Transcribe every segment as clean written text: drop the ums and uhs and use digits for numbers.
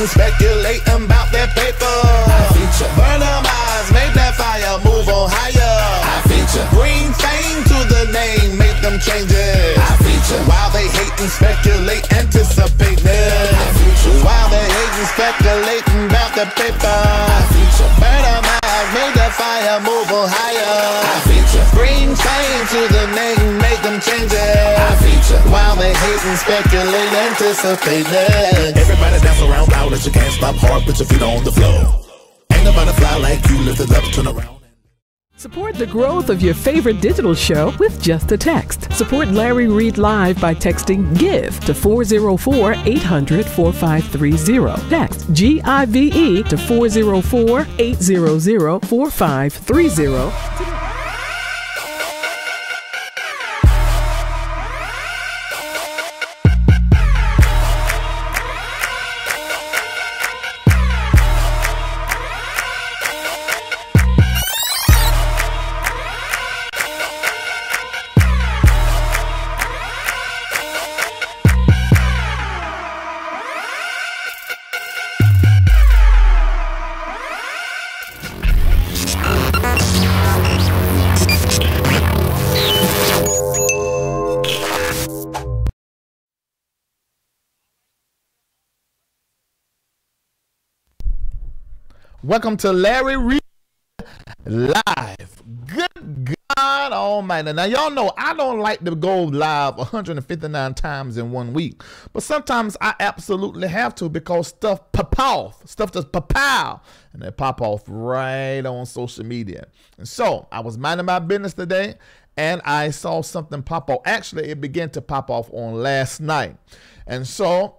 Speculating about that paper. I feature. Burn them eyes, make that fire move on higher. I feature. Bring fame to the name, make them change it. I feature. While they hate and speculate, anticipating. I feature. While they hate and speculating about that paper. I feature. Burn them eyes, make that fire move on higher. I feature. Bring fame to the name, make them change it. I feature. While they hate and speculate, anticipating. Everybody dance around loud as you can't stop, hard, put your feet on the floor. Ain't nobody fly like you, lift it up, turn around. Support the growth of your favorite digital show with just a text. Support Larry Reid Live by texting GIVE to 404-800-4530. Text GIVE to 404-800-4530. Welcome to Larry Reid Live. Good God Almighty. Now, y'all know I don't like to go live 159 times in 1 week, but sometimes I absolutely have to because stuff pop off. Stuff just pop out, and they pop off right on social media. And so I was minding my business today, and I saw something pop off. Actually, it began to pop off on last night. And so,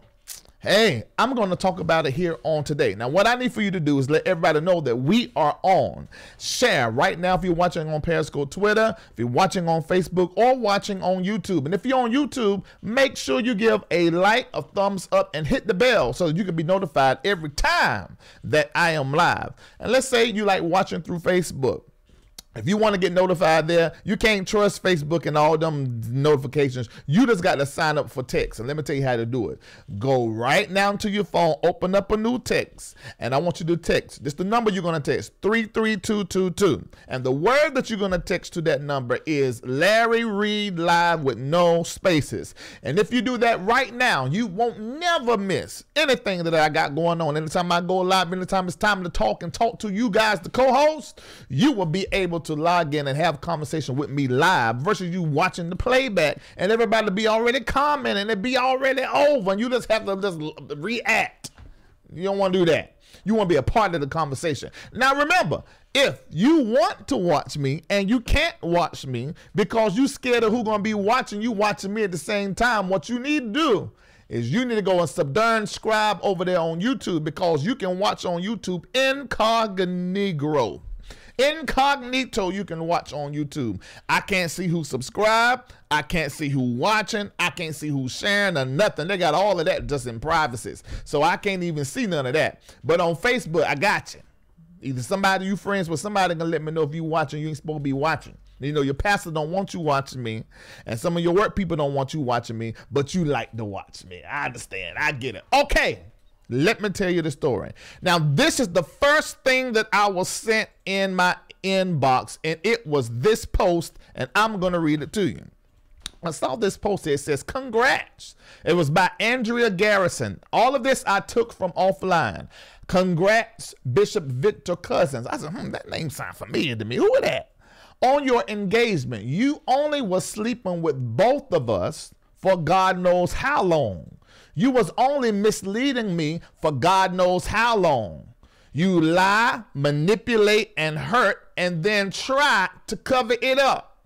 hey, I'm going to talk about it here on today. Now, what I need for you to do is let everybody know that we are on. Share right now if you're watching on Periscope, Twitter, if you're watching on Facebook, or watching on YouTube. And if you're on YouTube, make sure you give a like, a thumbs up, and hit the bell so that you can be notified every time that I am live. And let's say you like watching through Facebook. If you want to get notified there, you can't trust Facebook and all them notifications. You just got to sign up for text. And let me tell you how to do it. Go right now to your phone, open up a new text, and I want you to text. This is the number you're going to text, 33222. And the word that you're going to text to that number is Larry Reid Live with no spaces. And if you do that right now, you won't never miss anything that I got going on. Anytime I go live, anytime it's time to talk and talk to you guys, the co-host, you will be able to log in and have a conversation with me live versus you watching the playback and everybody be already commenting and it be already over and you just have to just react. You don't want to do that. You want to be a part of the conversation. Now remember, if you want to watch me and you can't watch me because you scared of who's going to be watching you watching me at the same time, what you need to do is you need to go and subscribe over there on YouTube, because you can watch on YouTube incognito. Incognito, you can watch on YouTube. I can't see who subscribed. I can't see who watching. I can't see who's sharing or nothing. They got all of that just in privacy. So I can't even see none of that. But on Facebook, I got you. Either somebody you friends with, somebody can let me know if you watching, you ain't supposed to be watching. You know, your pastor don't want you watching me, and some of your work people don't want you watching me, but you like to watch me. I understand. I get it. Okay, let me tell you the story. Now, this is the first thing that I was sent in my inbox, and it was this post, and I'm going to read it to you. I saw this post here. It says, congrats. It was by Andrea Garrison. All of this I took from offline. Congrats, Bishop Victor Cousins. I said, that name sounds familiar to me. Who is that? On your engagement, you only was sleeping with both of us for God knows how long. You was only misleading me for God knows how long. You lie, manipulate, and hurt, and then try to cover it up.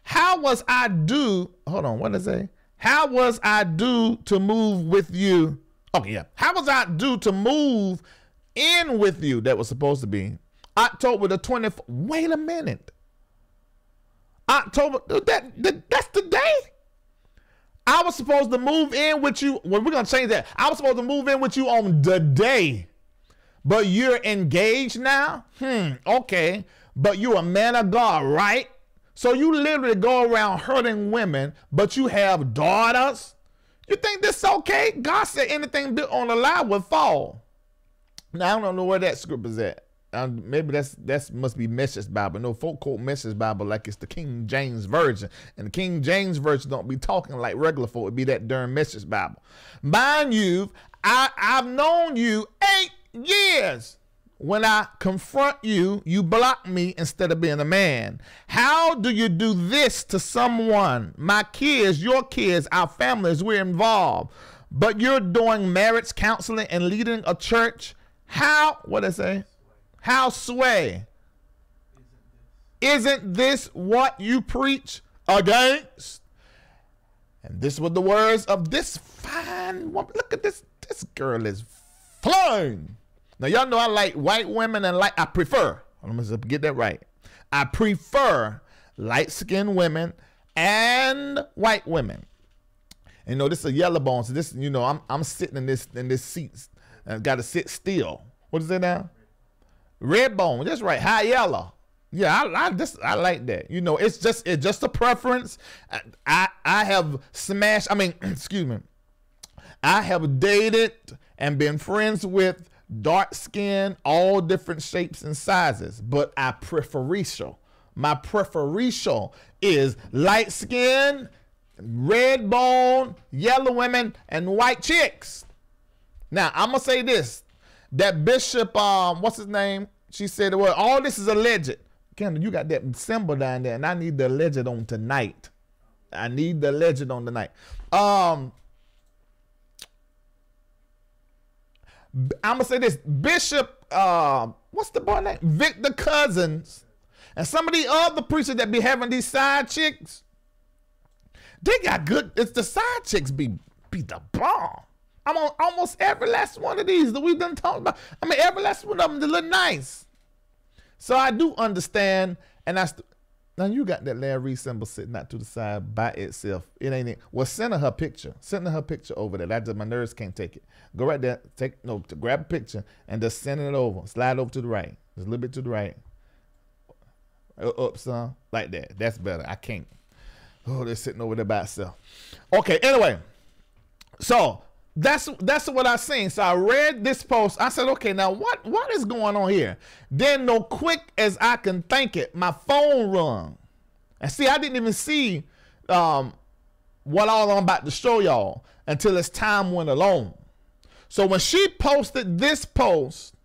How was I due? Hold on, what did I say? How was I due to move with you? Okay, yeah. How was I due to move in with you? That was supposed to be October the 20th. Wait a minute. October, that's the day. I was supposed to move in with you. Well, we're going to change that. I was supposed to move in with you on the day. But you're engaged now? Okay. But you're a man of God, right? So you literally go around hurting women, but you have daughters? You think this is okay? God said anything built on a lie will fall. Now, I don't know where that script is at. Maybe that's must be Message Bible. No, folk quote Message Bible like it's the King James Version. And the King James Version don't be talking like regular folk. It be that darn Message Bible. Mind you, I've known you 8 years. When I confront you, you block me instead of being a man. How do you do this to someone? My kids, your kids, our families, we're involved. But you're doing marriage counseling and leading a church. How, what did I say? How sway? Isn't this what you preach against? And this was the words of this fine woman. Look at this. This girl is flying. Now, y'all know I like white women and I prefer. I'm going to get that right. I prefer light-skinned women and white women. And, you know, this is a yellow bone. So this, you know, I'm sitting in this seat. I got to sit still. What is that now? Red bone, that's right, high yellow. Yeah, I like that. You know, it's just a preference. I have smashed, excuse me. I have dated and been friends with dark skin, all different shapes and sizes, but I preferential. My preferential is light skin, red bone, yellow women, and white chicks. Now, I'm gonna say this. That Bishop, what's his name? She said, well, all this is alleged. Kendall, you got that symbol down there, and I need the alleged on tonight. I need the alleged on tonight. I'm going to say this. Bishop, what's the boy name? Victor Cousins. And some of the other preachers that be having these side chicks, they got good. It's the side chicks be the bomb. I'm on almost every last one of these that we've done talking about. Every last one of them, they look nice. So I do understand, and now you got that Larry Reid symbol sitting out to the side by itself. It ain't it. Well, send her picture. Send her picture over there. My nerves can't take it. Go right there. Grab a picture and just send it over. Slide over to the right. Just a little bit to the right. Up some. Like that. That's better. I can't. Oh, they're sitting over there by itself. Okay, anyway. So that's what I seen. So I read this post. I said, okay, now what is going on here? Then, no quick as I can think it, my phone rung. And see, I didn't even see what all I'm about to show y'all until as time went along. So when she posted this post,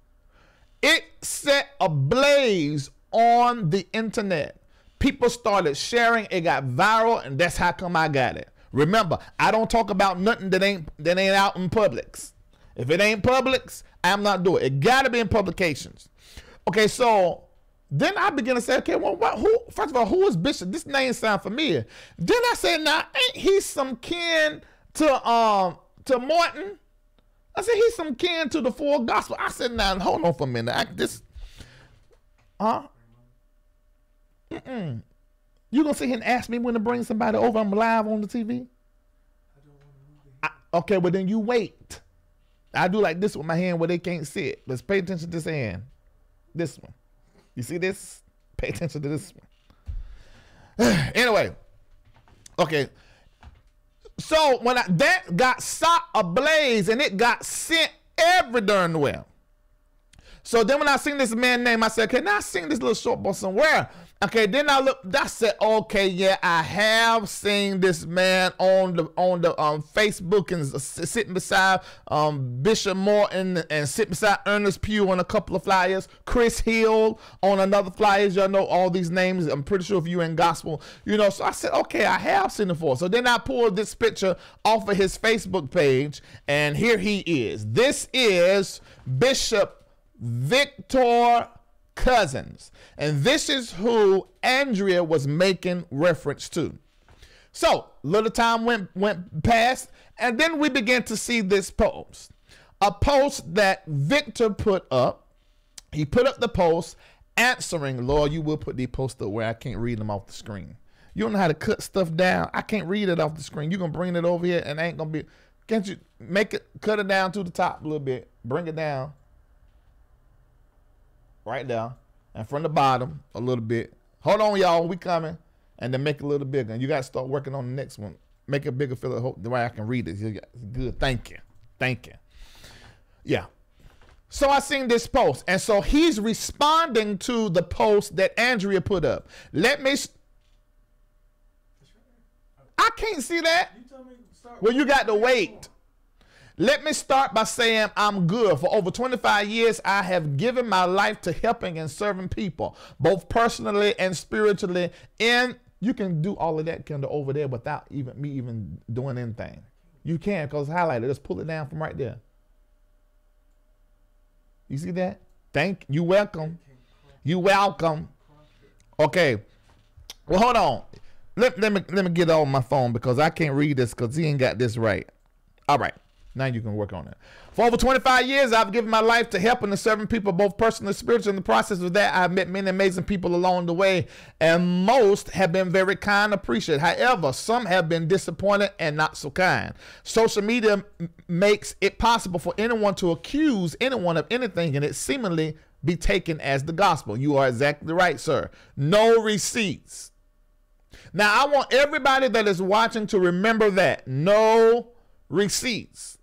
it set a blaze on the internet. People started sharing. It got viral, and that's how come I got it. Remember, I don't talk about nothing that ain't out in Publix. If it ain't Publix, I'm not doing it. It got to be in publications. Okay, so then I begin to say, okay, well, first of all, who is Bishop? This name sounds familiar. Then I said, now, ain't he some kin to Morton? I said, he's some kin to the full gospel. I said, now, hold on for a minute. You gonna sit here and ask me when to bring somebody over? I'm live on the TV. Okay, well then you wait. I do like this with my hand where they can't see it. Let's pay attention to this hand. This one. You see this? Pay attention to this one. Anyway. Okay. So when that got shot ablaze and it got sent every darn well. So then when I seen this man's name, I said, okay, now I seen this little short boy somewhere. Okay, then I looked, I said, okay, yeah, I have seen this man on the Facebook and sitting beside Bishop Morton and sitting beside Ernest Pugh on a couple of flyers, Chris Hill on another flyers. Y'all know all these names. I'm pretty sure if you in gospel, you know. So I said, okay, I have seen it before. So then I pulled this picture off of his Facebook page, and here he is. This is Bishop Victor Cousins, and this is who Andrea was making reference to. So little time went past, and then we began to see this post, a post that Victor put up. He put up the post answering, Lord, you will put the post up where I can't read them off the screen. You don't know how to cut stuff down. I can't read it off the screen. You're gonna bring it over here and ain't gonna be, can't you make it, cut it down to the top a little bit, bring it down right there, and from the bottom a little bit. Hold on, y'all, we coming. And then make it a little bigger. And you got to start working on the next one. Make it bigger, feel it, the way I can read it. Good, thank you. Thank you. Yeah. So I seen this post. And so he's responding to the post that Andrea put up. Let me, I can't see that. Well, you got to wait. Let me start by saying I'm good. For over 25 years, I have given my life to helping and serving people, both personally and spiritually. And you can do all of that kind of over there without me even doing anything. You can, because it's highlighted. Just pull it down from right there. You see that? Thank you. Welcome. You welcome. Okay. Well, hold on. Let me get on my phone because I can't read this because he ain't got this right. All right. Now you can work on it. For over 25 years, I've given my life to helping and serving people, both personally and spiritually. In the process of that, I've met many amazing people along the way, and most have been very kind and appreciative. However, some have been disappointed and not so kind. Social media makes it possible for anyone to accuse anyone of anything, and it seemingly be taken as the gospel. You are exactly right, sir. No receipts. Now, I want everybody that is watching to remember that. No receipts.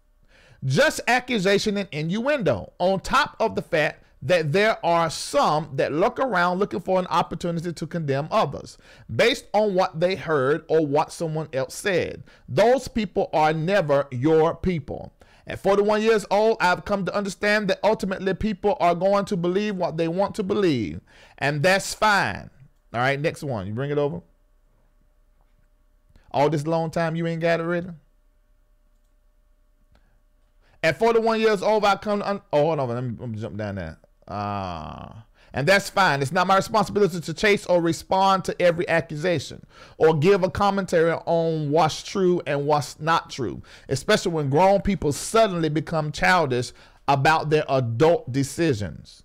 Just accusation and innuendo, on top of the fact that there are some that look around looking for an opportunity to condemn others based on what they heard or what someone else said. Those people are never your people. At 41 years old, I've come to understand that ultimately people are going to believe what they want to believe, and that's fine. All right, next one. You bring it over. All this long time you ain't got it ready? At 41 years old, I come to hold on, let me jump down there. And that's fine. It's not my responsibility to chase or respond to every accusation or give a commentary on what's true and what's not true, especially when grown people suddenly become childish about their adult decisions.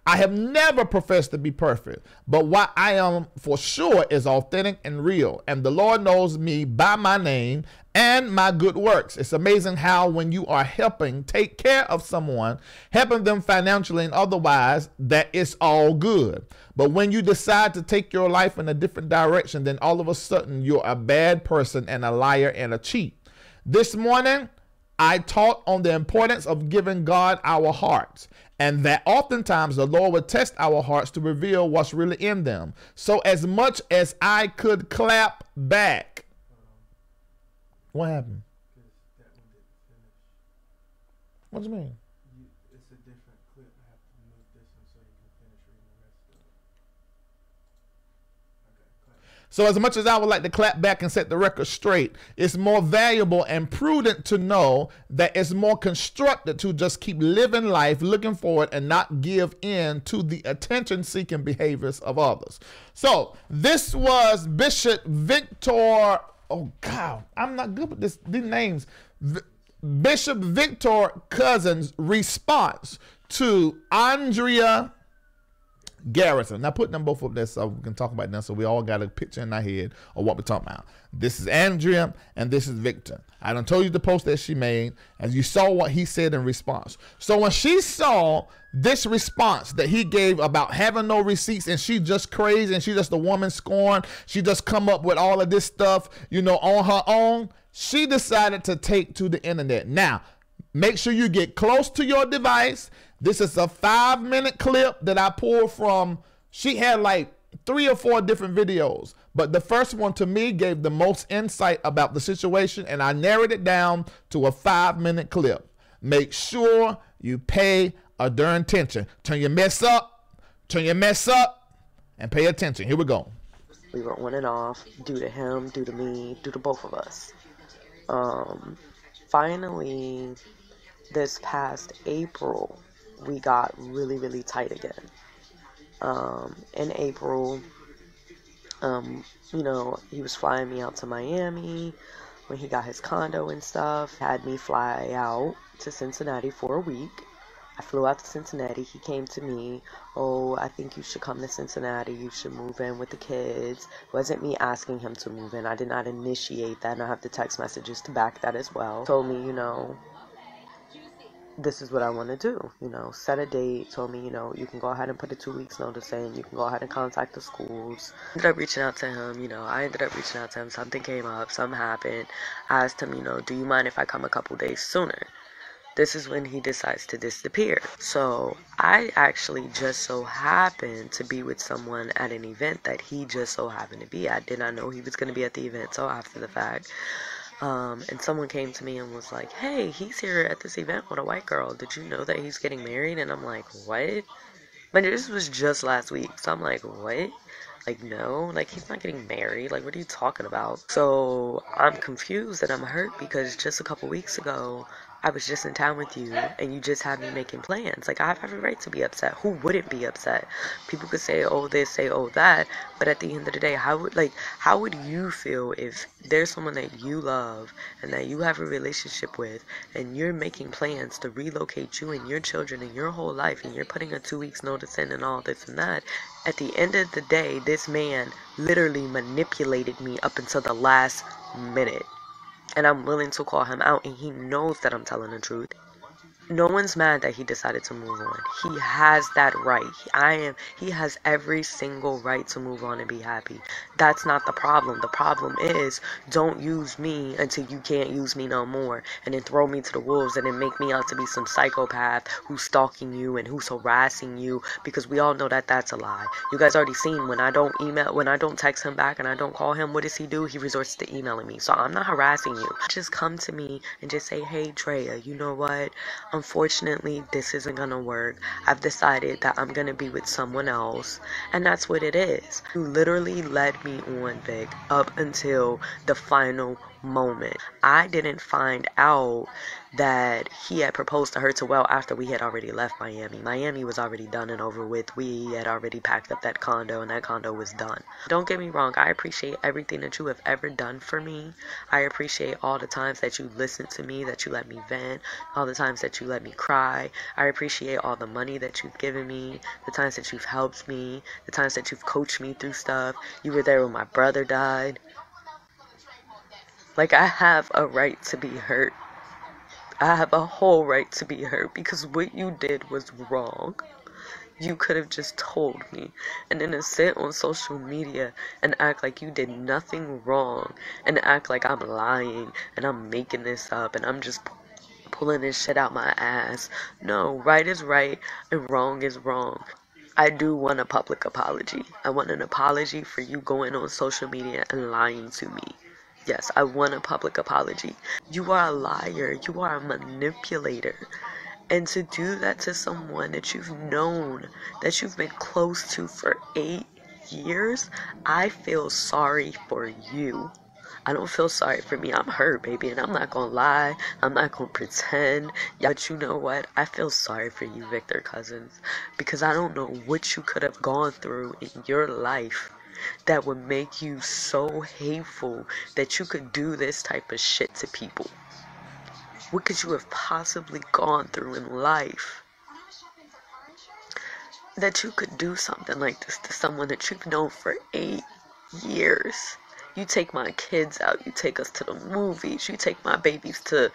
I have never professed to be perfect, but what I am for sure is authentic and real, and the Lord knows me by my name and my good works. It's amazing how when you are helping take care of someone, helping them financially and otherwise, that it's all good. But when you decide to take your life in a different direction, then all of a sudden you're a bad person and a liar and a cheat. This morning, I taught on the importance of giving God our hearts, and that oftentimes the Lord would test our hearts to reveal what's really in them. So as much as I could clap back. What happened? What do you mean? It's a different clip. I have to move this one so you can finish reading the rest of it. Okay, So as much as I would like to clap back and set the record straight, it's more valuable and prudent to know that it's more constructive to just keep living life, looking forward, and not give in to the attention-seeking behaviors of others. So this was Bishop Victor. Oh God, I'm not good with these names. Bishop Victor Cousins' response to Andrea Garrison. Now put them both up there so we can talk about them, so we all got a picture in our head of what we're talking about. This is Andrea and this is Victor. I done told you the post that she made, and you saw what he said in response. So when she saw this response that he gave about having no receipts, and she just crazy, and she just a woman scorned, she just come up with all of this stuff, you know, on her own, she decided to take to the internet. Now, make sure you get close to your device. This is a 5-minute clip that I pulled from, she had like 3 or 4 different videos, but the first one to me gave the most insight about the situation, and I narrowed it down to a 5-minute clip. Make sure you pay a darn attention. Turn your mess up, and pay attention. Here we go. We were on and off, due to him, due to me, due to both of us. Finally, this past April, we got really, really tight again. In April, you know, he was flying me out to Miami when he got his condo and stuff, had me fly out to Cincinnati for a week. I flew out to Cincinnati. He came to me, oh, I think you should come to Cincinnati. You should move in with the kids. It wasn't me asking him to move in. I did not initiate that, and I have the text messages to back that as well. Told me, you know, this is what I want to do, you know, set a date, told me, you know, you can go ahead and put a 2 weeks notice in, you can go ahead and contact the schools. Ended up reaching out to him, you know, something came up, something happened. I asked him, you know, do you mind if I come a couple days sooner? This is when he decides to disappear. So I actually just so happened to be with someone at an event that he just so happened to be at. Did not know he was going to be at the event till after the fact. And someone came to me and was like, hey, he's here at this event with a white girl. Did you know that he's getting married? And I'm like, what? But this was just last week. So I'm like, what? Like, no, like, he's not getting married. Like, what are you talking about? So I'm confused and I'm hurt because just a couple weeks ago, I was just in town with you, and you just had me making plans. Like, I have every right to be upset. Who wouldn't be upset? People could say, oh, this, say, oh, that. But at the end of the day, how would you feel if there's someone that you love and that you have a relationship with, and you're making plans to relocate you and your children and your whole life, and you're putting a 2 weeks notice in and all this and that? At the end of the day, this man literally manipulated me up until the last minute. And I'm willing to call him out, and he knows that I'm telling the truth. No one's mad that he decided to move on. He has that right. He has every single right to move on and be happy. That's not the problem. The problem is, don't use me until you can't use me no more, and then throw me to the wolves and then make me out to be some psychopath who's stalking you and who's harassing you, because we all know that that's a lie. You guys already seen when I don't text him back and I don't call him, what does he do? He resorts to emailing me. So I'm not harassing you. Just come to me and just say, hey, Drea, you know what? Unfortunately, this isn't gonna work. I've decided that I'm gonna be with someone else, and that's what it is. You literally led me on, Vic, up until the final moment. I didn't find out that he had proposed to her till well after we had already left Miami. Miami was already done and over with. We had already packed up that condo, and that condo was done. Don't get me wrong, I appreciate everything that you have ever done for me. I appreciate all the times that you listened to me, that you let me vent, all the times that you let me cry. I appreciate all the money that you've given me, the times that you've helped me, the times that you've coached me through stuff. You were there when my brother died. Like, I have a right to be hurt. I have a whole right to be hurt, because what you did was wrong. You could have just told me, and then to sit on social media and act like you did nothing wrong, and act like I'm lying and I'm making this up and I'm just pulling this shit out my ass. No, right is right and wrong is wrong. I do want a public apology. I want an apology for you going on social media and lying to me. Yes, I want a public apology. You are a liar. You are a manipulator. And to do that to someone that you've known, that you've been close to for 8 years, I feel sorry for you. I don't feel sorry for me. I'm hurt, baby, and I'm not gonna lie. I'm not gonna pretend. Yeah, but you know what? I feel sorry for you, Victor Cousins, because I don't know what you could have gone through in your life that would make you so hateful that you could do this type of shit to people. What could you have possibly gone through in life that you could do something like this to someone that you've known for 8 years? You take my kids out, you take us to the movies, you take my babies to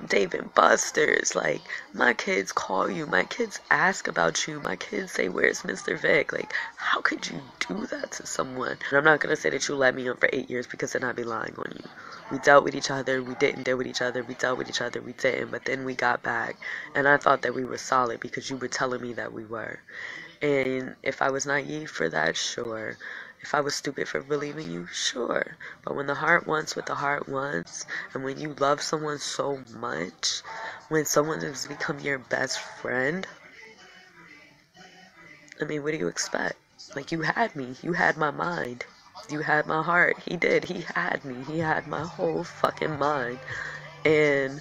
Dave and Buster's. Like, my kids call you, my kids ask about you, my kids say, where's Mr. Vic? Like, how could you do that to someone? And I'm not going to say that you let me on for 8 years, because then I'd be lying on you. We dealt with each other, we didn't deal with each other, we dealt with each other, we didn't, but then we got back, and I thought that we were solid because you were telling me that we were. And if I was naive for that, sure. If I was stupid for believing you, sure. But when the heart wants what the heart wants, and when you love someone so much, when someone has become your best friend, I mean, what do you expect? Like, you had me. You had my mind. You had my heart. He did. He had me. He had my whole fucking mind. And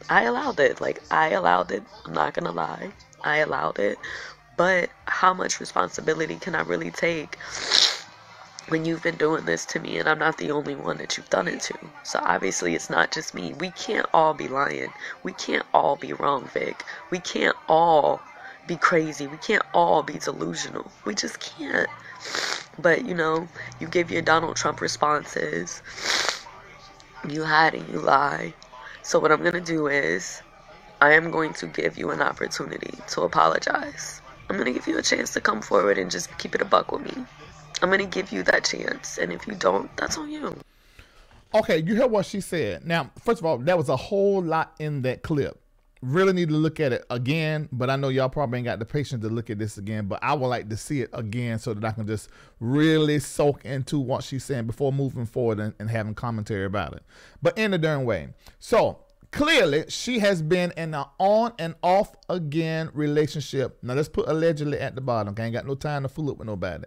I allowed it. Like, I allowed it. I'm not gonna lie. I allowed it. But how much responsibility can I really take when you've been doing this to me and I'm not the only one that you've done it to? So obviously it's not just me. We can't all be lying. We can't all be wrong, Vic. We can't all be crazy. We can't all be delusional. We just can't. But, you know, you give your Donald Trump responses. You hide and you lie. So what I'm going to do is I am going to give you an opportunity to apologize. I'm going to give you a chance to come forward and just keep it a buck with me. I'm going to give you that chance. And if you don't, that's on you. Okay, you heard what she said. Now, first of all, there was a whole lot in that clip. Really need to look at it again, but I know y'all probably ain't got the patience to look at this again, but I would like to see it again so that I can just really soak into what she's saying before moving forward and having commentary about it. But in a darn way. So, clearly, she has been in an on and off again relationship. Now, let's put allegedly at the bottom. Okay? I ain't got no time to fool up with nobody.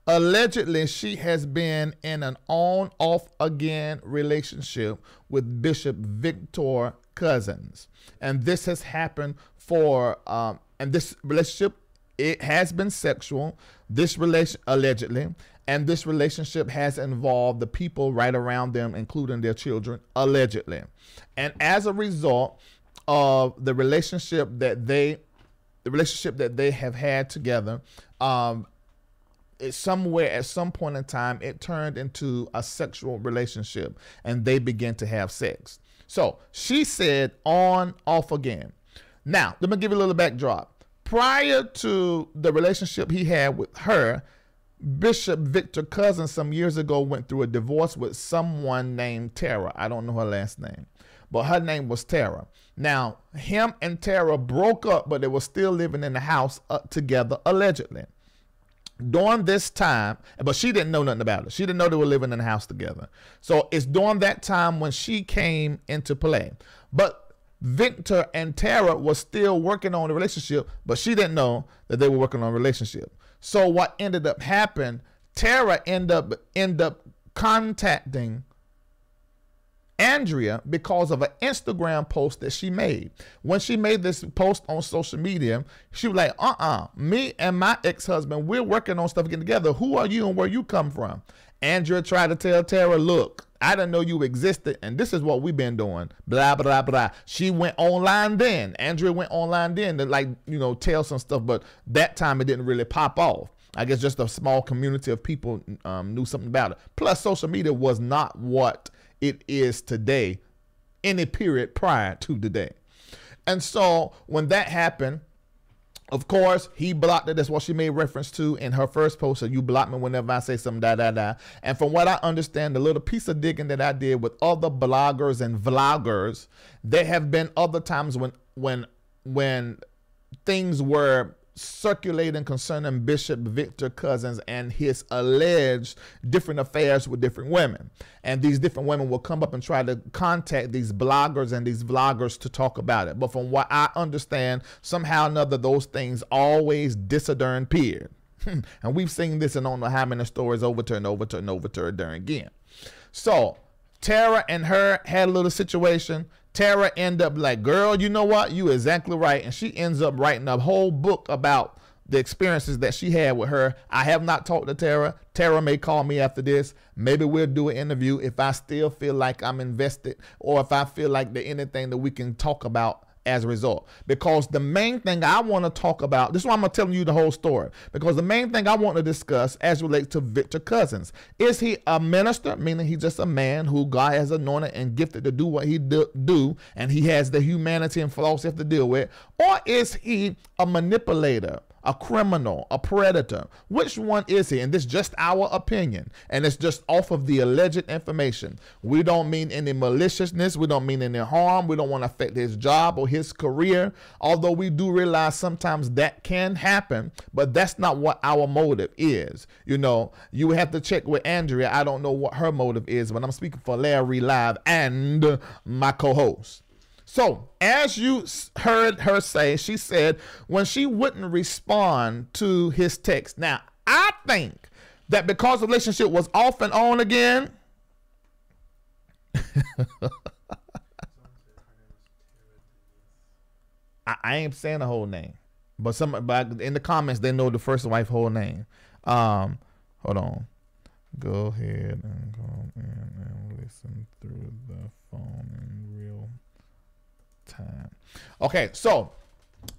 Allegedly, she has been in an on off again relationship with Bishop Victor Cousins. And this has happened for, and this relationship, it has been sexual, this relation, allegedly, and this relationship has involved the people right around them, including their children, allegedly. And as a result of the relationship that they have had together, somewhere at some point in time, it turned into a sexual relationship and they began to have sex. So she said on, off again. Now, let me give you a little backdrop. Prior to the relationship he had with her, Bishop Victor Cousins some years ago went through a divorce with someone named Tara. I don't know her last name, but her name was Tara. Now, him and Tara broke up, but they were still living in the house together, allegedly. During this time, but she didn't know nothing about it. She didn't know they were living in the house together. So it's during that time when she came into play. But Victor and Tara was still working on the relationship, but she didn't know that they were working on a relationship. So what ended up happening, Tara ended up contacting Andrea because of an Instagram post that she made. When she made this post on social media, she was like, me and my ex-husband, we're working on stuff again together. Who are you and where you come from? Andrea tried to tell Tara, look, I didn't know you existed, and this is what we've been doing, blah, blah, blah. She went online then. Andrea went online then to, tell some stuff, but that time it didn't really pop off. I guess just a small community of people knew something about it. Plus, social media was not what it is today, any period prior to today. And so when that happened, of course, he blocked it. That's what she made reference to in her first post. So you block me whenever I say something, da, da, da. And from what I understand, the little piece of digging that I did with other bloggers and vloggers, there have been other times when things were circulating concerning Bishop Victor Cousins and his alleged different affairs with different women. And these different women will come up and try to contact these bloggers and these vloggers to talk about it. But from what I understand, somehow or another, those things always disappeared. And we've seen this and don't know how many stories over and over and over again. So Tara and her had a little situation. Tara ended up like, girl, you know what? You exactly right. And she ends up writing a whole book about the experiences that she had with her. I have not talked to Tara. Tara may call me after this. Maybe we'll do an interview if I still feel like I'm invested, or if I feel like there's anything that we can talk about as a result. Because the main thing I want to talk about, this is why I'm telling you the whole story, because the main thing I want to discuss as relates to Victor Cousins. Is he a minister, meaning he's just a man who God has anointed and gifted to do what he do, and he has the humanity and flaws he has to deal with? Or is he a manipulator, a criminal, a predator? Which one is he? And this is just our opinion, and it's just off of the alleged information. We don't mean any maliciousness. We don't mean any harm. We don't want to affect his job or his career, although we do realize sometimes that can happen, but that's not what our motive is. You know, you have to check with Andrea. I don't know what her motive is, but I'm speaking for Larry Live and my co-host. So, as you heard her say, she said when she wouldn't respond to his text. Now, I think that because the relationship was off and on again. I ain't saying the whole name, but in the comments they know the first wife's whole name. Hold on. Go ahead and go in and listen through the phone in real time. Okay, so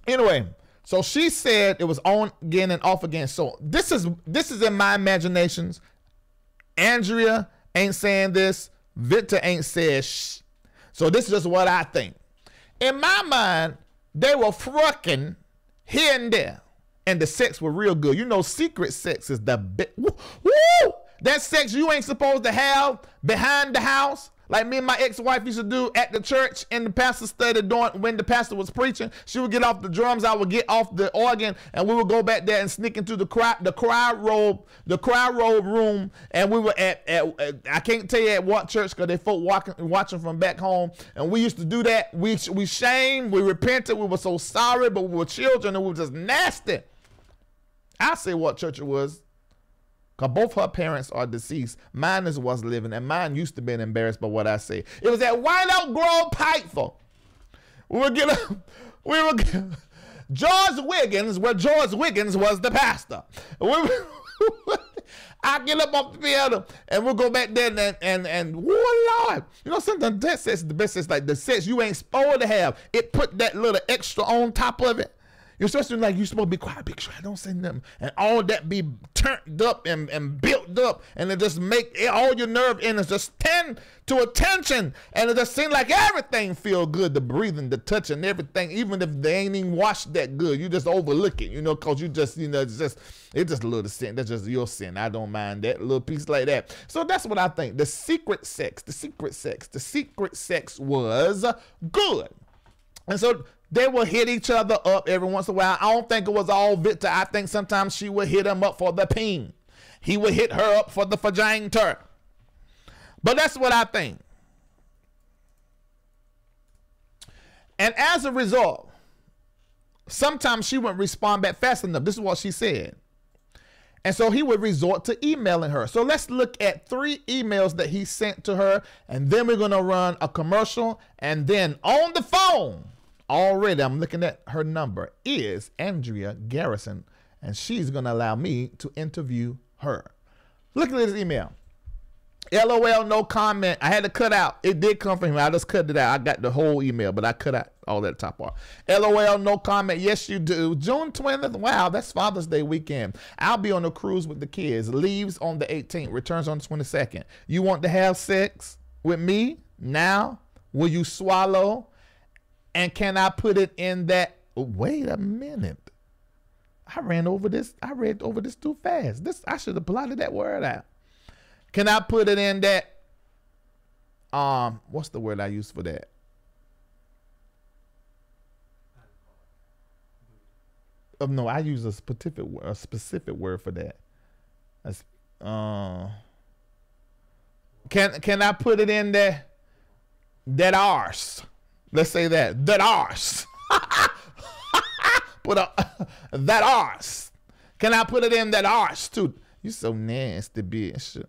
anyway, so she said it was on again and off again. So this is in my imaginations. Andrea ain't saying this. Victor ain't said shh. So this is just what I think. In my mind, they were fucking here and there, and the sex was real good. You know, secret sex is the bit. Woo! That sex you ain't supposed to have behind the house, like me and my ex-wife used to do at the church in the pastor study when the pastor was preaching. She would get off the drums, I would get off the organ, and we would go back there and sneak into the cry robe room. And we were at I can't tell you at what church, because they folk watching from back home. And we used to do that. We shamed, we repented, we were so sorry, but we were children and we were just nasty. I say what church it was, because both her parents are deceased. Mine was living, and mine used to be embarrassed by what I say. It was at White Oak Grove Pikeville. George Wiggins, where George Wiggins was the pastor. I get up off the field and we'll go back there and oh Lord, you know, sometimes that sex is the best sex, like the sex you ain't supposed to have. It put that little extra on top of it. You're supposed to, like, you're supposed to be quiet, big sure I don't say nothing. And all that be turned up and built up, and it just make all your nerve endings just tend to attention. And it just seems like everything feel good, the breathing, the touching, everything, even if they ain't even washed that good. You just overlook it, you know, because you just, you know, it's just a little sin. That's just your sin. I don't mind that, a little piece like that. So that's what I think. The secret sex was good. And so they will hit each other up every once in a while. I don't think it was all Victor. I think sometimes she would hit him up for the peen. He would hit her up for the vagina. But that's what I think. And as a result, sometimes she wouldn't respond back fast enough. This is what she said. And so he would resort to emailing her. So let's look at 3 emails that he sent to her, and then we're going to run a commercial. And then on the phone, already I'm looking at her number, is Andrea Garrison, and she's going to allow me to interview her. Look at this email. LOL, no comment. I had to cut out. It did come from him. I just cut it out. I got the whole email, but I cut out all that top part. LOL, no comment. Yes, you do. June 20th. Wow, that's Father's Day weekend. I'll be on a cruise with the kids. Leaves on the 18th. Returns on the 22nd. You want to have sex with me now? Will you swallow? And can I put it in that? Oh, wait a minute. I read over this too fast. I should have blotted that word out. Can I put it in that? What's the word I use for that? No, I use a specific word for that. Can I put it in there? That arse. Let's say that arse. Put that arse. Can I put it in that arch too? You so nasty, bitch.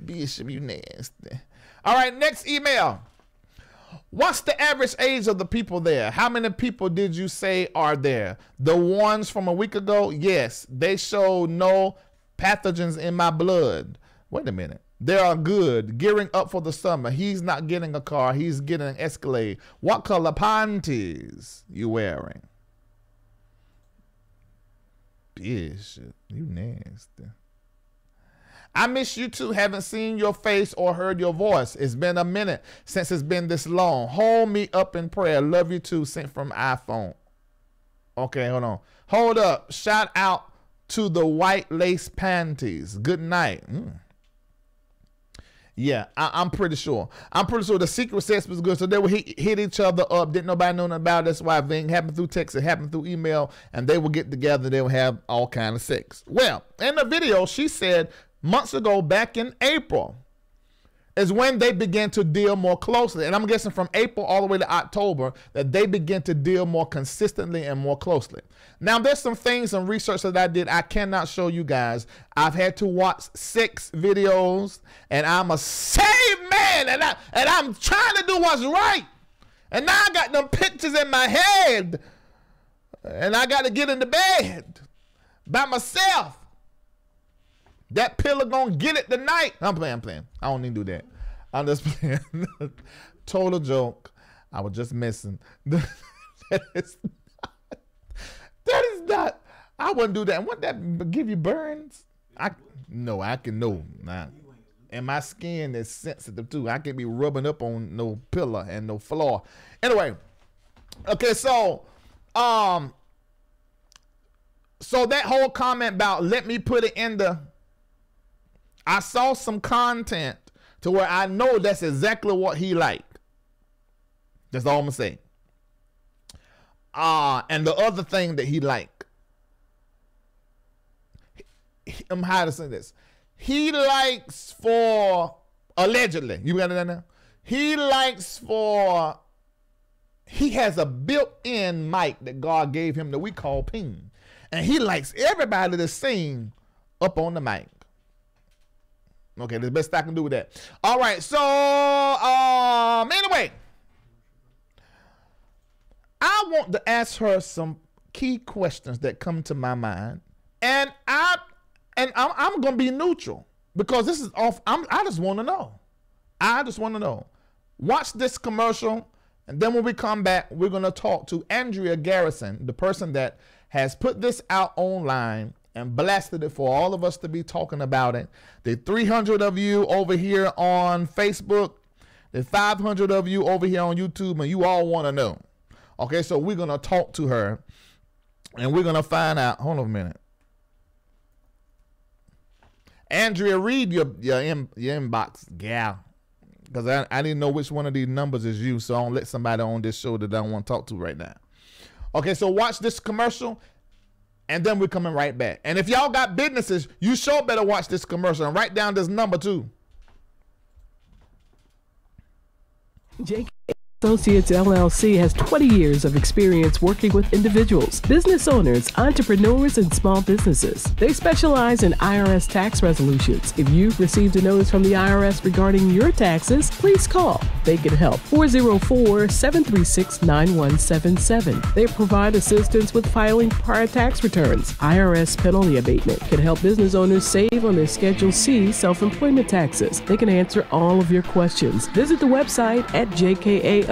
Bishop, you nasty. All right, next email. What's the average age of the people there? How many people did you say are there? The ones from a week ago? Yes. They show no pathogens in my blood. Wait a minute. They are good. Gearing up for the summer. He's not getting a car. He's getting an Escalade. What color panties you wearing? Bishop, you nasty. I miss you too. Haven't seen your face or heard your voice. It's been a minute since it's been this long. Hold me up in prayer. Love you too. Sent from iPhone. Okay, hold on. Hold up. Shout out to the white lace panties. Good night. Yeah, I'm pretty sure. I'm pretty sure the secret sex was good. So they would hit each other up. Didn't nobody know nothing about it. That's why it didn't happen through text. It happened through email. And they would get together. They would have all kind of sex. Well, in the video, she said months ago, back in April, is when they began to deal more closely. And I'm guessing from April all the way to October that they began to deal more consistently and more closely. Now, there's some things and research that I did I cannot show you guys. I've had to watch 6 videos, and I'm a saved man, and I'm trying to do what's right. And now I got them pictures in my head, and I got to get into bed by myself. That pillow gonna get it tonight. I'm playing. I don't need to do that. I'm just playing. Total joke. I was just messing. That is not. I wouldn't do that. Wouldn't that give you burns? I can know. Nah. And my skin is sensitive too. I can't be rubbing up on no pillow and no floor. Anyway, okay, so that whole comment about let me put it in the. I saw some content to where I know that's exactly what he liked. That's all I'm gonna say. And the other thing that he liked, I'm how to say this. He likes for allegedly. You got it now? He likes for. He has a built-in mic that God gave him that we call ping, and he likes everybody to sing up on the mic. Okay, the best I can do with that. All right, so anyway, I want to ask her some key questions that come to my mind, and I'm gonna be neutral because this is off. I just want to know. I just want to know. Watch this commercial, and then when we come back, we're gonna talk to Andrea Garrison, the person that has put this out online and blasted it for all of us to be talking about it. The 300 of you over here on Facebook, the 500 of you over here on YouTube, and you all want to know. Okay, so we're going to talk to her, and we're going to find out. Hold on a minute. Andrea, read your inbox, gal, because I didn't know which one of these numbers is you, so I don't let somebody on this show that I don't want to talk to right now. Okay, so watch this commercial, and then we're coming right back. And if y'all got businesses, you sure better watch this commercial and write down this number too. JK Associates LLC has 20 years of experience working with individuals, business owners, entrepreneurs, and small businesses. They specialize in IRS tax resolutions. If you've received a notice from the IRS regarding your taxes, please call. They can help. 404-736-9177. They provide assistance with filing prior tax returns. IRS penalty abatement can help business owners save on their Schedule C self-employment taxes. They can answer all of your questions. Visit the website at jkaassociates.org.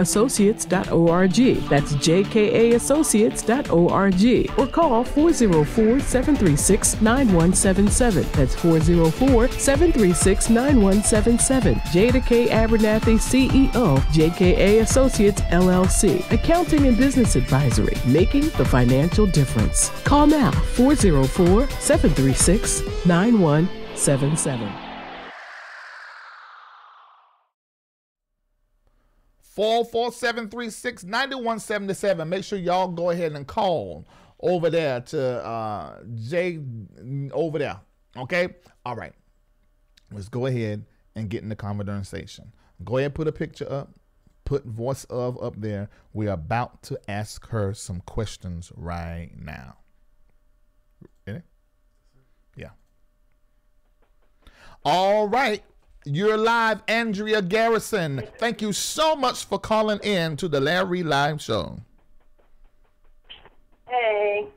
That's jkaassociates.org. Or call 404-736-9177. That's 404-736-9177. Jada K. Abernathy, CEO, JKA Associates LLC. Accounting and Business Advisory, making the financial difference. Call now, 404-736-9177. 44736-9177. Make sure y'all go ahead and call over there to Jay over there. Okay? All right. Let's go ahead and get in the conversation. Go ahead and put a picture up. put voice of up there. We're about to ask her some questions right now. Ready? Yeah. All right. You're live, Andrea Garrison. Thank you so much for calling in to the Larry Live Show. Hey,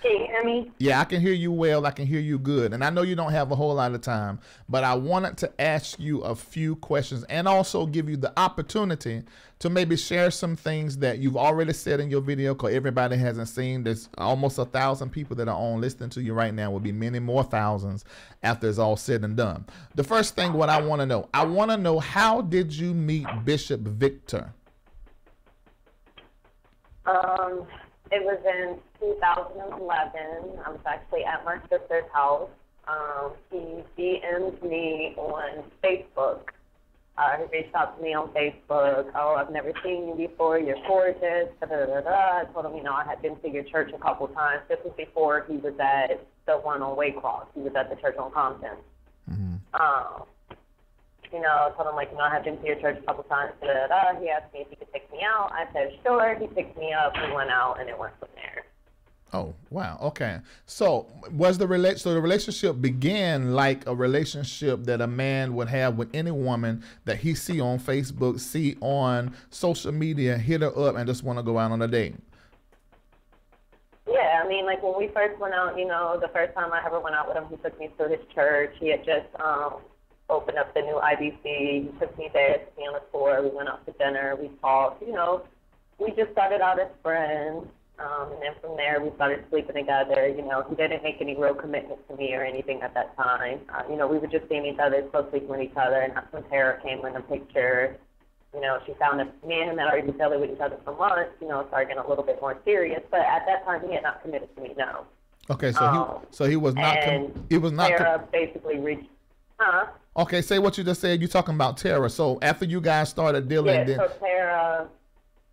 can you hear me? Yeah, I can hear you well. I can hear you good. And I know you don't have a whole lot of time, but I wanted to ask you a few questions and also give you the opportunity to maybe share some things that you've already said in your video, because everybody hasn't seen. There's almost 1,000 people that are on listening to you right now. Will be many more thousands after it's all said and done. The first thing what I want to know, how did you meet Bishop Victor? It was in 2011. I was actually at my sister's house. He DM'd me on Facebook. He reached out to me on Facebook. Oh, I've never seen you before. You're gorgeous. Da, da, da, da. I told him, I had been to your church a couple times. This was before he was at the one on Waycross. He was at the church on Compton. I told him, I had been to your church a couple times. Da, da, da. He asked me if he could pick me out. I said, sure. He picked me up. We went out, and it went from there. Oh, wow. Okay. So the relationship began like a relationship that a man would have with any woman that he see on Facebook, see on social media, hit her up and just want to go out on a date. Yeah, I mean, like when we first went out, the first time I ever went out with him, he took me to his church. He had just opened up the new IBC. He took me there, took me on a tour. We went out to dinner. We talked. We just started out as friends. And then from there, we started sleeping together. He didn't make any real commitment to me or anything at that time. We were just seeing each other, close sleeping with each other, and that's when Tara came in the picture. She found that me and him had already been together with each other for months, started getting a little bit more serious. But at that time, he had not committed to me, no. Okay, so he was not. Tara basically reached. Okay, say what you just said. You're talking about Tara. So after you guys started dealing, so Tara.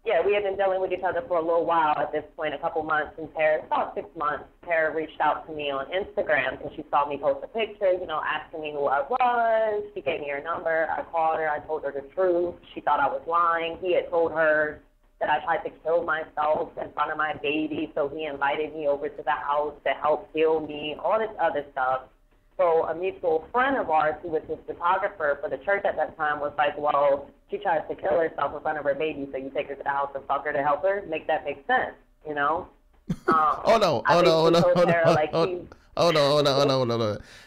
Yeah, we had been dealing with each other for a little while at this point, a couple months, and about 6 months, Tara reached out to me on Instagram because she saw me post a picture, asking me who I was. She gave me her number. I called her. I told her the truth. She thought I was lying. He had told her that I tried to kill myself in front of my baby, so he invited me over to the house to help heal me, all this other stuff. So a mutual friend of ours, who was his photographer for the church at that time, was like, well, she tries to kill herself in front of her baby, so you take her to the house and fuck her to help her? Make that make sense, Hold on.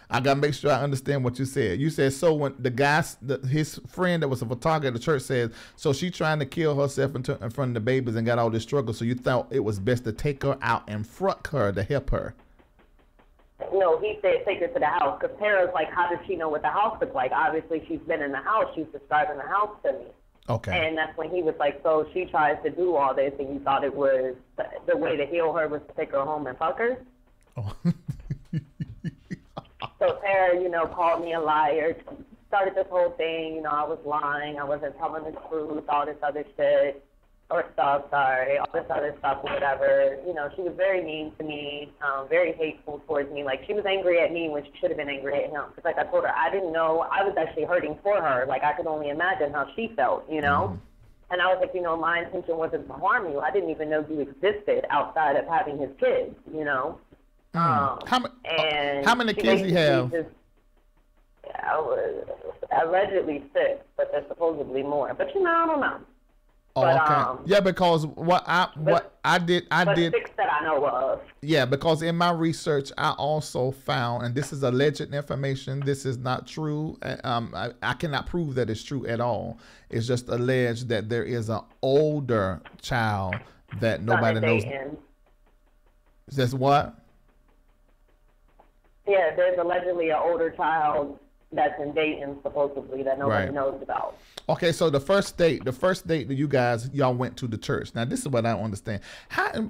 I gotta make sure I understand what you said. You said, so when the guy, his friend that was a photographer at the church said, so she trying to kill herself in front of the babies and got all this struggle, so you thought it was best to take her out and fuck her to help her? No, he said take her to the house, because Tara's like, how does she know what the house looks like? Obviously, she's been in the house. She's describing the house to me. Okay. And that's when he was like, so she tries to do all this, and you thought it was the way to heal her was to take her home and fuck her? Oh. So Tara, called me a liar, started this whole thing. I was lying. I wasn't telling the truth, all this other shit. Or stuff, sorry, all this other stuff or whatever. She was very mean to me, very hateful towards me. Like, she was angry at me when she should have been angry at him. Because, like I told her, I didn't know, I was actually hurting for her. Like, I could only imagine how she felt, Mm-hmm. And I was like, my intention wasn't to harm you. I didn't even know you existed outside of having his kids, How many kids do you have? I was allegedly 6, but there's supposedly more. But, I don't know. Oh, okay. Yeah, because what I did. 6 that I know of. Yeah, because in my research, I also found, and this is alleged information. This is not true. I cannot prove that it's true at all. It's just alleged that there is an older child that nobody knows. That's what? Yeah, there's allegedly an older child that's in Dayton, supposedly, that nobody knows about. Okay, so the first date that y'all went to the church. Now, this is what I don't understand.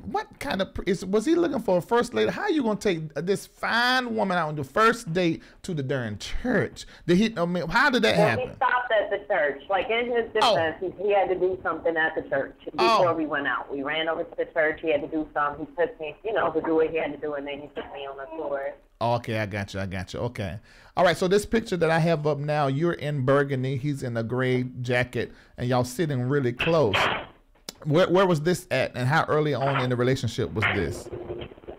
What kind of was he looking for a first lady? How are you gonna take this fine woman out on the first date to the darn church? How did that happen? He stopped at the church. Like, in his defense, he had to do something at the church before we went out. We ran over to the church. He had to do something. He took me, to do what he had to do, and then he took me on a tour. Okay, I got you. Okay. All right, so this picture that I have up now, you're in burgundy, he's in a gray jacket, and y'all sitting really close. Where was this at, and how early on in the relationship was this?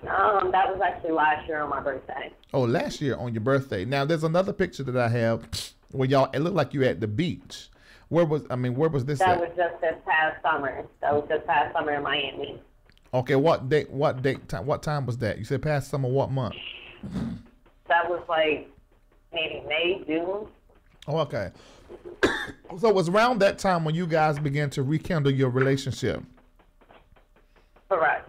That was actually last year on my birthday. Oh, last year on your birthday. Now, there's another picture that I have where y'all, it looked like you at the beach. Where was this That at? was just this past summer. That was just past summer in Miami. Okay, what time was that? You said past summer, what month? That was like maybe May, June. Oh, okay. So it was around that time when you guys began to rekindle your relationship. Correct.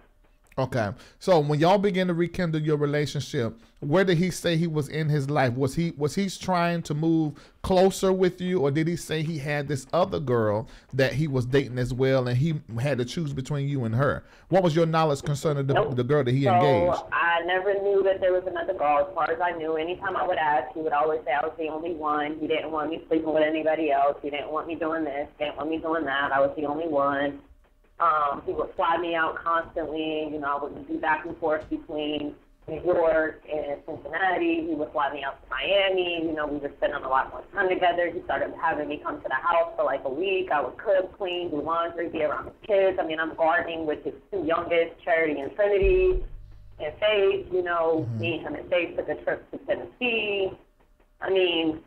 Okay. So when y'all began to rekindle your relationship, where did he say he was in his life? Was he trying to move closer with you, or did he say he had this other girl that he was dating as well, and he had to choose between you and her? What was your knowledge concerning the girl that he engaged? So I never knew that there was another girl. As far as I knew, anytime I would ask, he would always say I was the only one. He didn't want me sleeping with anybody else. He didn't want me doing this. He didn't want me doing that. I was the only one. He would fly me out constantly. You know, I would be back and forth between New York and Cincinnati. He would fly me out to Miami. You know, we were spending a lot more time together. He started having me come to the house for like a week. I would cook, clean, do laundry, be around his kids. I mean, I'm gardening with his two youngest, Charity and Trinity, and Faith. You know, me and him and Faith took a trip to Tennessee. I mean,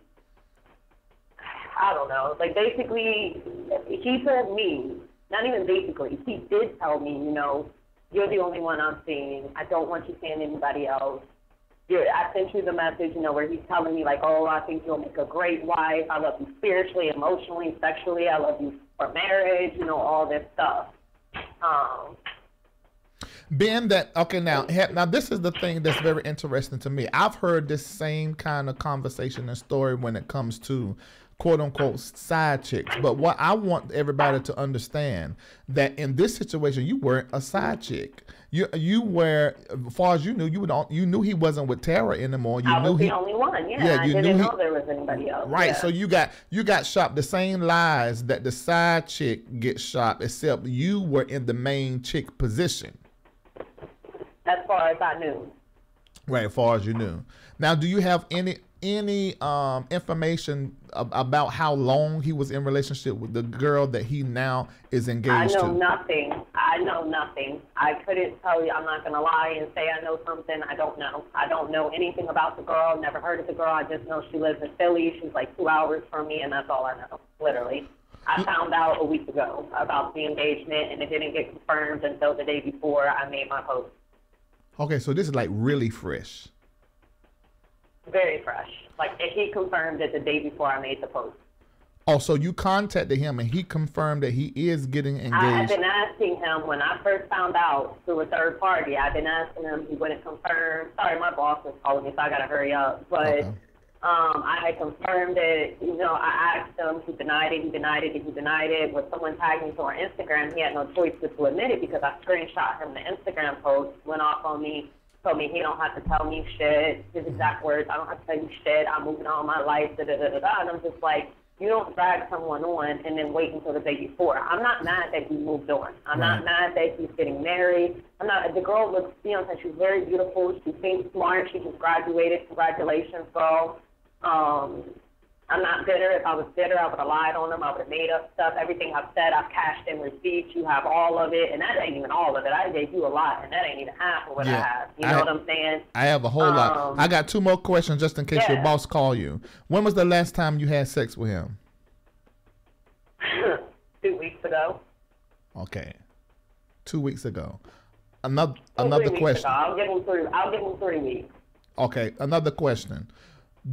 I don't know. Like, basically, he told me, not even basically, he did tell me, you know, you're the only one I'm seeing. I don't want you seeing anybody else. I sent you the message, you know, where he's telling me, like, oh, I think you'll make a great wife. I love you spiritually, emotionally, sexually. I love you for marriage, you know, all this stuff. Being that, okay, now this is the thing that's very interesting to me. I've heard this same kind of conversation and story when it comes to quote unquote side chicks. But what I want everybody to understand, that in this situation, you weren't a side chick. You were, as far as you knew, you knew he wasn't with Tara anymore. I was the only one. Yeah, I didn't know there was anybody else. Right. Yeah. So you got shot the same lies that the side chick gets shot, except you were in the main chick position. As far as I knew. Right, as far as you knew. Now, do you have any information about how long he was in relationship with the girl that he now is engaged to? I know nothing. I couldn't tell you. I'm not going to lie and say I know something. I don't know. I don't know anything about the girl. Never heard of the girl. I just know she lives in Philly. She's like 2 hours from me, and that's all I know, literally. I found out a week ago about the engagement, and it didn't get confirmed until the day before I made my post. Okay, so this is like really fresh. Very fresh. Like, he confirmed it the day before I made the post. Oh, so you contacted him and he confirmed that he is getting engaged. I had been asking him when I first found out through a third party. I've been asking him. He wouldn't confirm. Sorry, my boss was calling me, so I got to hurry up. But okay. I had confirmed it. You know, I asked him. He denied it. He denied it. He denied it. When someone tagged me to our Instagram, he had no choice but to admit it because I screenshot him the Instagram post, went off on me, told me he don't have to tell me shit. His exact words, I don't have to tell you shit. I'm moving on my life, da-da-da-da-da. And I'm just like, you don't drag someone on and then wait until the day before. I'm not mad that he moved on. I'm not mad that he's getting married. The girl looks, you know, she's very beautiful. She seems smart. She just graduated. Congratulations, girl. I'm not bitter. If I was bitter, I would have lied on them. I would have made up stuff. Everything I've said, I've cashed in receipts. You have all of it. And that ain't even all of it. I gave you a lot, and that ain't even half of what I have. You know what I'm saying? I have a whole lot. I got 2 more questions just in case your boss call you. When was the last time you had sex with him? 2 weeks ago. Okay. 2 weeks ago. Another question. I'll give him 3 weeks. Okay, another question.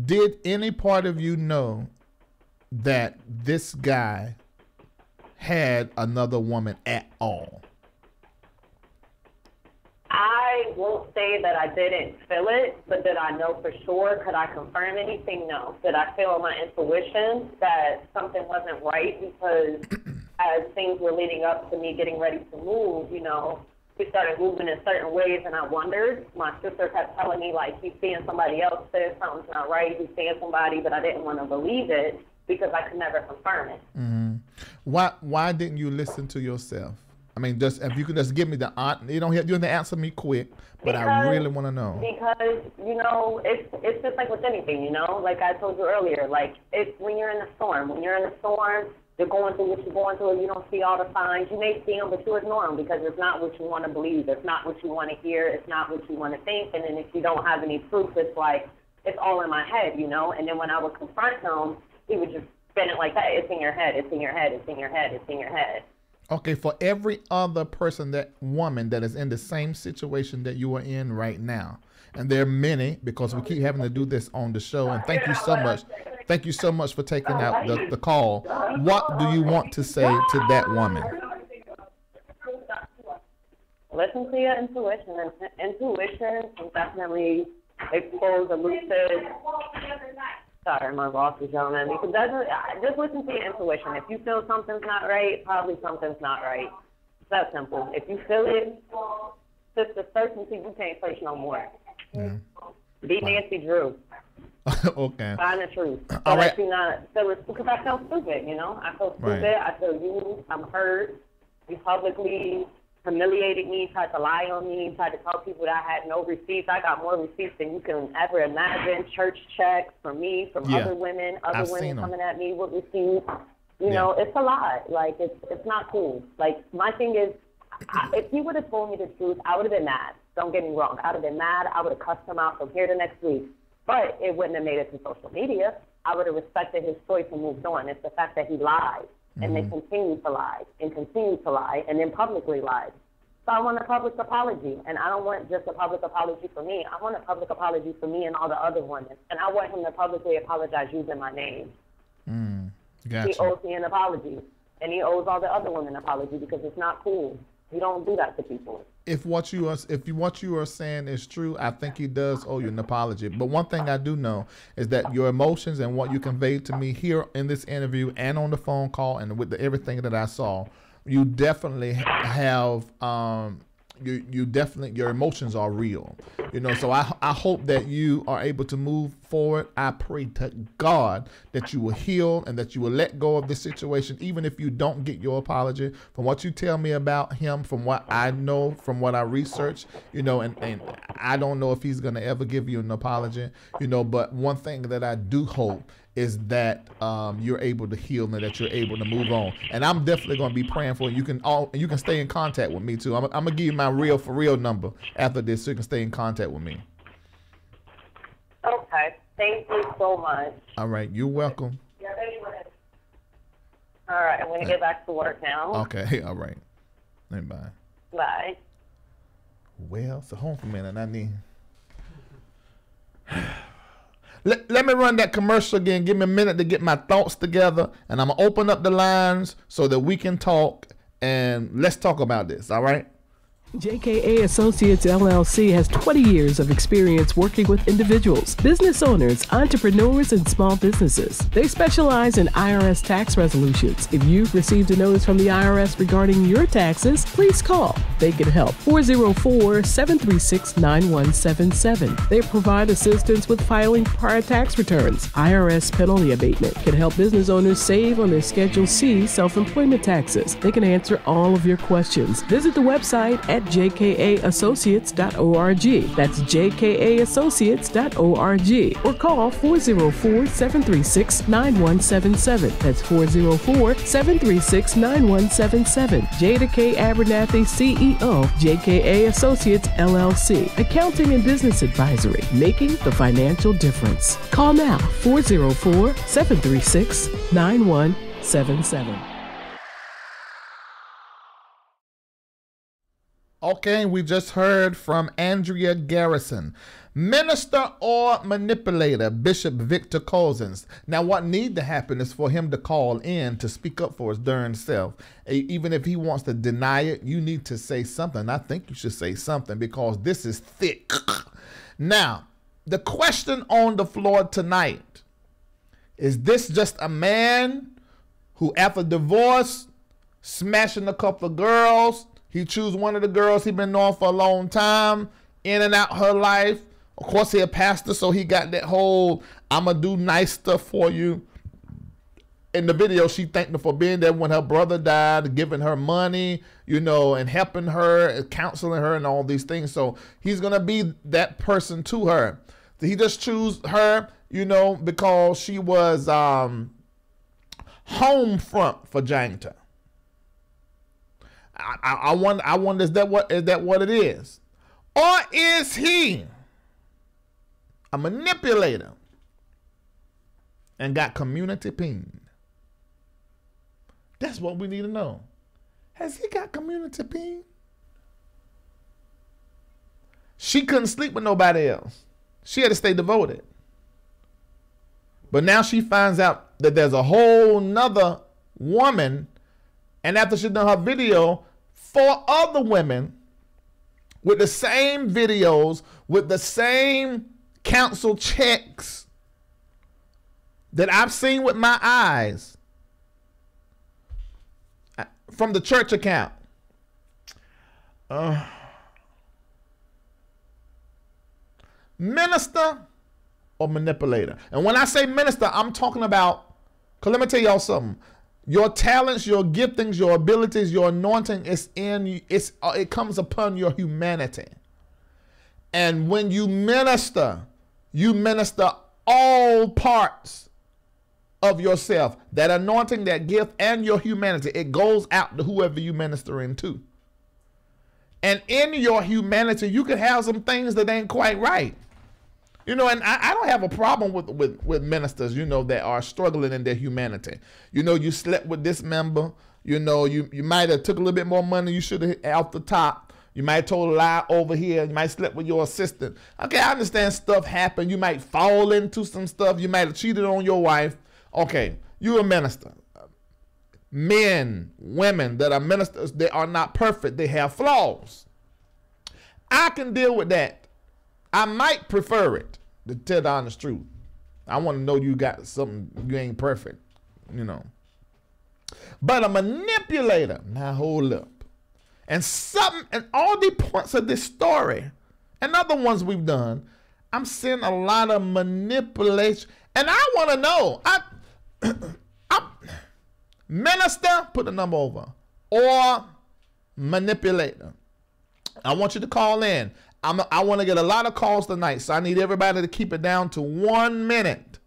Did any part of you know that this guy had another woman at all? I won't say that I didn't feel it, but did I know for sure? Could I confirm anything? No. Did I feel my intuition that something wasn't right? Because as things were leading up to me getting ready to move, you know, we started moving in certain ways, and I wondered. My sister kept telling me, like, he's seeing somebody else, says something's not right, he's seeing somebody, but I didn't want to believe it because I could never confirm it. Mm-hmm. Why didn't you listen to yourself? I mean, just if you could just give me the you don't have to answer me quick, but I really want to know. Because, you know, it's just like with anything, you know, like I told you earlier, like it's when you're in a storm. When you're in a storm, you're going through what you're going through, you don't see all the signs. You may see them, but you ignore them because it's not what you want to believe. It's not what you want to hear. It's not what you want to think. And then if you don't have any proof, it's like, it's all in my head, you know. And then when I would confront him, he would just spin it like that. It's in your head. It's in your head. It's in your head. It's in your head. Okay, for every other person, that woman that is in the same situation that you are in right now, and there are many because we keep having to do this on the show, and thank you so much. Thank you so much for taking out the call. What do you want to say to that woman? Listen to your intuition. And intuition will definitely expose elusive. Sorry, my boss is yelling at me. Just listen to your intuition. If you feel something's not right, probably something's not right. It's that simple. If you feel it, just the certainty, you can't search no more. Yeah. Be Nancy Drew. Okay. Find the truth. So All right. that you're not, because I feel stupid, you know? I feel stupid. Right. I feel used. I'm hurt. You publicly humiliated me, tried to lie on me, tried to tell people that I had no receipts. I got more receipts than you can ever imagine. Church checks from me, from other women, coming at me with receipts. You know, it's a lot. Like, it's not cool. Like, my thing is, if he would have told me the truth, I would have been mad. Don't get me wrong. I would have been mad. I would have cussed him out from here to next week. But it wouldn't have made it to social media. I would have respected his choice and moved on. It's the fact that he lied. And they continue to lie and continue to lie and then publicly lied. So I want a public apology. And I don't want just a public apology for me. I want a public apology for me and all the other women. And I want him to publicly apologize using my name. Gotcha. He owes me an apology. And he owes all the other women an apology because it's not cool. You don't do that to people. If what you are saying is true, I think he does owe you an apology. But one thing I do know is that your emotions and what you conveyed to me here in this interview and on the phone call and with everything that I saw, you definitely have you definitely, your emotions are real, you know. So I hope that you are able to move forward. I pray to God that you will heal and that you will let go of this situation, even if you don't get your apology. From what you tell me about him, from what I know, from what I researched, you know, and I don't know if he's going to ever give you an apology, you know, but one thing that I do hope is that you're able to heal and that you're able to move on. And I'm definitely going to be praying for you. You can stay in contact with me too. I'm going to give you my for real number after this so you can stay in contact with me. Okay. Thank you so much. All right. You're welcome. All right. I'm going to get back to work now. Okay. All right. Bye. Bye. Well, so home for a minute. I need... Let me run that commercial again. Give me a minute to get my thoughts together, and I'm going to open up the lines so that we can talk, and let's talk about this, all right? JKA Associates LLC has 20 years of experience working with individuals, business owners, entrepreneurs, and small businesses. They specialize in IRS tax resolutions. If you've received a notice from the IRS regarding your taxes, please call. They can help. 404-736-9177. They provide assistance with filing prior tax returns. IRS penalty abatement can help business owners save on their Schedule C self-employment taxes. They can answer all of your questions. Visit the website at jkaassociates.org. That's jkaassociates.org. Or call 404-736-9177. That's 404-736-9177. Jada K. Abernathy, CEO, JKA Associates LLC. Accounting and Business Advisory, making the financial difference. Call now, 404-736-9177. Okay, we just heard from Andrea Garrison. Minister or manipulator, Bishop Victor Cousins. Now, what needs to happen is for him to call in to speak up for his darn self. Even if he wants to deny it, you need to say something. I think you should say something because this is thick. Now, the question on the floor tonight, is this just a man who, after divorce, smashing a couple of girls, he choose one of the girls he been knowing for a long time, in and out her life. Of course, he a pastor, so he got that whole, I'm going to do nice stuff for you. in the video, she thanked him for being there when her brother died, giving her money, you know, and helping her, counseling her, and all these things. So he's gonna be that person to her. He just choose her, you know, because she was home front for Jangta. I wonder, is that what it is, or is he a manipulator and got community ping? That's what we need to know. Has he got community ping? She couldn't sleep with nobody else. She had to stay devoted. But now she finds out that there's a whole nother woman, and after she done her video, 4 other women with the same videos, with the same counsel checks that I've seen with my eyes from the church account. Minister or manipulator? And when I say minister, I'm talking about, because let me tell y'all something. Your talents, your giftings, your abilities, your anointing is in you. It comes upon your humanity. And when you minister all parts of yourself. That anointing, that gift, and your humanity, it goes out to whoever you ministering to. And in your humanity, you can have some things that ain't quite right. You know, and I don't have a problem with ministers, you know, that are struggling in their humanity. You know, you slept with this member. You know, you might have took a little bit more money you should have out the top. You might have told a lie over here. You might have slept with your assistant. Okay, I understand stuff happen. You might fall into some stuff. You might have cheated on your wife. Okay, you're a minister. Men, women that are ministers, they are not perfect. They have flaws. I can deal with that. I might prefer it, to tell the honest truth. I want to know you got something, you ain't perfect, you know. But a manipulator, now hold up. And all the points of this story and other ones we've done, I'm seeing a lot of manipulation. And I want to know, minister, put the number over, or manipulator. I want you to call in. I want to get a lot of calls tonight, so I need everybody to keep it down to 1 minute.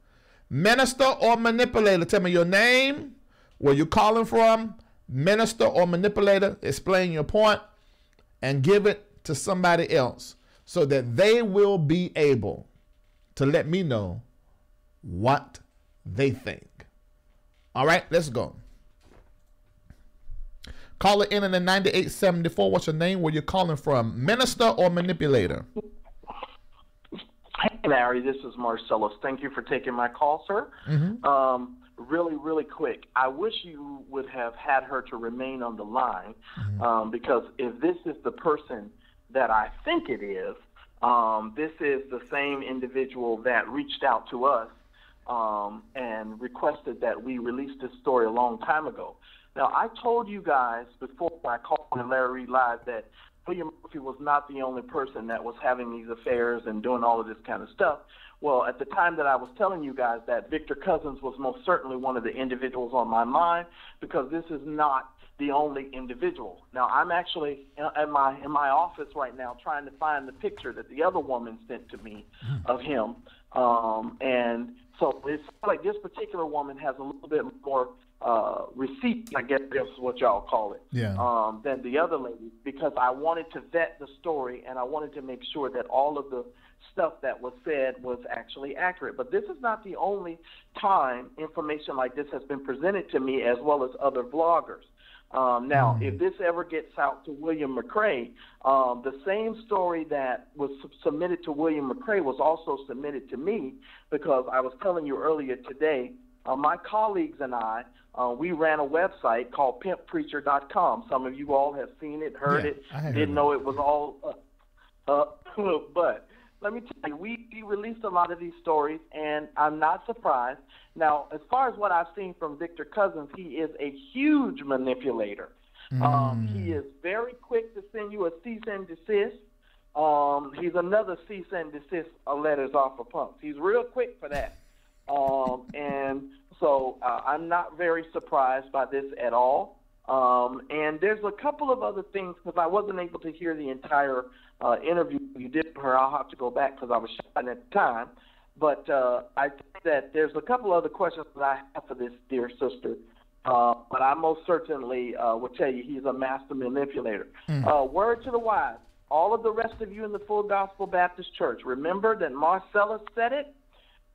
Minister or manipulator, tell me your name, where you're calling from, minister or manipulator, explain your point, and give it to somebody else so that they will be able to let me know what they think. All right, let's go. Call it in the 9874. What's your name? Where you're calling from? Minister or manipulator? Hey, Larry. This is Marcellus. Thank you for taking my call, sir. Mm-hmm. Really quick. I wish you would have had her to remain on the line, mm-hmm. Because if this is the person that I think it is, this is the same individual that reached out to us and requested that we release this story a long time ago. Now, I told you guys before I called on Larry Reid Live that William Murphy was not the only person that was having these affairs and doing all of this kind of stuff. Well, at the time that I was telling you guys that, Victor Cousins was most certainly one of the individuals on my mind, because this is not the only individual. Now, I'm actually in my office right now trying to find the picture that the other woman sent to me of him. And so it's like this particular woman has a little bit more receipt, I guess is what y'all call it, than the other lady, because I wanted to vet the story and I wanted to make sure that all of the stuff that was said was actually accurate. But this is not the only time information like this has been presented to me, as well as other bloggers. Now, if this ever gets out to William McRae, the same story that was submitted to William McRae was also submitted to me, because I was telling you earlier today, my colleagues and I, we ran a website called pimppreacher.com. Some of you all have seen it, heard it, didn't know it was all but let me tell you, we released a lot of these stories, and I'm not surprised. Now, as far as what I've seen from Victor Cousins, he is a huge manipulator. He is very quick to send you a cease and desist. He's another cease and desist letters off of punks. He's real quick for that. And so I'm not very surprised by this at all. And there's a couple of other things, because I wasn't able to hear the entire interview you did for her. I'll have to go back because I was shouting at the time. But I think that there's a couple other questions that I have for this dear sister. But I most certainly will tell you he's a master manipulator. Word to the wise. All of the rest of you in the Full Gospel Baptist Church, remember that Marcellus said it,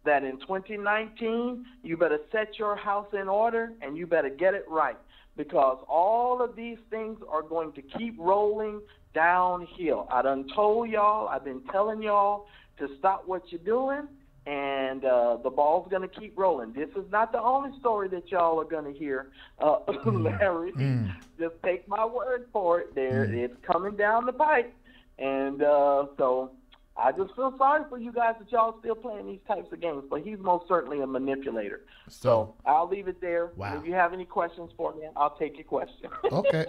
that in 2019, you better set your house in order and you better get it right, because all of these things are going to keep rolling downhill. I done told y'all, I've been telling y'all to stop what you're doing, and the ball's going to keep rolling. This is not the only story that y'all are going to hear, Larry. Just take my word for it. It's coming down the pipe. And so I just feel sorry for you guys that y'all still playing these types of games. But he's most certainly a manipulator. So I'll leave it there. Wow. If you have any questions for me, I'll take your question. Okay.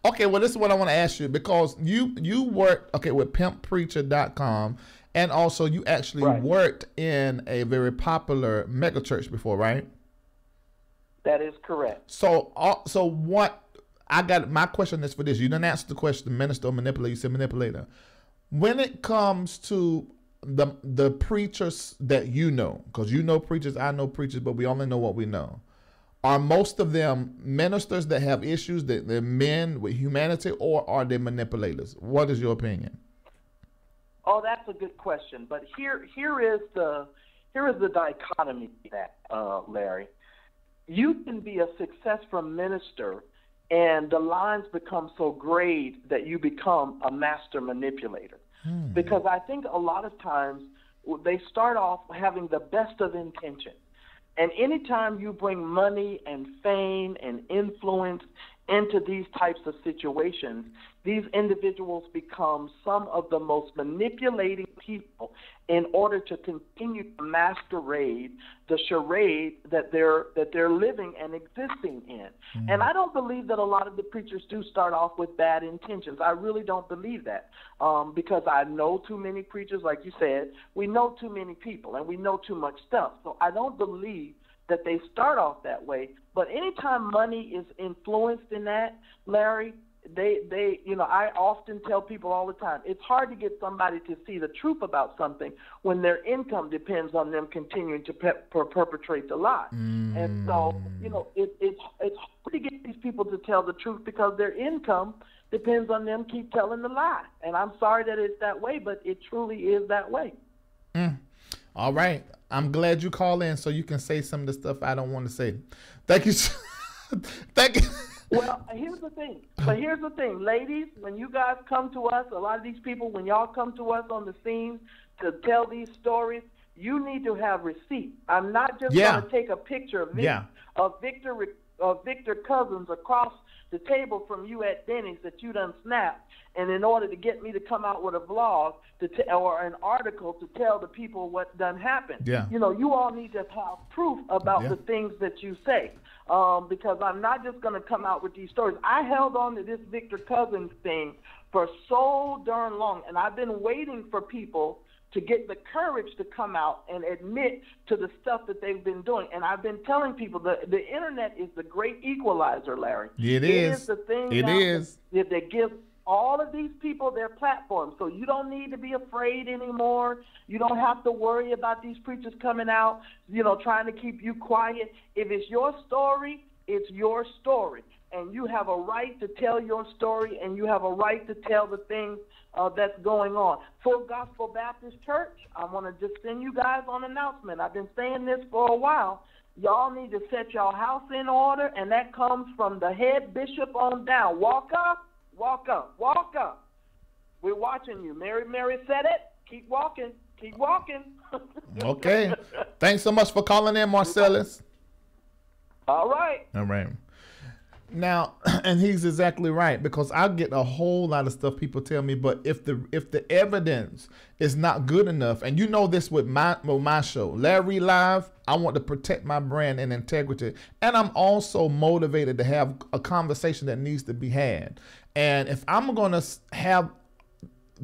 Okay, well, this is what I want to ask you, because you worked, with pimppreacher.com, and also you actually worked in a very popular megachurch before, right? That is correct. So what, my question is for this. You didn't answer the question, minister or manipulator. You said manipulator. When it comes to the preachers that you know, because you know preachers, I know preachers, but we only know what we know. Are most of them ministers that have issues, that they're men with humanity, or are they manipulators? What is your opinion? Oh, that's a good question. But here is the dichotomy of that, Larry. You can be a successful minister, and the lines become so grayed that you become a master manipulator. Because I think a lot of times they start off having the best of intentions. And anytime you bring money and fame and influence into these types of situations, these individuals become some of the most manipulating people in order to continue to masquerade the charade that they're living and existing in. And I don't believe that a lot of the preachers do start off with bad intentions. I really don't believe that, because I know too many preachers, like you said. We know too many people, and we know too much stuff. So I don't believe that they start off that way. But anytime money is influenced in that, Larry, I often tell people all the time, it's hard to get somebody to see the truth about something when their income depends on them continuing to perpetrate the lie. And so, it's hard to get these people to tell the truth because their income depends on them keep telling the lie. And I'm sorry that it's that way, but it truly is that way. All right. I'm glad you call in so you can say some of the stuff I don't want to say. Thank you. Thank you. Well, here's the thing. Ladies, when you guys come to us, a lot of these people, when y'all come to us on the scene to tell these stories, you need to have receipts. I'm not just going to take a picture of Victor Cousins across the table from you at Denny's that you done snapped, and in order to get me to come out with a vlog or an article to tell the people what done happened. You all need to have proof about the things that you say. Because I'm not just going to come out with these stories. I held on to this Victor Cousins thing for so darn long, and I've been waiting for people to get the courage to come out and admit to the stuff that they've been doing. And I've been telling people that the internet is the great equalizer, Larry. It is the thing that gives all of these people their platform. So you don't need to be afraid anymore. You don't have to worry about these preachers coming out, trying to keep you quiet. If it's your story, it's your story. And you have a right to tell your story, and you have a right to tell the things that's going on. Full Gospel Baptist Church, I want to just send you guys on an announcement. I've been saying this for a while. Y'all need to set your house in order, and that comes from the head bishop on down. Walk up. Walk up. Walk up. We're watching you. Mary said it. Keep walking. Keep walking. Okay. Thanks so much for calling in, Marcellus. All right. All right. Now, and he's exactly right, because I get a whole lot of stuff people tell me, but if the evidence is not good enough, and you know this with my show, Larry Live, I want to protect my brand and integrity, and I'm also motivated to have a conversation that needs to be had. And if I'm going to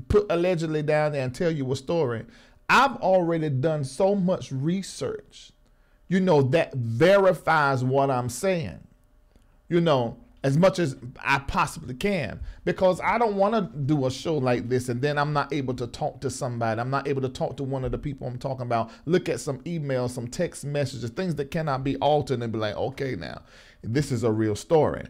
put allegedly down there and tell you a story, I've already done so much research you know, that verifies what I'm saying, you know, as much as I possibly can, because I don't want to do a show like this and then I'm not able to talk to somebody. I'm not able to talk to one of the people I'm talking about, look at some emails, some text messages, things that cannot be altered, and be like, okay, now this is a real story.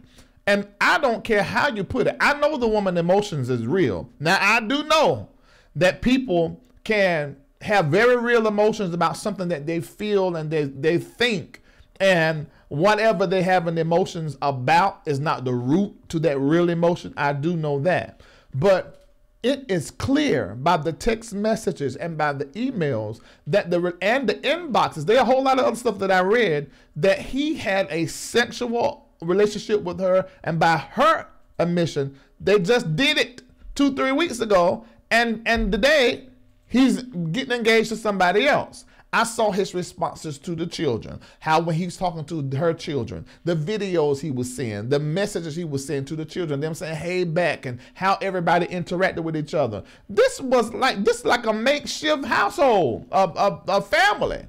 And I don't care how you put it. I know the woman emotions is real. Now, I do know that people can have very real emotions about something that they feel and they think, and whatever they have an emotions about is not the root to that real emotion. I do know that. But it is clear by the text messages and by the emails that the inboxes, there are a whole lot of other stuff that I read, that he had a sexual relationship with her, and by her admission, they just did it 2-3 weeks ago, and today he's getting engaged to somebody else. I saw his responses to the children, how when he was talking to her children, the videos he was seeing, the messages he was sending to the children, them saying hey back, and how everybody interacted with each other. This was like a makeshift household, a family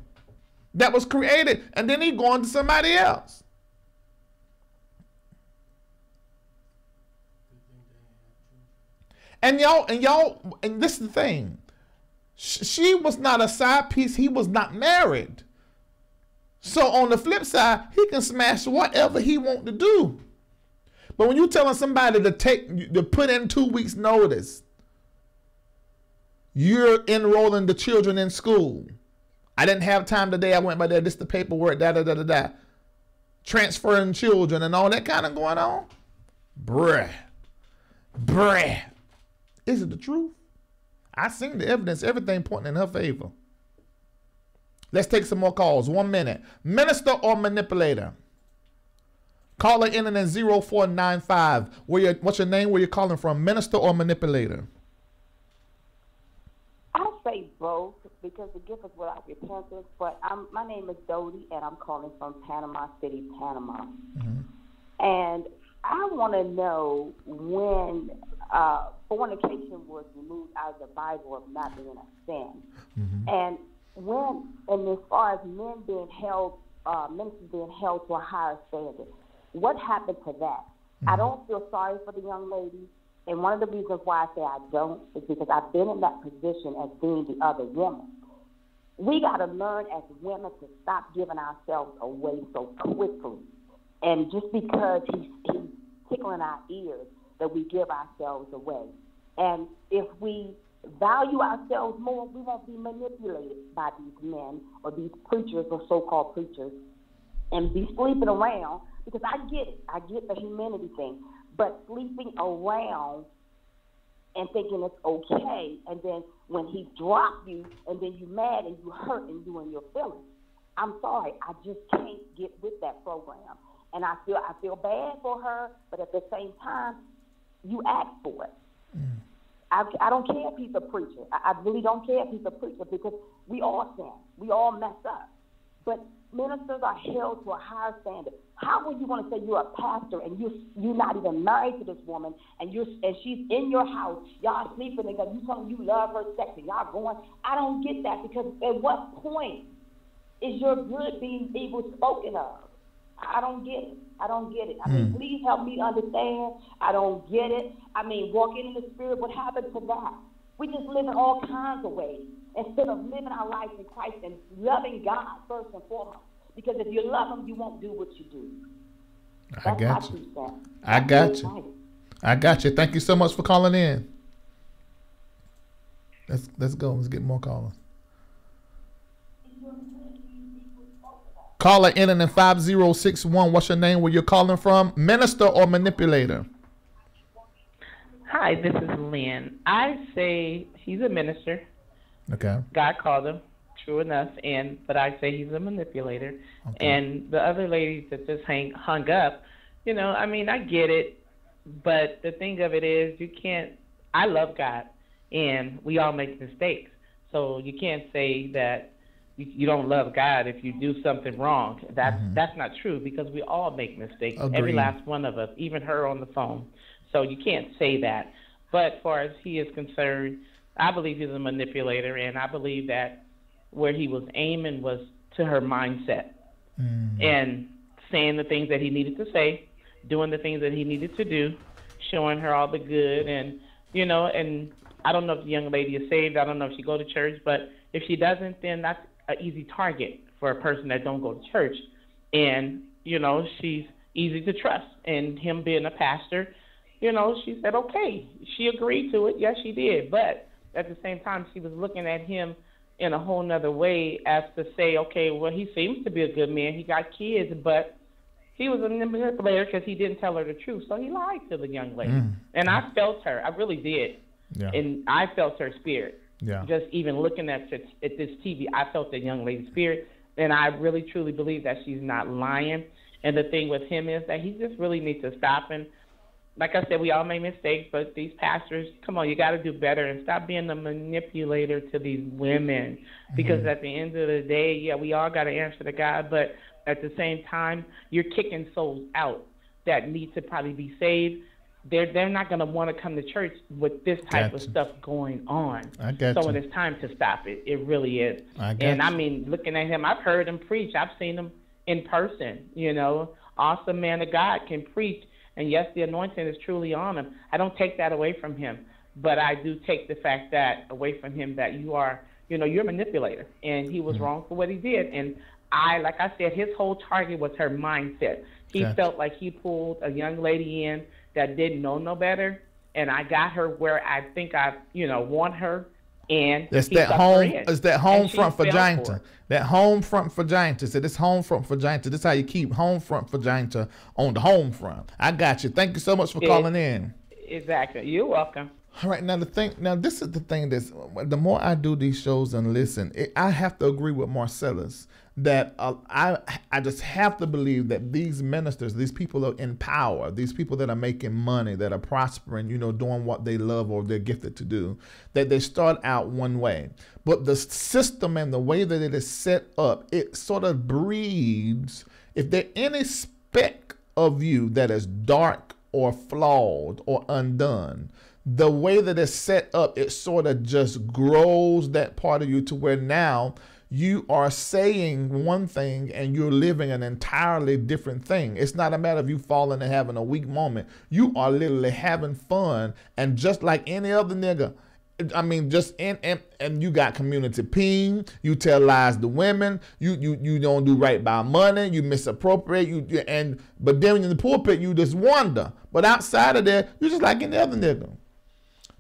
that was created, and then he going to somebody else. And this is the thing. She was not a side piece. He was not married. So on the flip side, he can smash whatever he want to do. But when you're telling somebody to put in 2 weeks notice, you're enrolling the children in school. I didn't have time today. I went by there. This the paperwork. Transferring children and all that kind of going on. Bruh. Is it the truth? I seen the evidence, everything pointing in her favor. Let's take some more calls. 1 minute. Minister or manipulator? Caller in and 0495. What's your name? Where you calling from? Minister or manipulator? I'll say both, because the gift is without repentance. But my name is Dodie, and I'm calling from Panama City, Panama. Mm-hmm. And I want to know when fornication was removed out of the Bible of not being a sin. Mm-hmm. And as far as men being held, ministers being held to a higher standard, what happened to that? Mm-hmm. I don't feel sorry for the young lady. And one of the reasons why I say I don't is because I've been in that position as being the other woman. We got to learn as women to stop giving ourselves away so quickly. And just because he's tickling our ears, that we give ourselves away. And if we value ourselves more, we won't be manipulated by these men or these preachers or so-called preachers and be sleeping around, because I get it. I get the humanity thing. But sleeping around and thinking it's okay, and then when he dropped you and then you mad and you hurt and you in your feelings, I'm sorry, I just can't get with that program. And I feel bad for her, but at the same time, you ask for it. Mm. I don't care if he's a preacher. I really don't care if he's a preacher, because we all sin. We all mess up. But ministers are held to a higher standard. How would you want to say you're a pastor and you're not even married to this woman, and she's in your house, y'all sleeping together, you telling you love her sex, and y'all going? I don't get that, because at what point is your good being evil spoken of? I don't get it. I mean, please help me understand. I don't get it. I mean, walking in the spirit, what happened to that? We just live in all kinds of ways instead of living our life in Christ and loving God first and foremost. Because if you love him, you won't do what you do. I got you. I got you. Thank you so much for calling in. Let's go. Let's get more callers. Caller in and 5061. What's your name? Where you're calling from? Minister or manipulator? Hi, this is Lynn. I say he's a minister. Okay. God called him, true enough, but I say he's a manipulator. Okay. And the other ladies that just hung up, I mean, I get it, but the thing of it is, I love God, and we all make mistakes. So you can't say that you don't love God if you do something wrong. That's not true, because we all make mistakes. Agreed. Every last one of us, even her on the phone. So you can't say that. But as far as he is concerned, I believe he's a manipulator, and I believe that where he was aiming was to her mindset. and saying the things that he needed to say, doing the things that he needed to do, showing her all the good, and and I don't know if the young lady is saved. I don't know if she go to church, but if she doesn't, then that's an easy target for a person that don't go to church. And she's easy to trust. And him being a pastor, she said okay. She agreed to it. Yes, she did. But at the same time, she was looking at him in a whole nother way, as to say, okay, well, he seems to be a good man. He got kids, but he was a manipulator because he didn't tell her the truth. So he lied to the young lady. And I felt her. I really did. Yeah. And I felt her spirit. Yeah. Just even looking at this TV, I felt the young lady's spirit. And I really, truly believe that she's not lying. And the thing with him is that he just really needs to stop. And like I said, we all make mistakes, but these pastors, come on, you got to do better and stop being a manipulator to these women. Because at the end of the day, yeah, we all got to answer to God, but at the same time, you're kicking souls out that need to probably be saved. They're not going to want to come to church with this type of stuff going on. I got so you. when it's time to stop it, it really is. I mean, looking at him, I've heard him preach. I've seen him in person, Awesome man of God can preach. And yes, the anointing is truly on him. I don't take that away from him. But I do take the fact that away from him that you are, you're a manipulator. And he was wrong for what he did. And like I said, his whole target was her mindset. He felt like he pulled a young lady in that didn't know no better. And I got her where I think I, want her. And it's that home front vagina. That home front vagina. So this home front vagina. This is how you keep home front vagina on the home front. I got you. Thank you so much for calling in. Exactly. You're welcome. All right, now this is the thing the more I do these shows and listen, I have to agree with Marcellus that I just have to believe that these ministers, these people are in power, these people that are making money, that are prospering, doing what they love or they're gifted to do, that they start out one way. But the system and the way that it is set up, it sort of breeds, if there's any speck of you that is dark or flawed or undone, the way that it's set up, it sort of just grows that part of you to where now you are saying one thing and you're living an entirely different thing. It's not a matter of you falling and having a weak moment. You are literally having fun, and just like any other nigga, I mean, and you got community peen, you tell lies to women, you don't do right by money, you misappropriate, but then in the pulpit you just wonder. But outside of that, you're just like any other nigga.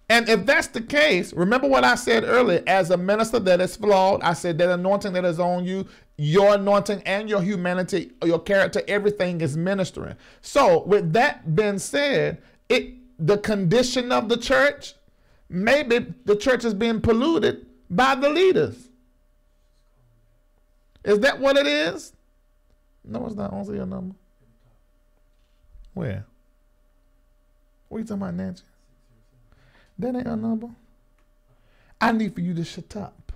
And if that's the case, remember what I said earlier, as a minister that is flawed, I said that anointing that is on you, your anointing and your humanity, your character, everything is ministering. So with that being said, the condition of the church, maybe the church is being polluted by the leaders. Is that what it is? No, it's not. I don't see your number. Where? What are you talking about, Nancy? That ain't her number. I need for you to shut up.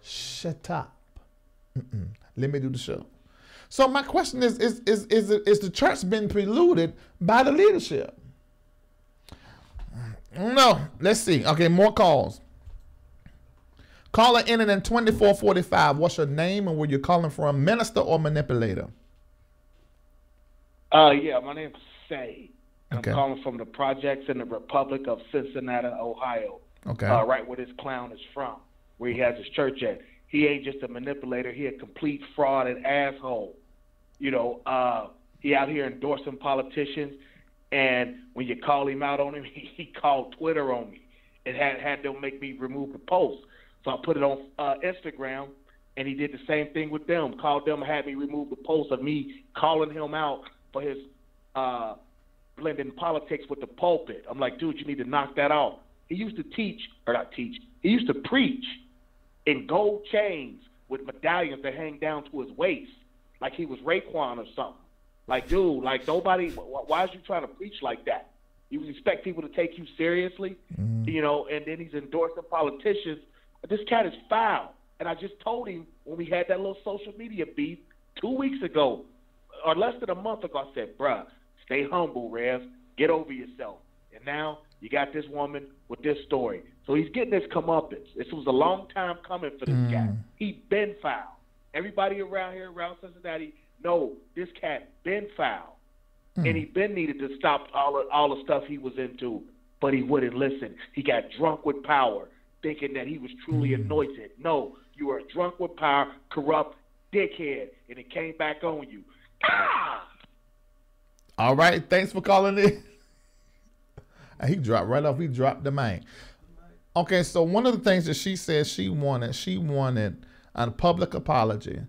Shut up. Let me do the show. So my question is the church been polluted by the leadership? No. Let's see. Okay, more calls. Caller in 2445. What's your name and where you're calling from? Minister or manipulator? Yeah, my name's Say. Okay. I'm calling from the projects in the Republic of Cincinnati, Ohio. Okay. Right where this clown is from, where he has his church at. He ain't just a manipulator. He a complete fraud and asshole. He out here endorsing politicians, and when you call him out on him, he called Twitter on me. It had them make me remove the post. So I put it on Instagram, and he did the same thing with them. Called them and had me remove the post of me calling him out for his blending politics with the pulpit. I'm like, dude, you need to knock that off. He used to he used to preach in gold chains with medallions that hang down to his waist, like he was Raekwon or something. Like, dude, like nobody, why is you trying to preach like that? You expect people to take you seriously, and then he's endorsing politicians. This cat is foul. And I just told him when we had that little social media beef 2 weeks ago, or less than a month ago, I said, bruh, stay humble, Rev. Get over yourself. And now you got this woman with this story. So he's getting his comeuppance. This was a long time coming for this guy. He been foul. Everybody around here, around Cincinnati, know this cat been foul. And he been needed to stop all the stuff he was into, but he wouldn't listen. He got drunk with power, thinking that he was truly anointed. No, you are drunk with power, corrupt, dickhead, and it came back on you. Ah! All right, thanks for calling in. He dropped right off. He dropped the mic. Okay, so one of the things that she said she wanted a public apology,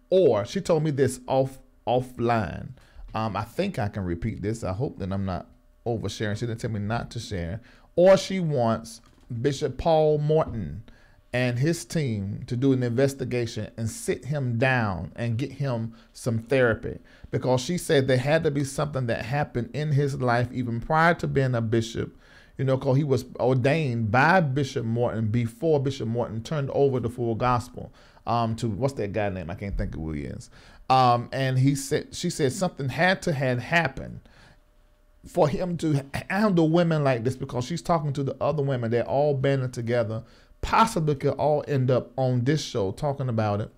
or she told me this offline. I think I can repeat this. I hope that I'm not oversharing. She didn't tell me not to share. Or she wants Bishop Paul Morton and his team to do an investigation and sit him down and get him some therapy. Because she said there had to be something that happened in his life even prior to being a bishop. You know, because he was ordained by Bishop Morton before Bishop Morton turned over the full gospel to, what's that guy name? I can't think of who he is. And she said something had to have happened for him to handle women like this, because she's talking to the other women. They're all banded together, possibly could all end up on this show talking about it,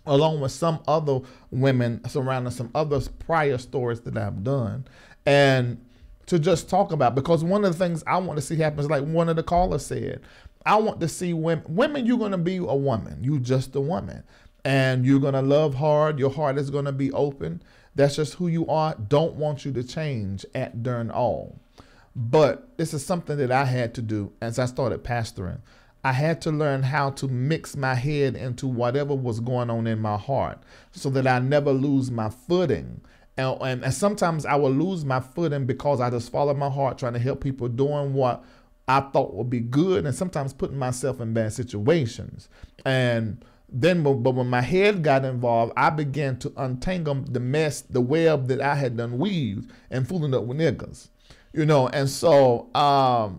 along with some other women surrounding some other prior stories that I've done. And to just talk about, because one of the things I want to see happen is like one of the callers said, I want to see women, you're going to be a woman. You just a woman. And you're going to love hard. Your heart is going to be open. That's just who you are. Don't want you to change during all. But this is something that I had to do as I started pastoring. I had to learn how to mix my head into whatever was going on in my heart so that I never lose my footing. And sometimes I will lose my footing because I just follow my heart, trying to help people doing what I thought would be good, and sometimes putting myself in bad situations. And then, but when my head got involved, I began to untangle the mess, the web that I had done weaved and fooling up with niggas, you know. And so I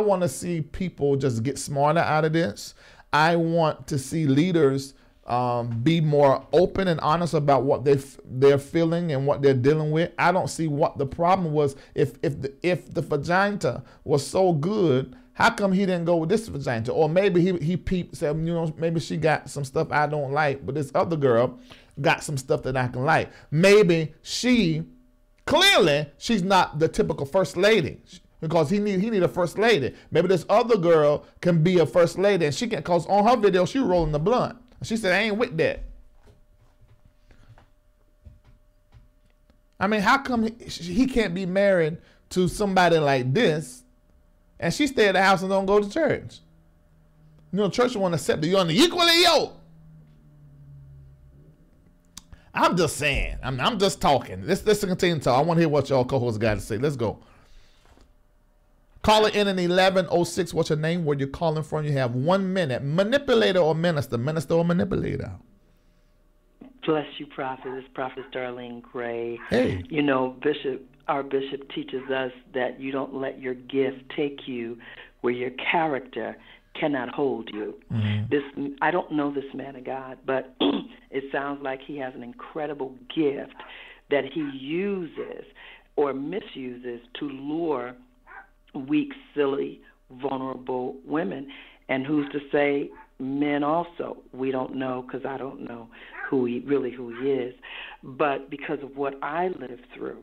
want to see people just get smarter out of this. I want to see leaders be more open and honest about what they're feeling and what they're dealing with. I don't see what the problem was. If the vagina was so good, how come he didn't go with this vagina? Or maybe he peeped, said, you know, maybe she got some stuff I don't like, but this other girl got some stuff that I can like. Maybe clearly she's not the typical first lady, because he need a first lady. Maybe this other girl can be a first lady, and she can, cause on her video she rolling the blunt. She said, I ain't with that. I mean, how come he can't be married to somebody like this, and she stay at the house and don't go to church? You know, church won't accept that you're on the equally yoked. I'm just saying. I'm just talking. Let's continue to talk. I want to hear what y'all co-hosts got to say. Let's go. Caller in 1106. What's your name? Where you calling from? You have 1 minute. Manipulator or minister? Minister or manipulator? Bless you, Prophet. It's Prophet Darlene Gray. Hey. You know, our bishop teaches us that you don't let your gift take you where your character cannot hold you. Mm-hmm. I don't know this man of God, but it sounds like he has an incredible gift that he uses or misuses to lure weak, silly, vulnerable women. And who's to say men also? We don't know, because I don't know who he is. But because of what I lived through,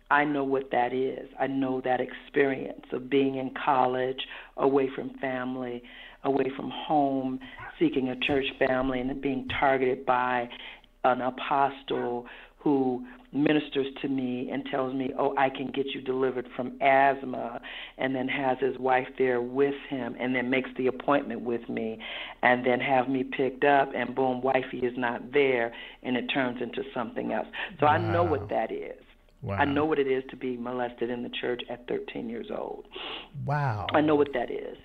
I know what that is. I know that experience of being in college, away from family, away from home, seeking a church family, and being targeted by an apostle who ministers to me and tells me, oh, I can get you delivered from asthma, and then has his wife there with him, and then makes the appointment with me, and then have me picked up, and boom, wifey is not there, and it turns into something else. So wow. I know what that is. Wow. I know what it is to be molested in the church at 13 years old. Wow. I know what that is.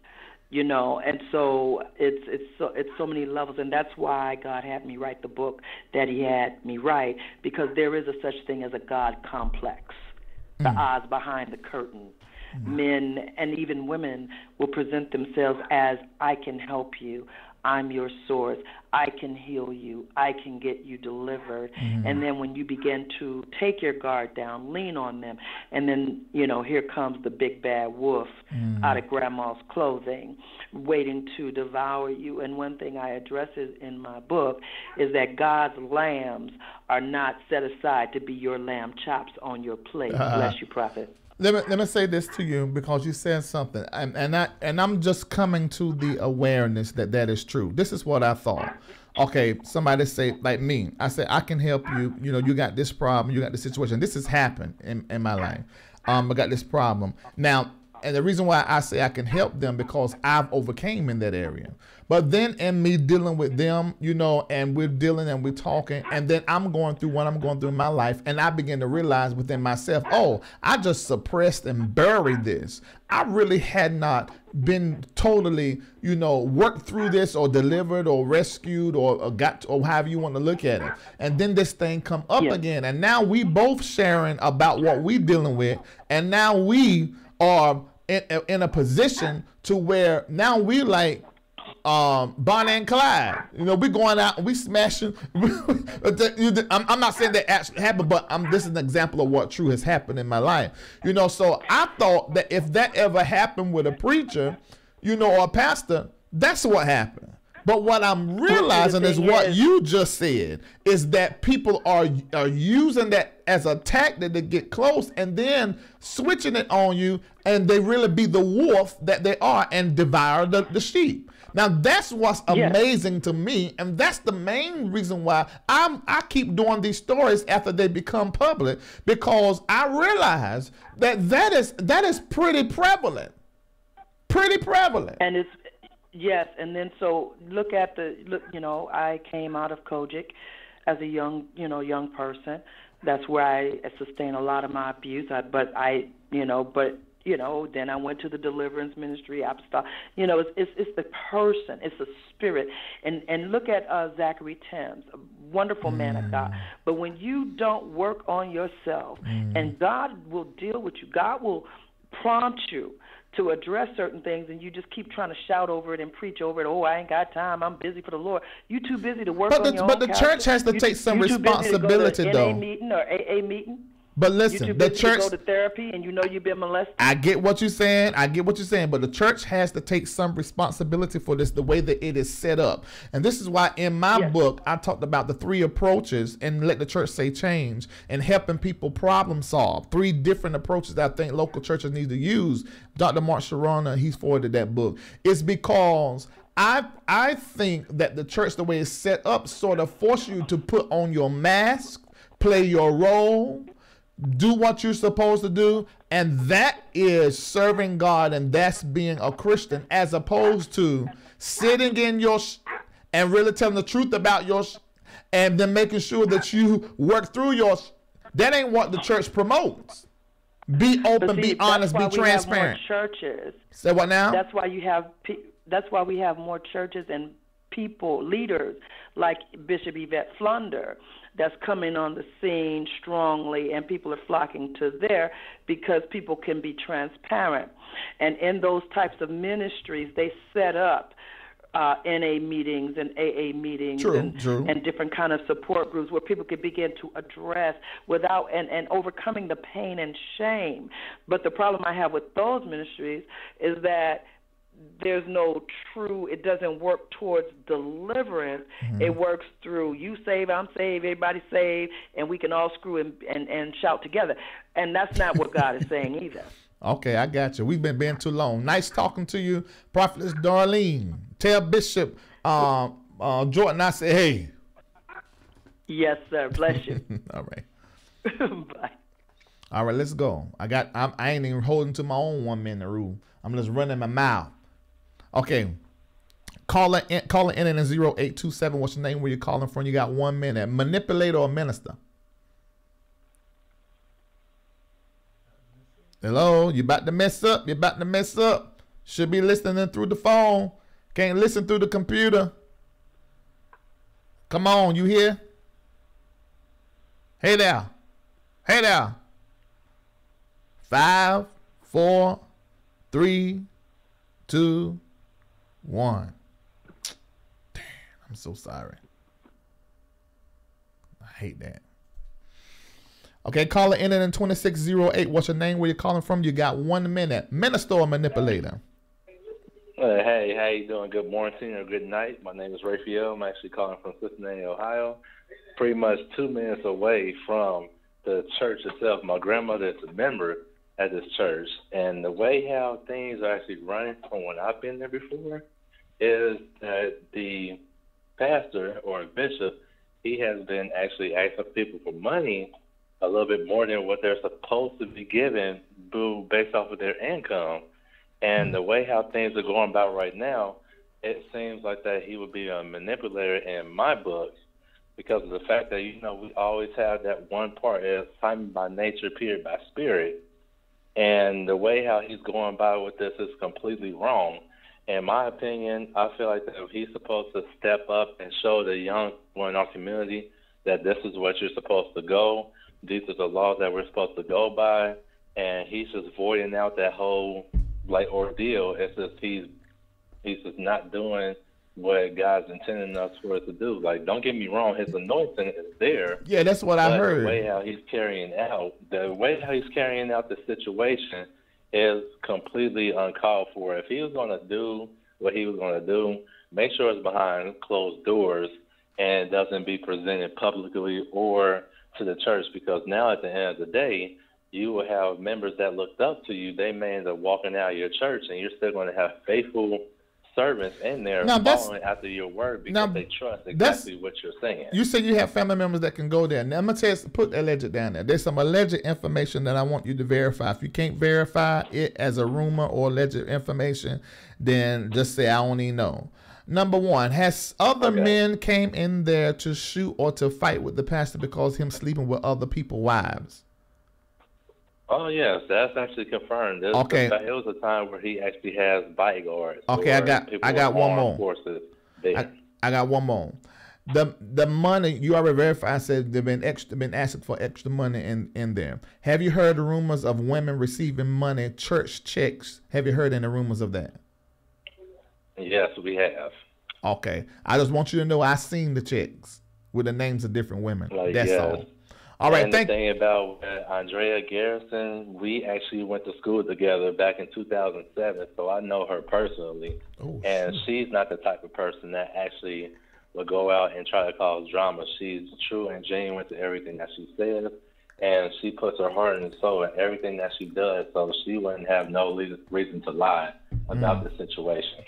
You know, and so it's so many levels, and that's why God had me write the book that he had me write, because there is a such thing as a God complex, the Oz behind the curtain. Men and even women will present themselves as, I can help you, I'm your source. I can heal you. I can get you delivered. And then when you begin to take your guard down, lean on them, and then, here comes the big bad wolf out of grandma's clothing, waiting to devour you. And one thing I address in my book is that God's lambs are not set aside to be your lamb chops on your plate. Bless you, Prophet. Let me say this to you, because you said something, and I'm just coming to the awareness that is true. This is what I thought. Okay, somebody say, like me, I said, I can help you. You got this problem, you got this situation. This has happened in my life. I got this problem now. And the reason why I say I can help them, because I've overcame in that area. But then in me dealing with them, and we're dealing and we're talking, and then I'm going through what I'm going through in my life, and I begin to realize within myself, oh, I just suppressed and buried this. I really had not been totally, worked through this or delivered or rescued or got, or however you want to look at it. And then this thing come up again. And now we both sharing about what we dealing with. And now we are in a position to where now we like Bonnie and Clyde. We going out and we smashing. I'm not saying that actually happened, but this is an example of what true has happened in my life. So I thought that if that ever happened with a preacher, or a pastor, that's what happened. But what I'm realizing is what you just said, is that people are using that as a tactic to get close and then switching it on you, and they really be the wolf that they are and devour the sheep. Now that's what's amazing to me, and that's the main reason why I keep doing these stories after they become public, because I realize that is pretty prevalent. And it's yes, and then so look, I came out of Kojic as a young person. That's where I sustained a lot of my abuse. Then I went to the deliverance ministry. It's the person, it's the spirit. And look at Zachary Timms, a wonderful man of God. But when you don't work on yourself, and God will deal with you, God will prompt you to address certain things, and you just keep trying to shout over it and preach over it. Oh, I ain't got time. I'm busy for the Lord. You too busy to work on your own. But the church has to take some responsibility, though. NA meeting or AA meeting. But listen, the church to go to therapy, and you've been molested. I get what you're saying. But the church has to take some responsibility for this, the way that it is set up. And this is why in my book I talked about the 3 approaches, and let the church say change, and helping people problem solve. 3 different approaches that I think local churches need to use. Dr. Mark Sharona, he's forwarded that book. It's because I think that the church, the way it's set up, sort of force you to put on your mask, play your role, do what you're supposed to do, and that is serving God, and that's being a Christian, as opposed to sitting in your and really telling the truth about your and then making sure that you work through your that ain't what the church promotes. Be open, be honest, be transparent. Churches. Say what now? That's why we have more churches and people, leaders like Bishop Yvette Flunder, that's coming on the scene strongly, and people are flocking to there because people can be transparent. And in those types of ministries, they set up NA meetings and AA meetings and different kind of support groups where people can begin to address without and overcoming the pain and shame. But the problem I have with those ministries is that there's no true, it doesn't work towards deliverance. It works through you save, I'm saved, everybody saved, and we can all screw and shout together. And that's not what God is saying either. Okay, I got you. We've been too long. Nice talking to you, Prophetess Darlene. Tell Bishop Jordan I say hey. Yes, sir. Bless you. All right. Bye. All right, let's go. I ain't even holding to my own 1 minute rule. I'm just running my mouth. Okay. Call in at 0827. What's your name? Where you calling from? You got 1 minute. Manipulator or minister? Hello, you about to mess up? You about to mess up? Should be listening through the phone. Can't listen through the computer. Come on, you here? Hey there. Hey there. 5, 4, 3, 2, 1. I'm so sorry. I hate that. Okay, caller in 2608. What's your name? Where you calling from? You got 1 minute. Minister or manipulator? Hey, how you doing? Good morning or good night. My name is Raphael. I'm actually calling from Cincinnati, Ohio. Pretty much 2 minutes away from the church itself. My grandmother is a member at this church, and the way how things are actually running from when I've been there before is that the pastor or bishop, he has been actually asking people for money a little bit more than what they're supposed to be given based off of their income. And the way how things are going about right now, it seems like that he would be a manipulator in my books because of the fact that, you know, we always have that one part as Simon by nature, Peter by spirit. And the way how he's going about with this is completely wrong. In my opinion, I feel like that he's supposed to step up and show the young one in our community that this is what you're supposed to go. These are the laws that we're supposed to go by. And he's just voiding out that whole ordeal. It's just he's just not doing what God's intending us for us to do. Like, don't get me wrong, his anointing is there. Yeah, that's what I heard. The way how he's carrying out the situation is completely uncalled for. If he was going to do what he was going to do, make sure it's behind closed doors and doesn't be presented publicly or to the church, because now at the end of the day, you will have members that looked up to you. They may end up walking out of your church, and you're still going to have faithful servants in there following after your word because they trust exactly what you're saying. You say you have family members that can go there. Now, I'm going to tell you, put alleged down there. There's some alleged information that I want you to verify. If you can't verify it as a rumor or alleged information, then just say, I don't even know. Number one, has other men came in there to shoot or to fight with the pastor because him sleeping with other people's wives? Oh, yes, that's actually confirmed. It was a time where he actually has bodyguards. Okay, I got one more. I got one more. The money you already verified said they've been asking for extra money in there. Have you heard the rumors of women receiving money, church checks? Have you heard any rumors of that? Yes, we have. Okay, I just want you to know I seen the checks with the names of different women. That's all. All right, and the thing about Andrea Garrison, we actually went to school together back in 2007, so I know her personally. And she's not the type of person that actually will go out and try to cause drama. She's true and genuine to everything that she says, and she puts her heart and soul in everything that she does, so she wouldn't have no reason to lie about the situation.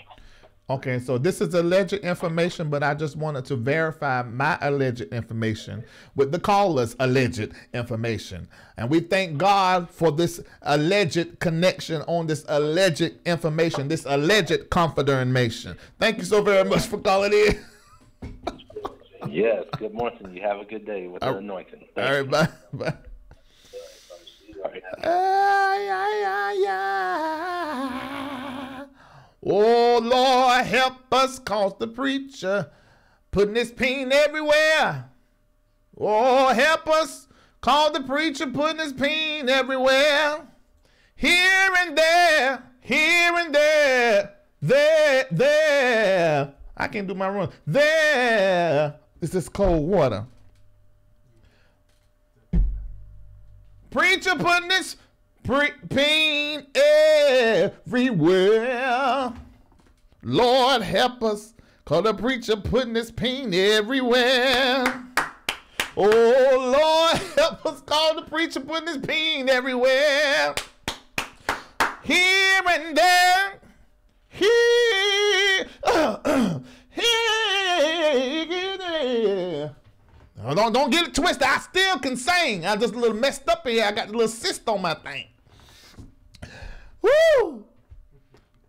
Okay, so this is alleged information, but I just wanted to verify my alleged information with the caller's alleged information. And we thank God for this alleged connection on this alleged information, this alleged confirmation. Thank you so very much for calling in. Yes, good morning. You have a good day with the anointing. All right, bye. Bye. Oh, Lord, help us, cause the preacher putting his pain everywhere. Oh, help us, cause the preacher putting his pain everywhere. Here and there, there. I can't do my run. There is this cold water. Preacher putting his pain everywhere. Lord help us, cause the preacher putting his pain everywhere. Oh Lord help us, cause the preacher putting his pain everywhere. Here and there, here, Don't get it twisted. I still can sing. I just a little messed up here. I got a little cyst on my thing. Woo!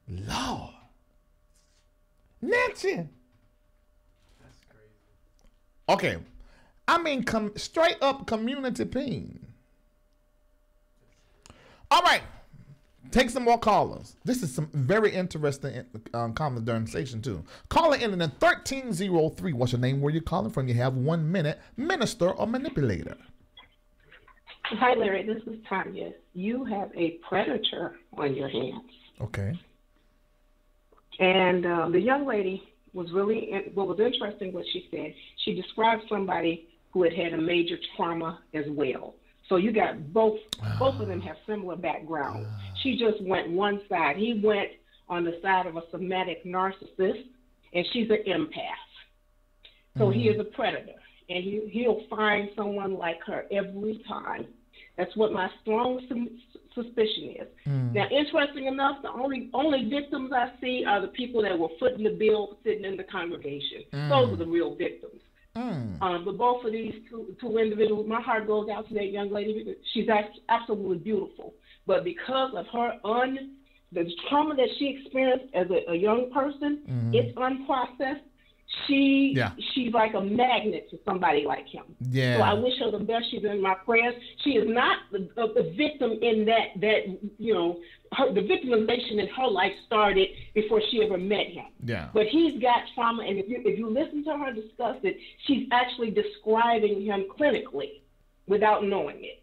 Lord. Nancy. That's crazy. Okay. I mean, straight up community pain. All right. Take some more callers. This is some very interesting conversation too. Caller in 1303. What's your name? Where you calling from? You have 1 minute. Minister or manipulator? Hi, Larry. This is Tanya. You have a predator on your hands. Okay. And the young lady was what was interesting, what she said, she described somebody who had had a major trauma as well. So you got both of them have similar backgrounds. She just went one side. He went on the side of a somatic narcissist, and she's an empath. So he is a predator, and he'll find someone like her every time. That's what my strong suspicion is. Now, interesting enough, the only victims I see are the people that were footing the bill sitting in the congregation. Those are the real victims. But both of these two individuals, my heart goes out to that young lady because she's absolutely beautiful. But because of the trauma that she experienced as a young person, it's unprocessed. She's like a magnet to somebody like him. So I wish her the best. She's in my prayers. She is not the victim in that the victimization in her life started before she ever met him. But he's got trauma, and if you listen to her discuss it, she's actually describing him clinically without knowing it.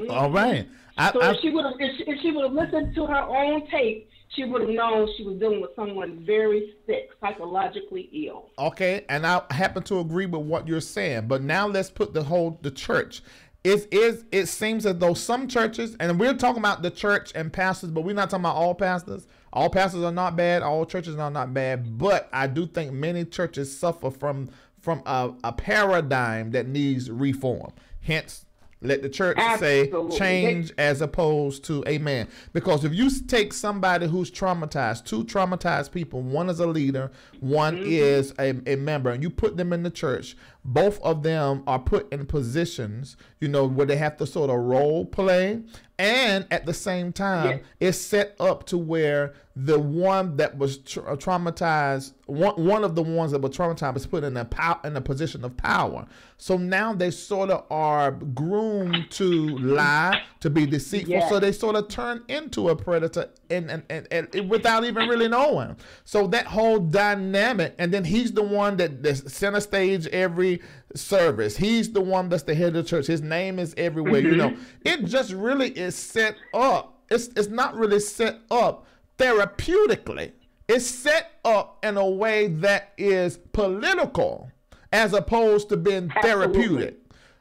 All right. If she would have listened to her own tape, she would have known she was dealing with someone very sick, psychologically ill. Okay, and I happen to agree with what you're saying, but now let's put the church. It seems as though some churches, and we're talking about the church and pastors, but we're not talking about all pastors. All pastors are not bad. All churches are not bad, but I do think many churches suffer from a paradigm that needs reform. Hence, let the church say change as opposed to amen. Because if you take somebody who's traumatized, two traumatized people, one is a leader, one is a member, and you put them in the church, both of them are put in positions, where they have to sort of role play. And at the same time, it's set up to where the one that was traumatized, one of the ones that were traumatized is put in a position of power. So now they sort of are groomed to lie, to be deceitful. So they sort of turn into a predator and without even really knowing. So that whole dynamic, and then he's the one that's center stage every service. He's the one that's the head of the church. His name is everywhere. It just really is set up. It's not really set up therapeutically. It's set up in a way that is political as opposed to being therapeutic.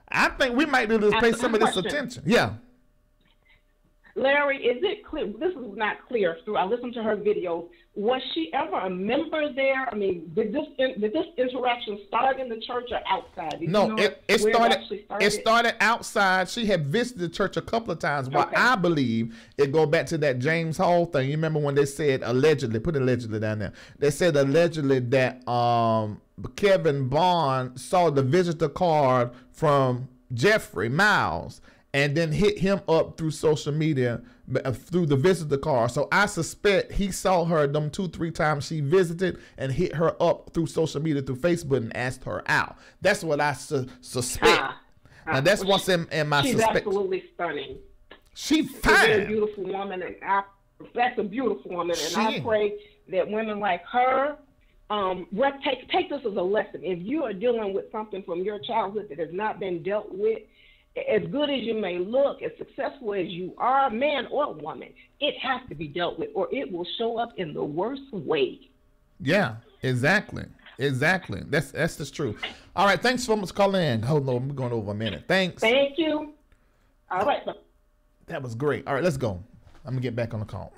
I think we might need to pay some of this attention. Yeah. Larry, is it clear? This is not clear through. I listened to her videos. Was she ever a member there? I mean, did this interaction start in the church or outside? No, it started outside. She had visited the church a couple of times. Well, I believe it go back to that James Hall thing. You remember when they said allegedly, put allegedly down there. They said allegedly that Kevin Bond saw the visitor card from Jeffrey Miles and then hit him up through social media, through the visitor card. So I suspect he saw her them 2-3 times she visited and hit her up through social media, through Facebook, and asked her out. That's what I suspect. Now that's what's in my she's suspect. She's absolutely stunning. She's fine. She's a beautiful woman, and that's a beautiful woman. And I pray that women like her take this as a lesson. If you are dealing with something from your childhood that has not been dealt with, as good as you may look, as successful as you are, man or woman, it has to be dealt with, or it will show up in the worst way. Yeah, exactly. That's the truth. All right, thanks so much for calling in. Hold on, we're going over a minute. Thanks. Thank you. All right. That was great. All right, let's go. I'm gonna get back on the call.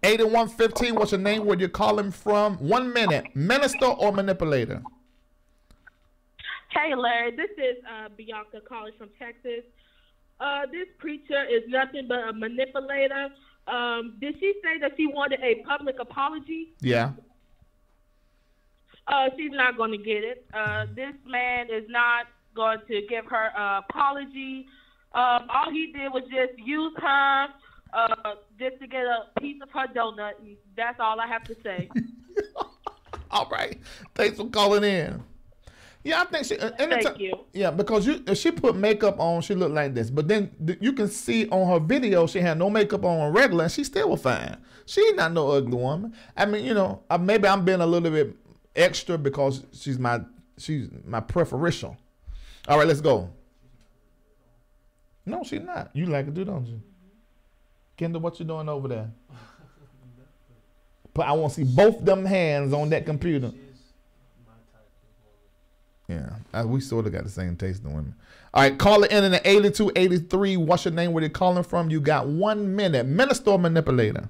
8115. What's your name? Where you're calling from? 1 minute. Minister or manipulator? Hey, Larry, this is Bianca calling from Texas. This preacher is nothing but a manipulator. Did she say that she wanted a public apology? Yeah. She's not going to get it. This man is not going to give her an apology. All he did was just use her just to get a piece of her donut. And that's all I have to say. All right. Thanks for calling in. Yeah, I think she. Thank you. Yeah, because if she put makeup on, she looked like this. But then you can see on her video, she had no makeup on regular, and she still was fine. She's not no ugly woman. I mean, maybe I'm being a little bit extra because she's my preferential. All right, let's go. No, she's not. You like it too, don't you? Kendall, what you doing over there? But I want to see both them hands on that computer. Yeah, we sort of got the same taste in women. All right, call it in the 8283. What's your name? Where you calling from? You got 1 minute. Minister or manipulator?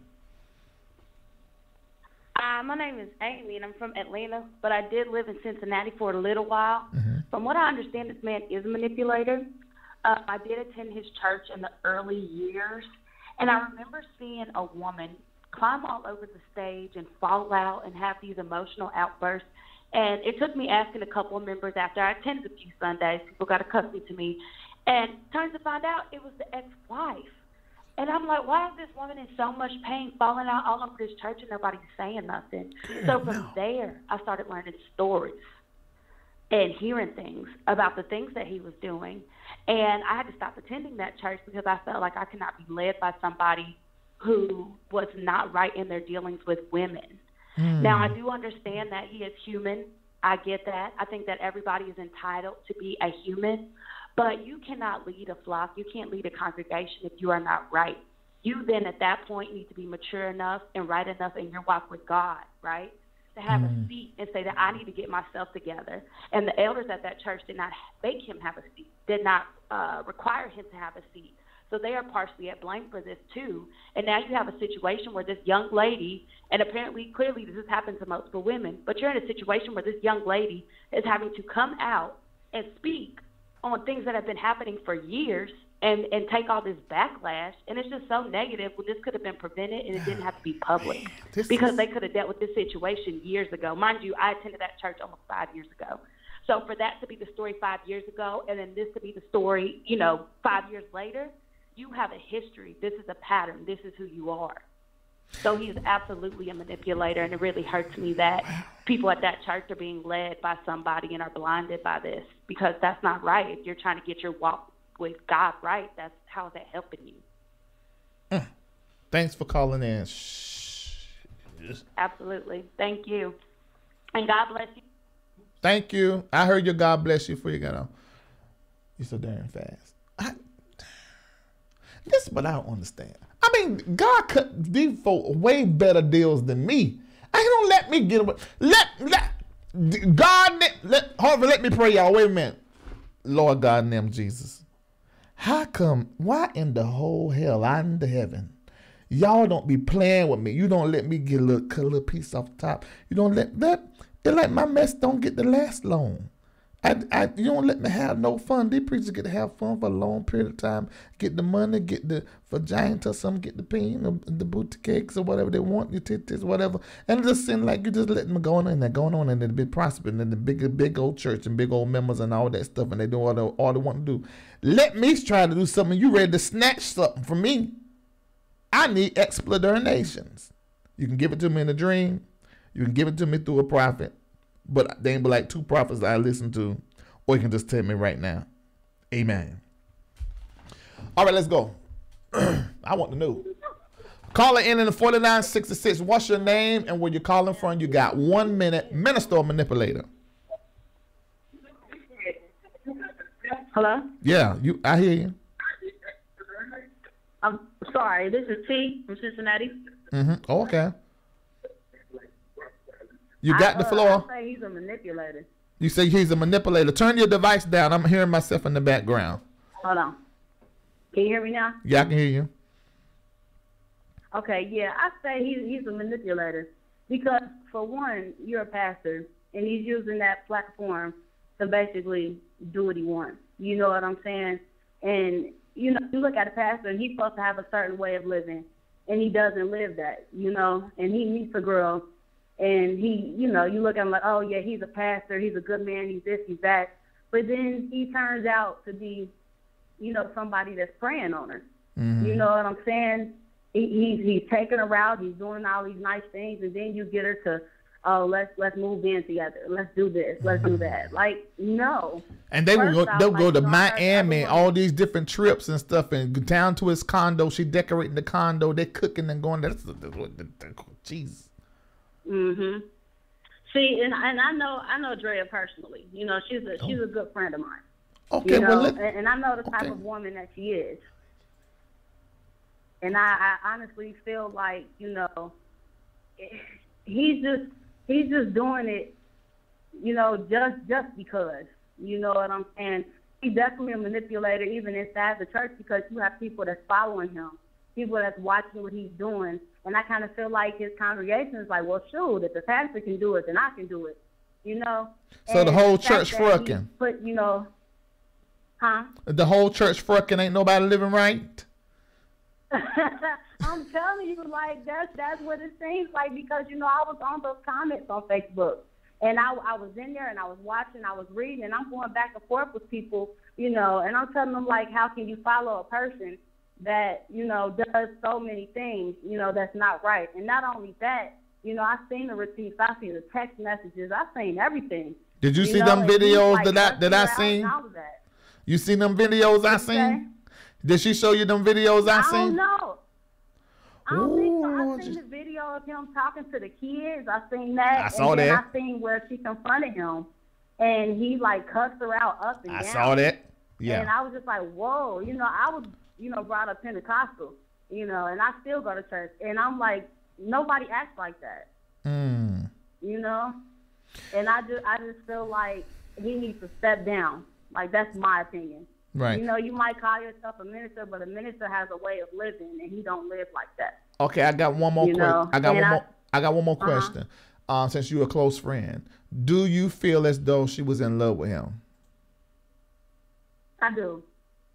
My name is Amy, and I'm from Atlanta, but I did live in Cincinnati for a little while. From what I understand, this man is a manipulator. I did attend his church in the early years, and I remember seeing a woman climb all over the stage and fall out and have these emotional outbursts. And it took me asking a couple of members after I attended a few Sundays. People got accustomed to me. And turns to find out it was the ex-wife. And I'm like, why is this woman in so much pain, falling out all over this church and nobody's saying nothing? So from there, I started learning stories and hearing things about the things that he was doing. And I had to stop attending that church because I felt like I could not be led by somebody who was not right in their dealings with women. Now, I do understand that he is human. I get that. I think that everybody is entitled to be a human. But you cannot lead a flock. You can't lead a congregation if you are not right. You then at that point need to be mature enough and right enough in your walk with God, right? To have a seat and say that I need to get myself together. And the elders at that church did not make him have a seat, did not require him to have a seat. So they are partially at blame for this too. And now you have a situation where this young lady, and apparently, clearly this has happened to multiple women, but you're in a situation where this young lady is having to come out and speak on things that have been happening for years and take all this backlash. And it's just so negative. Well, this could have been prevented and it didn't have to be public because they could have dealt with this situation years ago. Mind you, I attended that church almost 5 years ago. So for that to be the story 5 years ago and then this to be the story, 5 years later, you have a history. This is a pattern. This is who you are. So he's absolutely a manipulator, and it really hurts me that people at that church are being led by somebody and are blinded by this because that's not right. If you're trying to get your walk with God right, how is that helping you? Thanks for calling in. Absolutely. Thank you. And God bless you. Thank you. I heard your God bless you before you got on. You're so damn fast. This is what I don't understand. I mean, God cut these folk way better deals than me. I don't let me get away. Let me pray, y'all. Wait a minute. Lord God in the name of Jesus. How come, why in the whole hell I'm in the heaven? Y'all don't be playing with me. You don't let me get a little piece off the top. You don't let that. It's like my mess don't get to last long. You don't let me have no fun. These preachers get to have fun for a long period of time. Get the money, get the vagina or something, get the peen, the booty cakes or whatever they want, your titties, whatever. And it just seems like you just letting them go on and they're going on and they're big prospering and the big old church and big old members and all that stuff and they do all they want to do. Let me try to do something. You ready to snatch something from me? I need explanations. You can give it to me in a dream. You can give it to me through a prophet. But they ain't but like two prophets that I listen to. Or you can just tell me right now. Amen. All right, let's go. I want to know. Call it in the 4966. What's your name and where you're calling from? You got 1 minute. Minister or manipulator? Hello? Yeah, I hear you. I'm sorry. This is T from Cincinnati. Oh, okay. You got the floor. I say he's a manipulator. You say he's a manipulator. Turn your device down. I'm hearing myself in the background. Hold on. Can you hear me now? Yeah, I can hear you. Okay, yeah. I say he's a manipulator because, for one, you're a pastor, and he's using that platform to basically do what he wants. You know what I'm saying? And, you look at a pastor, and he's supposed to have a certain way of living, and he doesn't live that, and he meets a girl. And he, you look at him like, oh, yeah, he's a pastor, he's a good man, he's this, he's that. But then he turns out to be, somebody that's preying on her. You know what I'm saying? He's taking her out, he's doing all these nice things, and then you get her to, oh, let's move in together, let's do this, let's do that. Like, no. And they'll go to Miami, all these different trips and stuff, and down to his condo. She decorating the condo, they're cooking and going. Jesus. See, and I know Drea personally. She's a good friend of mine. Okay, and I know the type of woman that she is. And I honestly feel like he's just doing it, you know, just because. You know what I'm saying? He's definitely a manipulator even inside the church, because you have people that's following him, people that's watching what he's doing. And I kind of feel like his congregation is like, well, shoot, if the pastor can do it, then I can do it, you know? So and the whole church fucking. But, you know, huh? The whole church fucking, ain't nobody living right? I'm telling you, like, that's what it seems like, because, you know, I was on those comments on Facebook. And I was in there and I was watching, I was reading, and I'm going back and forth with people, you know, and I'm telling them, like, how can you follow a person that, you know, does so many things, you know, that's not right. And not only that, you know, I've seen the receipts, I've seen the text messages, I've seen everything. Did you see them videos that I seen? You seen them videos I seen? Did she show you them videos I seen? I don't know. I don't think so. I've seen the video of him talking to the kids. I've seen that. I saw that. I've seen where she confronted him, and he like cussed her out up and down. I saw that. Yeah. And I was just like, whoa. You know, I was, you know, brought up Pentecostal, you know, and I still go to church, and I'm like, nobody acts like that. You know, and I just feel like he needs to step down. Like, that's my opinion. Right. You know, you might call yourself a minister, but a minister has a way of living, and he don't live like that. Okay, I got one more question. I got one more question. Uh-huh. Since you're a close friend, do you feel as though she was in love with him? I do.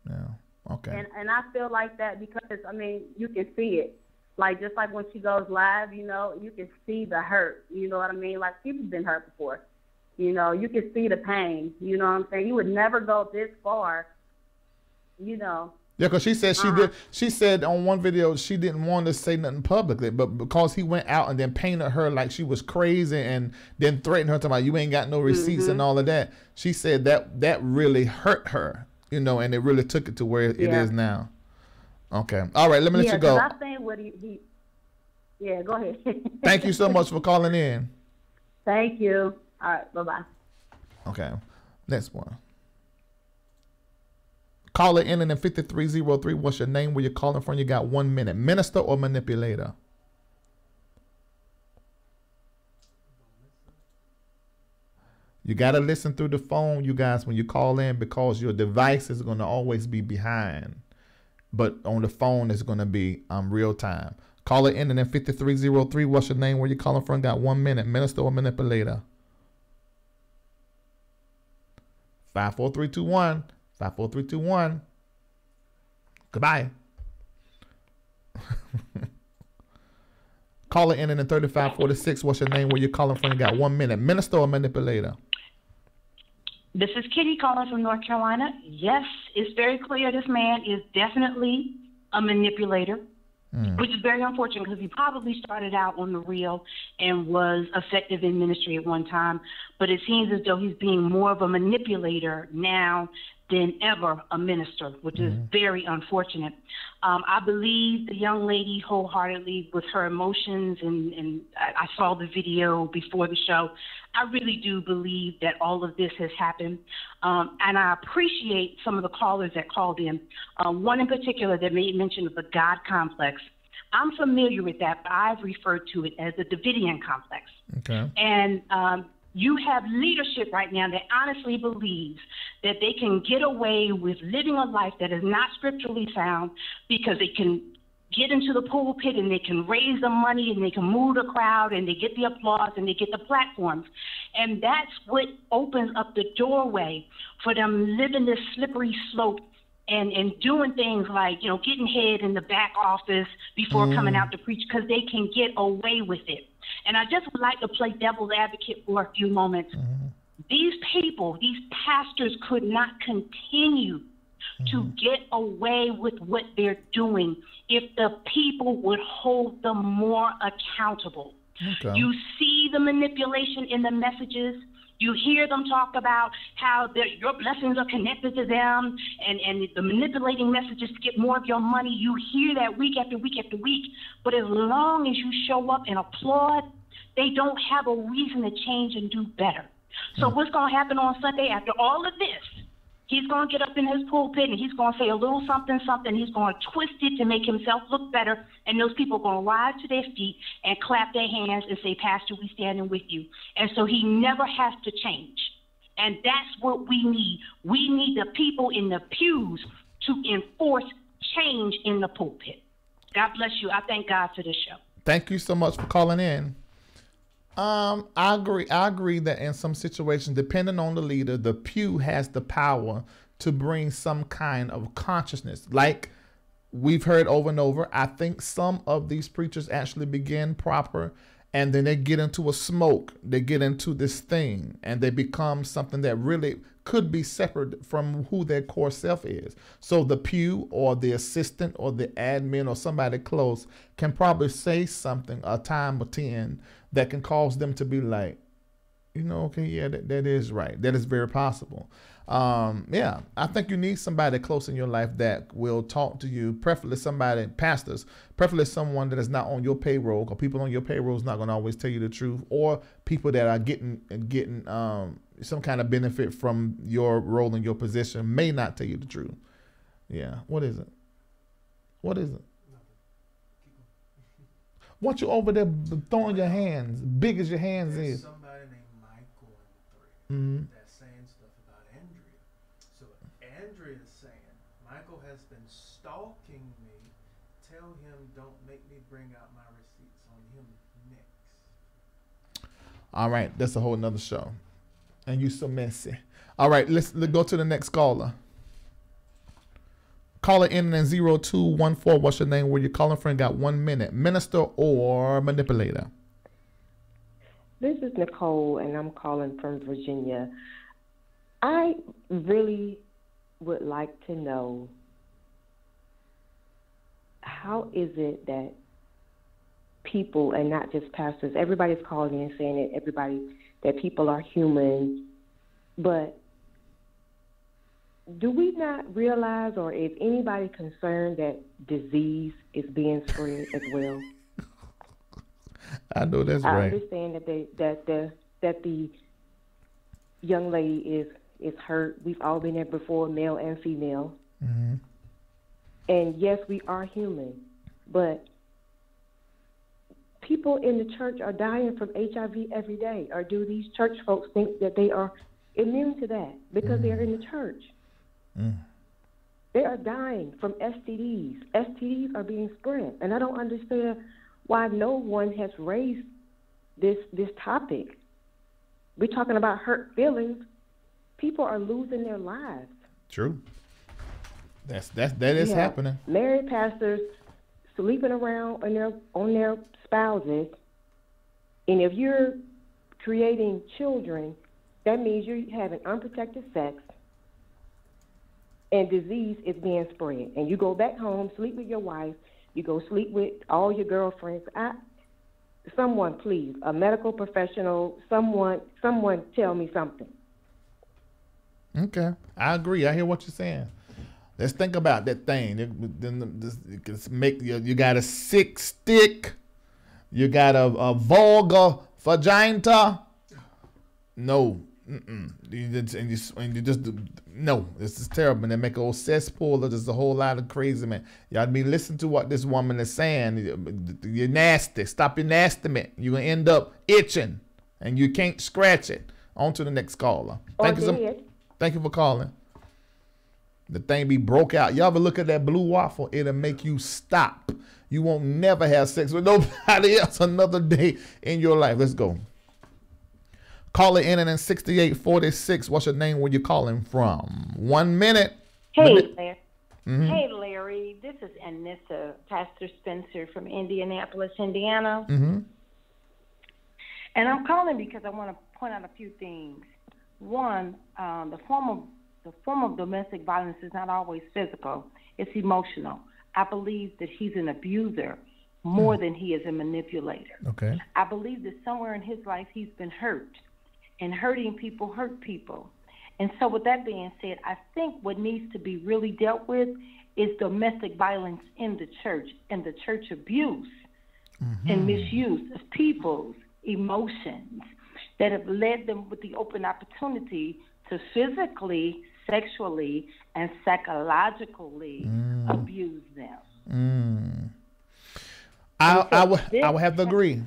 Yeah. Okay. And I feel like that because, I mean, you can see it. Like, just like when she goes live, you know, you can see the hurt. You know what I mean? Like, people been hurt before. You know, you can see the pain. You know what I'm saying? You would never go this far, you know. Yeah, because she said she did. She said on one video she didn't want to say nothing publicly, but because he went out and then painted her like she was crazy and then threatened her, talking about you ain't got no receipts and all of that. She said that really hurt her, you know, and it really took it to where it is now. Okay, all right, let me let you go. I think what he yeah, go ahead. Thank you so much for calling in. Thank you. All right, bye bye. Okay, next one. Call it in 5303. What's your name? Where you're calling from? You got 1 minute. Minister or manipulator? You got to listen through the phone, you guys, when you call in, because your device is going to always be behind. But on the phone, it's going to be real time. Call it in 5303. What's your name? Where you calling from? Got 1 minute. Minister or manipulator? 54321. 54321. Goodbye. Call it in 3546. What's your name? Where you calling from? You got 1 minute. Minister or manipulator? This is Kitty calling from North Carolina. Yes, it's very clear this man is definitely a manipulator, which is very unfortunate because he probably started out on the real and was effective in ministry at one time. But it seems as though he's being more of a manipulator now than ever a minister, which is very unfortunate. I believe the young lady wholeheartedly with her emotions, and I saw the video before the show. I really do believe that all of this has happened. And I appreciate some of the callers that called in. One in particular that made mention of the God complex. I'm familiar with that, but I've referred to it as the Davidian complex. Okay. And you have leadership right now that honestly believes that they can get away with living a life that is not scripturally sound because they can get into the pulpit and they can raise the money and they can move the crowd and they get the applause and they get the platforms. And that's what opens up the doorway for them living this slippery slope and doing things like, you know, getting head in the back office before coming out to preach because they can get away with it. And I just would like to play devil's advocate for a few moments. These people, these pastors could not continue to get away with what they're doing if the people would hold them more accountable. Okay. You see the manipulation in the messages. You hear them talk about how your blessings are connected to them and the manipulating messages to get more of your money. You hear that week after week after week. But as long as you show up and applaud, they don't have a reason to change and do better. So what's going to happen on Sunday after all of this? He's going to get up in his pulpit and he's going to say a little something, something. He's going to twist it to make himself look better. And those people are going to rise to their feet and clap their hands and say, Pastor, we standing with you. And so he never has to change. And that's what we need. We need the people in the pews to enforce change in the pulpit. God bless you. I thank God for this show. Thank you so much for calling in. I agree that in some situations, depending on the leader, the pew has the power to bring some kind of consciousness. Like we've heard over and over, I think some of these preachers actually begin proper, and then they get into a smoke. They get into this thing, and they become something that really could be separate from who their core self is. So the pew or the assistant or the admin or somebody close can probably say something a time or 10 that can cause them to be like, you know, okay, yeah, that is right. That is very possible. Yeah, I think you need somebody close in your life that will talk to you, preferably somebody, pastors, preferably someone that is not on your payroll, because people on your payroll is not going to always tell you the truth, or people that are getting some kind of benefit from your role in your position may not tell you the truth. Yeah, what is it? What is it? What you over there throwing your hands, big as your hands There's is? somebody named Michael in the 3 that's saying stuff about Andrea. So Andrea is saying, Michael has been stalking me. Tell him don't make me bring out my receipts on him next. All right, that's a whole nother show. And you so messy. All right, let's go to the next caller. Caller in 0214. What's your name? Where you calling from? Got 1 minute. Minister or manipulator? This is Nicole, and I'm calling from Virginia. I really would like to know, how is it that people, and not just pastors, everybody's calling in saying that people are human, but do we not realize, or is anybody concerned that disease is being spread as well? I know that's right. I understand that the young lady is hurt. We've all been there before, male and female. Mm-hmm. And yes, we are human, but people in the church are dying from HIV every day. Or do these church folks think that they are immune to that because they're in the church? They are dying from STDs. STDs are being spread. And I don't understand why no one has raised this topic. We're talking about hurt feelings. People are losing their lives. True. That is happening. Married pastors sleeping around on their spouses, and if you're creating children, that means you're having unprotected sex, and disease is being spread. And you go back home, sleep with your wife, you go sleep with all your girlfriends. Someone, please, a medical professional, someone tell me something. Okay, I agree. I hear what you're saying. Let's think about that thing. You got a sick stick. You got a vulgar vagina. No. No. This is terrible. And they make an old cesspool. There's a whole lot of crazy man. Y'all be listening to what this woman is saying. You're nasty. Stop your nasty man. You're going to end up itching. And you can't scratch it. On to the next caller. Thank you for calling. The thing be broke out. Y'all ever look at that blue waffle? It'll make you stop. You won't never have sex with nobody else another day in your life. Let's go. Call it in and 6846. What's your name? Where you calling from? 1 minute. Hey, Larry. Mm-hmm. Hey, Larry. This is Anissa, Pastor Spencer from Indianapolis, Indiana. Mm-hmm. And I'm calling because I want to point out a few things. One, the form of domestic violence is not always physical. It's emotional. I believe that he's an abuser more than he is a manipulator. Okay. I believe that somewhere in his life he's been hurt, and hurting people hurt people. And so with that being said, I think what needs to be really dealt with is domestic violence in the church and the church abuse and misuse of people's emotions that have led them with the open opportunity to physically sexually and psychologically abuse them. I would have to agree.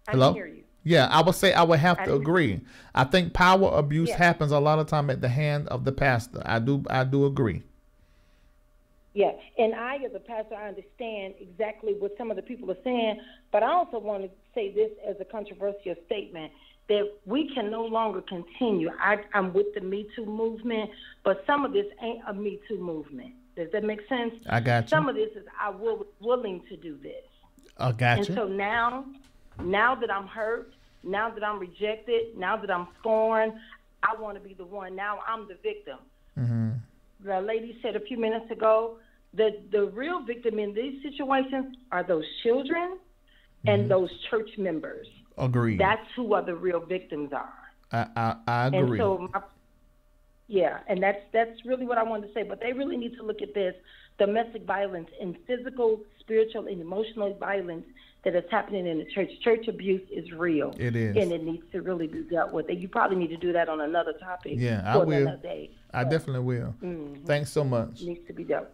Hello? I hear you. Yeah, I would say I would have to agree. I think power abuse happens a lot of time at the hand of the pastor. I do agree. Yeah, and I, as a pastor, I understand exactly what some of the people are saying, but I also want to say this as a controversial statement, that we can no longer continue. I'm with the Me Too movement, but some of this ain't a Me Too movement. Does that make sense? I got you. Some of this is willing to do this. I got you. And so now that I'm hurt, now that I'm rejected, now that I'm scorned, I want to be the one. Now I'm the victim. The lady said a few minutes ago that the real victim in these situations are those children and those church members. Agreed. That's who are the real victims are. I agree. And so, and that's really what I wanted to say. But they really need to look at this domestic violence and physical, spiritual, and emotional violence that is happening in the church. Church abuse is real. It is. And it needs to really be dealt with. And you probably need to do that on another topic. Yeah, I will. Another day. I definitely will. Thanks so much. It needs to be dealt with.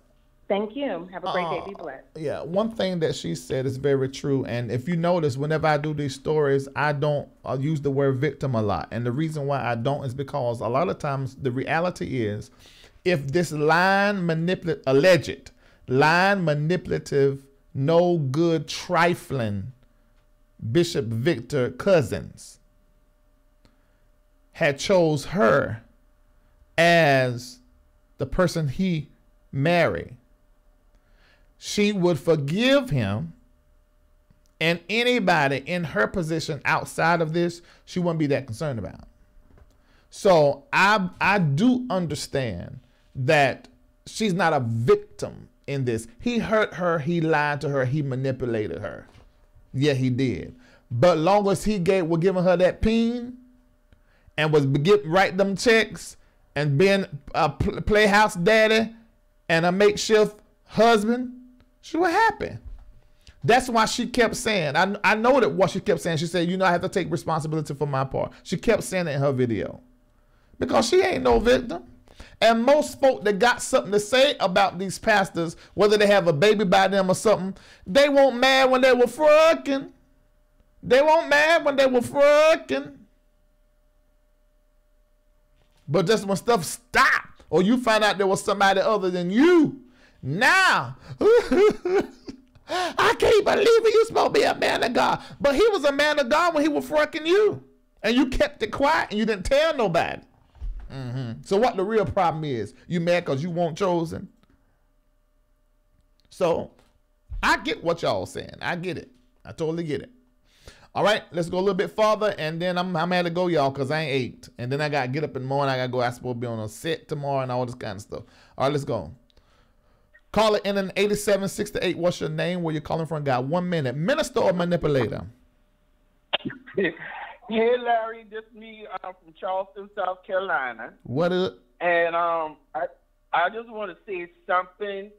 Thank you. Have a great day. Be blessed. Yeah, one thing that she said is very true. And if you notice, whenever I do these stories, I'll use the word victim a lot. And the reason why I don't is because a lot of times the reality is, if this alleged line manipulative, no good, trifling Bishop Victor Cousins had chose her as the person he married, she would forgive him, and anybody in her position outside of this, she wouldn't be that concerned about. So I do understand that she's not a victim in this. He hurt her, he lied to her, he manipulated her. Yeah, he did. But long as he was giving her that peen and was write them checks and being a playhouse daddy and a makeshift husband, she was happy. That's why she kept saying, I know that what she kept saying, she said, I have to take responsibility for my part. She kept saying it in her video because she ain't no victim. And most folk that got something to say about these pastors, whether they have a baby by them or something, they weren't mad when they were fucking. They weren't mad when they were fucking. But just when stuff stopped, or you find out there was somebody other than you, now, I can't believe it. You supposed to be a man of God. But he was a man of God when he was fucking you. And you kept it quiet and you didn't tell nobody. So what the real problem is, you mad because you weren't chosen? So I get what y'all saying. I get it. I totally get it. All right, let's go a little bit farther, and then I'm had to go, y'all, because I ain't ate. And then I got to get up in the morning. I got to go. I'm supposed to be on a set tomorrow and all this kind of stuff. All right, let's go. Call it in an 87-6-8. What's your name? Where you calling from? Got 1 minute. Minister or manipulator? Hey, Larry, this is me from Charleston, South Carolina. What up? And I just want to say something,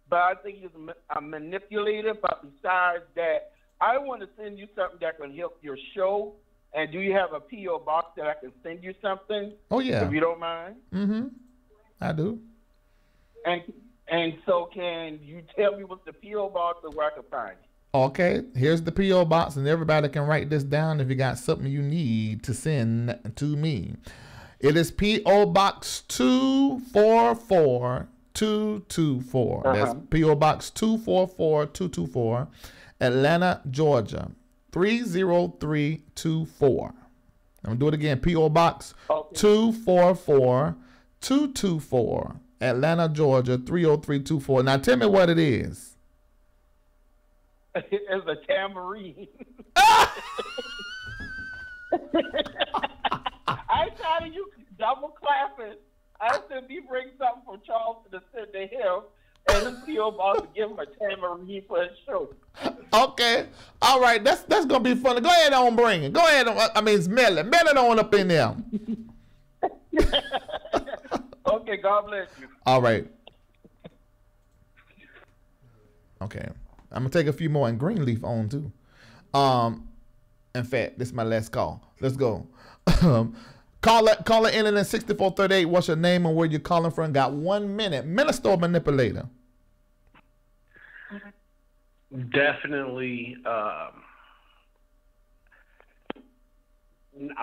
but I think he's a manipulator. But besides that, I want to send you something that can help your show. And do you have a P.O. box that I can send you something? Oh, yeah. If you don't mind. I do. And so can you tell me what's the P.O. box or where I can find it? Okay, here's the P.O. box, and everybody can write this down if you got something you need to send to me. It is P.O. Box 244224. That's P.O. Box 244224, Atlanta, Georgia, 30324. I'm going to do it again. P.O. Box 244224, Atlanta, Georgia, 30324. Now tell me what it is. It's a tambourine. I thought you double clapping. I said, we bring something from Charleston to send to him, and this P.O. box to give him a tambourine for his show. Okay. All right. That's going to be funny. Go ahead on, bring it. Go ahead on. I mean, smell it. Smell it on up in there. Okay. God bless you. All right. Okay. I'm going to take a few more, and Greenleaf on too. In fact, this is my last call. Let's go. Caller ending in 6438. What's your name and where you calling from? Got 1 minute. Minister or manipulator? Definitely. I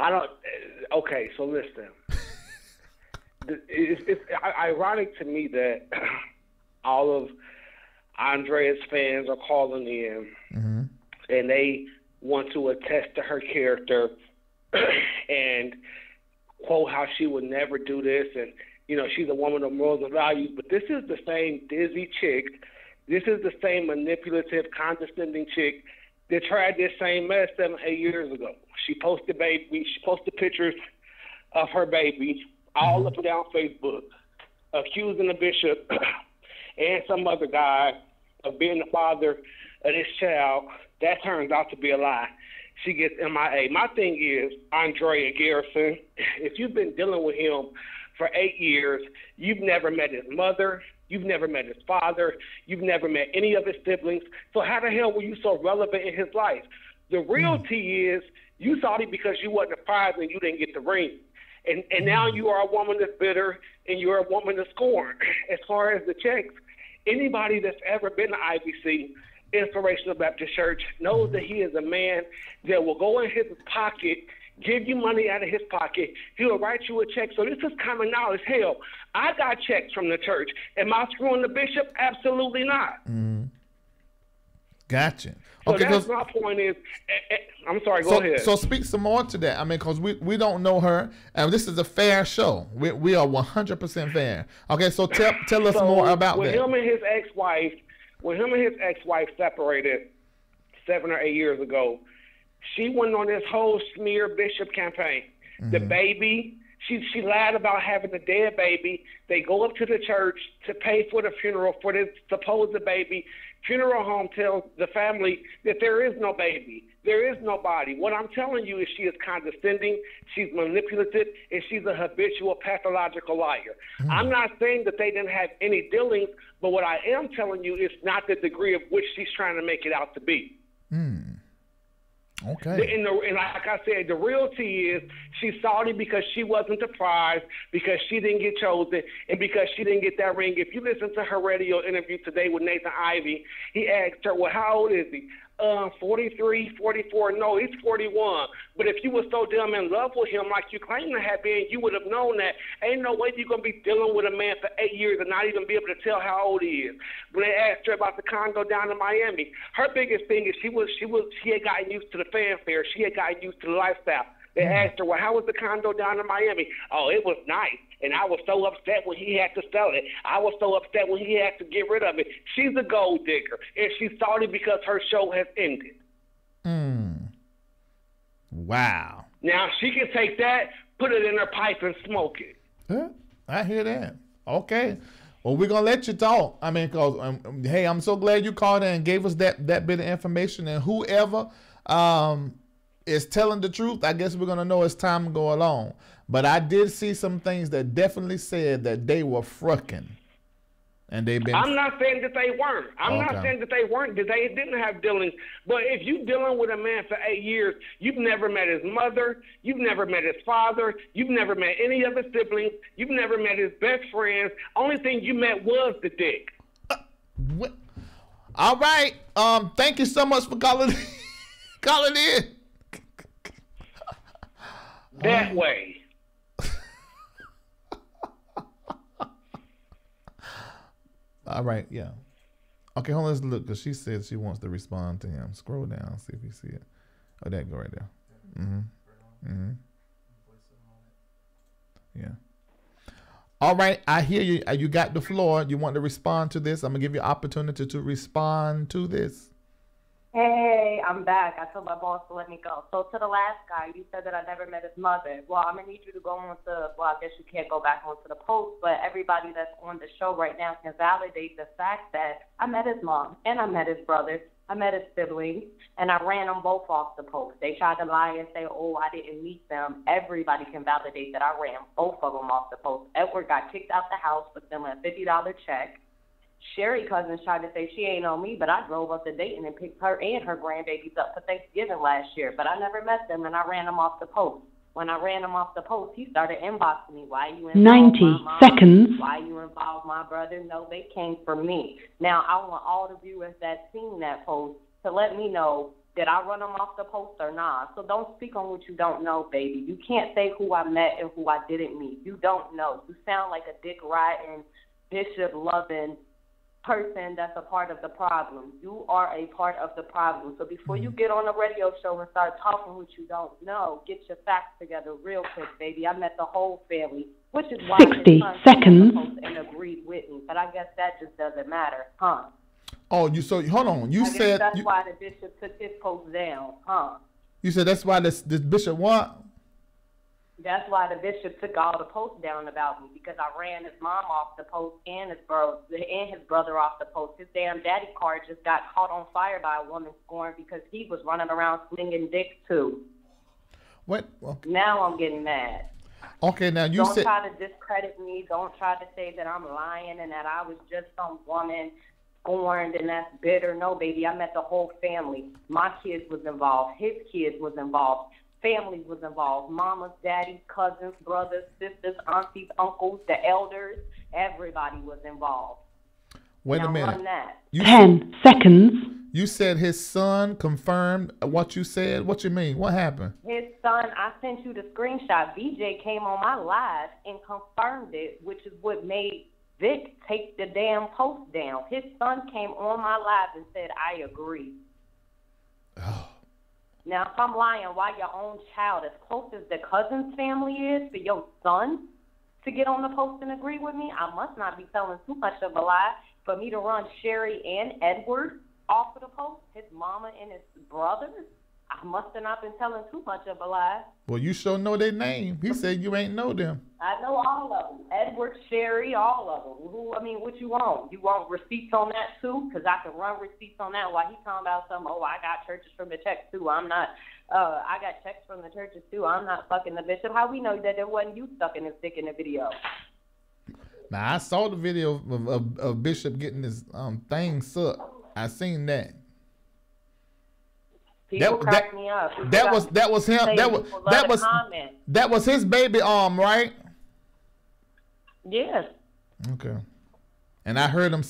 don't. Okay, so listen. It's ironic to me that all of Andrea's fans are calling in, and they want to attest to her character and quote how she would never do this, and she's a woman of morals and values. But this is the same dizzy chick. This is the same manipulative, condescending chick that tried this same mess 7-8 years ago. She posted pictures of her baby all up and down Facebook, accusing the bishop and some other guy of being the father of this child. That turns out to be a lie. She gets MIA. My thing is, Andrea Garrison, if you've been dealing with him for 8 years, you've never met his mother, you've never met his father, you've never met any of his siblings. So how the hell were you so relevant in his life? The real tea is, you saw it because you wasn't a prize and you didn't get the ring. And now you are a woman that's bitter and you're a woman that's scorned. As far as the checks, anybody that's ever been to IBC, Inspirational Baptist Church, knows that he is a man that will go in his pocket, give you money out of his pocket. He'll write you a check. So this is common knowledge. Hell, I got checks from the church. Am I screwing the bishop? Absolutely not. Gotcha. So Okay, that's my point is, I'm sorry, go ahead. So speak some more to that. I mean, because we don't know her, and this is a fair show. We are 100% fair. Okay, so tell us more about that. When him and his ex-wife separated 7 or 8 years ago, she went on this whole smear bishop campaign. The baby, she lied about having a dead baby. They go up to the church to pay for the funeral for this supposed baby. Funeral home tells the family that there is no baby. There is no body. What I'm telling you is she is condescending, she's manipulative, and she's a habitual pathological liar. I'm not saying that they didn't have any dealings, but what I am telling you is not the degree of which she's trying to make it out to be. Okay. And like I said, the real tea is she's salty because she wasn't the prize, because she didn't get chosen, and because she didn't get that ring. If you listen to her radio interview today with Nathan Ivey, he asked her, well, how old is he? 43, 44. No, he's 41. But if you were so damn in love with him like you claim to have been, you would have known that ain't no way you're going to be dealing with a man for 8 years and not even be able to tell how old he is. When they asked her about the condo down in Miami, her biggest thing is she had gotten used to the fanfare. She had gotten used to the lifestyle. They asked her, well, how was the condo down in Miami? Oh, it was nice. And I was so upset when he had to sell it. I was so upset when he had to get rid of it. She's a gold digger, and she's salty because her show has ended. Wow. Now, she can take that, put it in her pipe, and smoke it. I hear that. Okay. Well, we're going to let you talk. I mean, because, hey, I'm so glad you called in and gave us that bit of information. And whoever is telling the truth, I guess we're going to know as time go along. But I did see some things that definitely said that they were frucking. And they've been... I'm not saying that they weren't. I'm not saying that they weren't, that they didn't have dealings. But if you're dealing with a man for 8 years, you've never met his mother, you've never met his father, you've never met any of his siblings, you've never met his best friends. Only thing you met was the dick. All right. Thank you so much for calling in. That way. All right, yeah. Okay, hold on, let's look, because she said she wants to respond to him. Scroll down, see if you see it. Oh, that go right there. Yeah. All right, I hear you. You got the floor. You want to respond to this? I'm going to give you an opportunity to respond to this. Hey, I'm back. I told my boss to let me go. So to the last guy, you said that I never met his mother. Well, I'm going to need you to go on to, well, I guess you can't go back onto the post, but everybody that's on the show right now can validate the fact that I met his mom and I met his brother. I met his siblings, and I ran them both off the post. They tried to lie and say, oh, I didn't meet them. Everybody can validate that I ran both of them off the post. Edward got kicked out the house with them a $50 check. Sherry cousins tried to say she ain't on me, but I drove up to Dayton and picked her and her grandbabies up for Thanksgiving last year. But I never met them, and I ran them off the post. When I ran him off the post, he started inboxing me. Why you involved 90 my mom? seconds. Why you involved my brother? No, they came from me. Now, I want all the viewers that seen that post to let me know, did I run him off the post or not? So don't speak on what you don't know, baby. You can't say who I met and who I didn't meet. You don't know. You sound like a dick-riding, bishop-loving person that's a part of the problem. You are a part of the problem. So before you get on a radio show and start talking what you don't know, get your facts together real quick, baby. I met the whole family, which is why 60 his son seconds. and agreed with me. But I guess that just doesn't matter, huh? Oh, you so hold on. You I guess said that's why the bishop took his post down, huh? you said that's why this bishop what? That's why the bishop took all the posts down about me, because I ran his mom off the post and his brother off the post. His damn daddy card just got caught on fire by a woman scorned because he was running around slinging dicks too. What? Okay. Now I'm getting mad. Okay, now you Don't said try to discredit me. Don't try to say that I'm lying and that I was just some woman scorned and that's bitter. No, baby, I met the whole family. My kids was involved. His kids was involved. Family was involved. Mamas, daddies, cousins, brothers, sisters, aunties, uncles, the elders. Everybody was involved. wait Now a minute. run that. 10 seconds. You said his son confirmed what you said. What you mean? What happened? His son, I sent you the screenshot. BJ came on my live and confirmed it, which is what made Vic take the damn post down. His son came on my live and said, I agree. Now, if I'm lying, why your own child, as close as the cousin's family is, for your son to get on the post and agree with me, I must not be telling too much of a lie for me to run Sherry and Edward off of the post, his mama and his brothers. I must have not been telling too much of a lie. Well, you sure know their name. He said you ain't know them. I know all of them. Edward, Sherry, all of them. What you want? You want receipts on that too? Because I can run receipts on that while he's talking about something. Oh, I got churches from the checks too. I'm not. I got checks from the churches too. I'm not fucking the bishop. How we know that it wasn't you sucking his dick in the video? Now I saw the video of Bishop getting his thing sucked. I seen that. People crack me up. That was him. That was his baby arm, right? Yes. Okay. And I heard him,